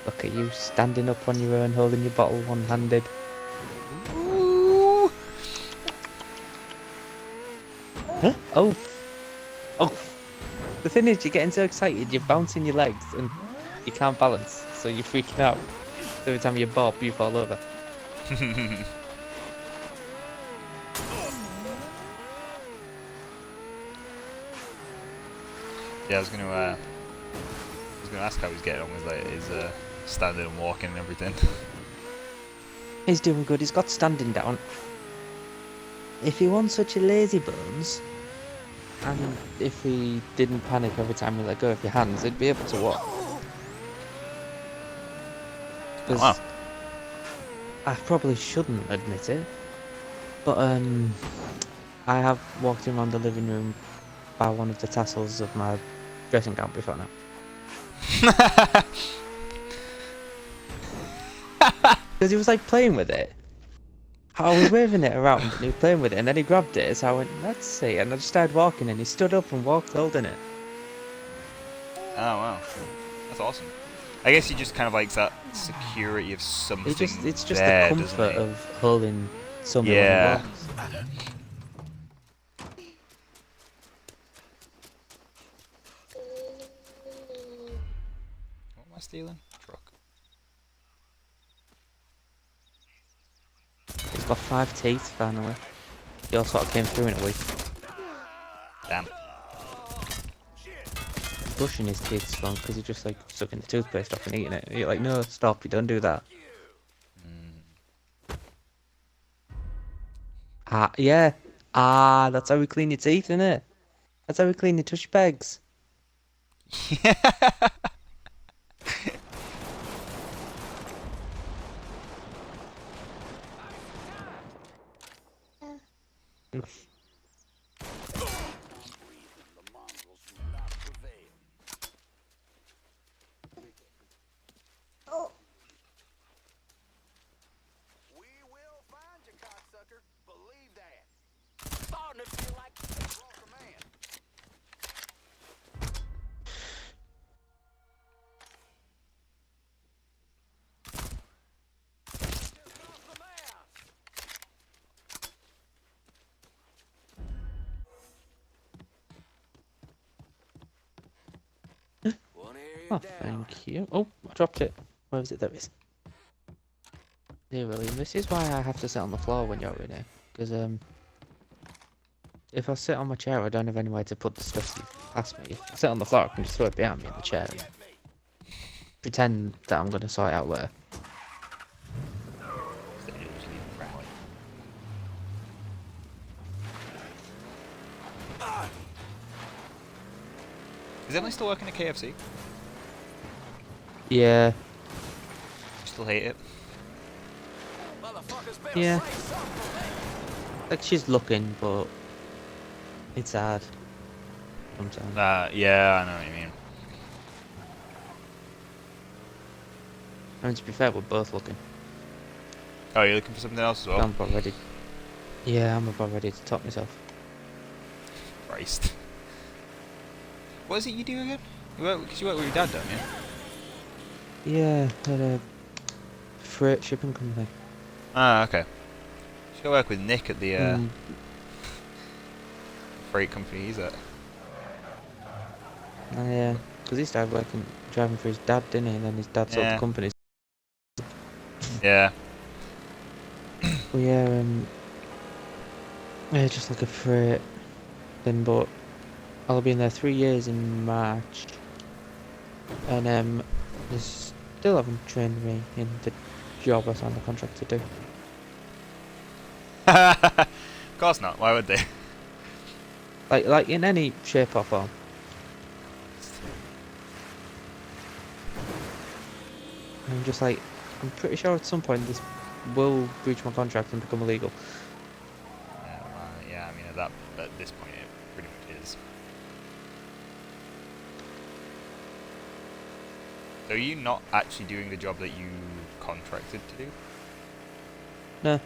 Look at you standing up on your own, holding your bottle one-handed. Ooh. Huh? Oh. Oh. The thing is, you're getting so excited, you're bouncing your legs and you can't balance, so you're freaking out. So every time you bob, you fall over. Yeah, I was gonna ask how he's getting on with like his standing and walking and everything. He's doing good. He's got standing down. If he wasn't such a lazy bones, and if he didn't panic every time you let go of your hands, he'd be able to walk. Wow. I probably shouldn't admit it, but I have walked him around the living room by one of the tassels of my dressing gown before now. Because he was like playing with it. I was waving it around and he was playing with it, and then he grabbed it, so I went, let's see, and I just started walking, and he stood up and walked holding it. Oh wow, that's awesome. I guess he just kind of likes that security of something. It's just there, the comfort of holding something when he walks. What am I stealing? Truck. He's got 5 teeth, finally. He all sort of came through in a week. Damn. Brushing his teeth strong because he's just like sucking the toothpaste off and eating it. You're like, no, stop, you don't do that. Ah, yeah. Ah, that's how we clean your teeth, innit? That's how we clean your touch pegs. We will find you, cocksucker. Believe that. Starting to feel like you lost a man. Oh, thank you. Oh, I dropped it. Where was it? There it is. Yeah, William, this is why I have to sit on the floor when you're in here. Because, if I sit on my chair, I don't have anywhere to put the stuff past me. If I sit on the floor, I can just throw it behind me in the chair and pretend that I'm going to sort it out later. Is Emily still working at KFC? Yeah. Still hate it? Yeah. Like, she's looking, but it's hard sometimes. Yeah, I know what you mean. I mean, to be fair, we're both looking. Oh, you're looking for something else as well? I'm about ready. Yeah, I'm about ready to top myself. Christ. What is it you do again? Because you work with your dad, don't you? Yeah, at a freight shipping company. Ah, okay. Should go work with Nick at the freight company he's at. Yeah, because he started driving for his dad, didn't he? And then his dad sold the company. Yeah. Well, yeah, just like a freight thing, but I'll be in there 3 years in March. And they still haven't trained me in the job I signed the contract to do. Of course not. Why would they? Like in any shape or form. I'm just like, I'm pretty sure at some point this will breach my contract and become illegal. Yeah, I mean at this point it pretty much is. So are you not actually doing the job that you contracted to do? No.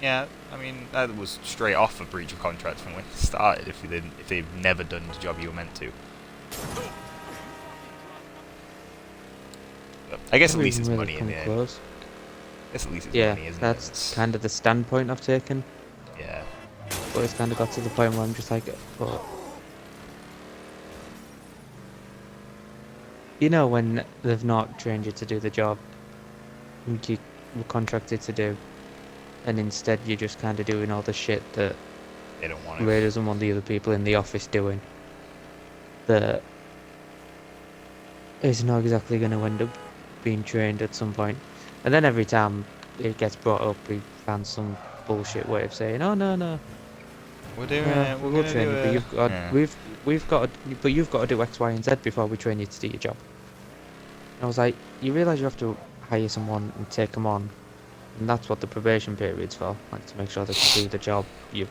Yeah, I mean that was straight off a breach of contract from when it started. If they've never done the job you were meant to. But I guess at least it's really money in the end. close. I guess at least it's Yeah, money, isn't it? that's kind of the standpoint I've taken. Yeah. But it's kind of got to the point where I'm just like, but you know, when they've not trained you to do the job you were contracted to do, and instead you're just kind of doing all the shit that they don't want Ray doesn't want the other people in the office doing, that is not exactly going to end up being trained at some point. And then every time it gets brought up, we found some bullshit way of saying, "Oh no, we're doing it. we will train you, but you've got we've got but you've got to do X, Y, and Z before we train you to do your job." And I was like, you realise you have to hire someone and take them on, and that's what the probation period's for, like to make sure they can do the job you've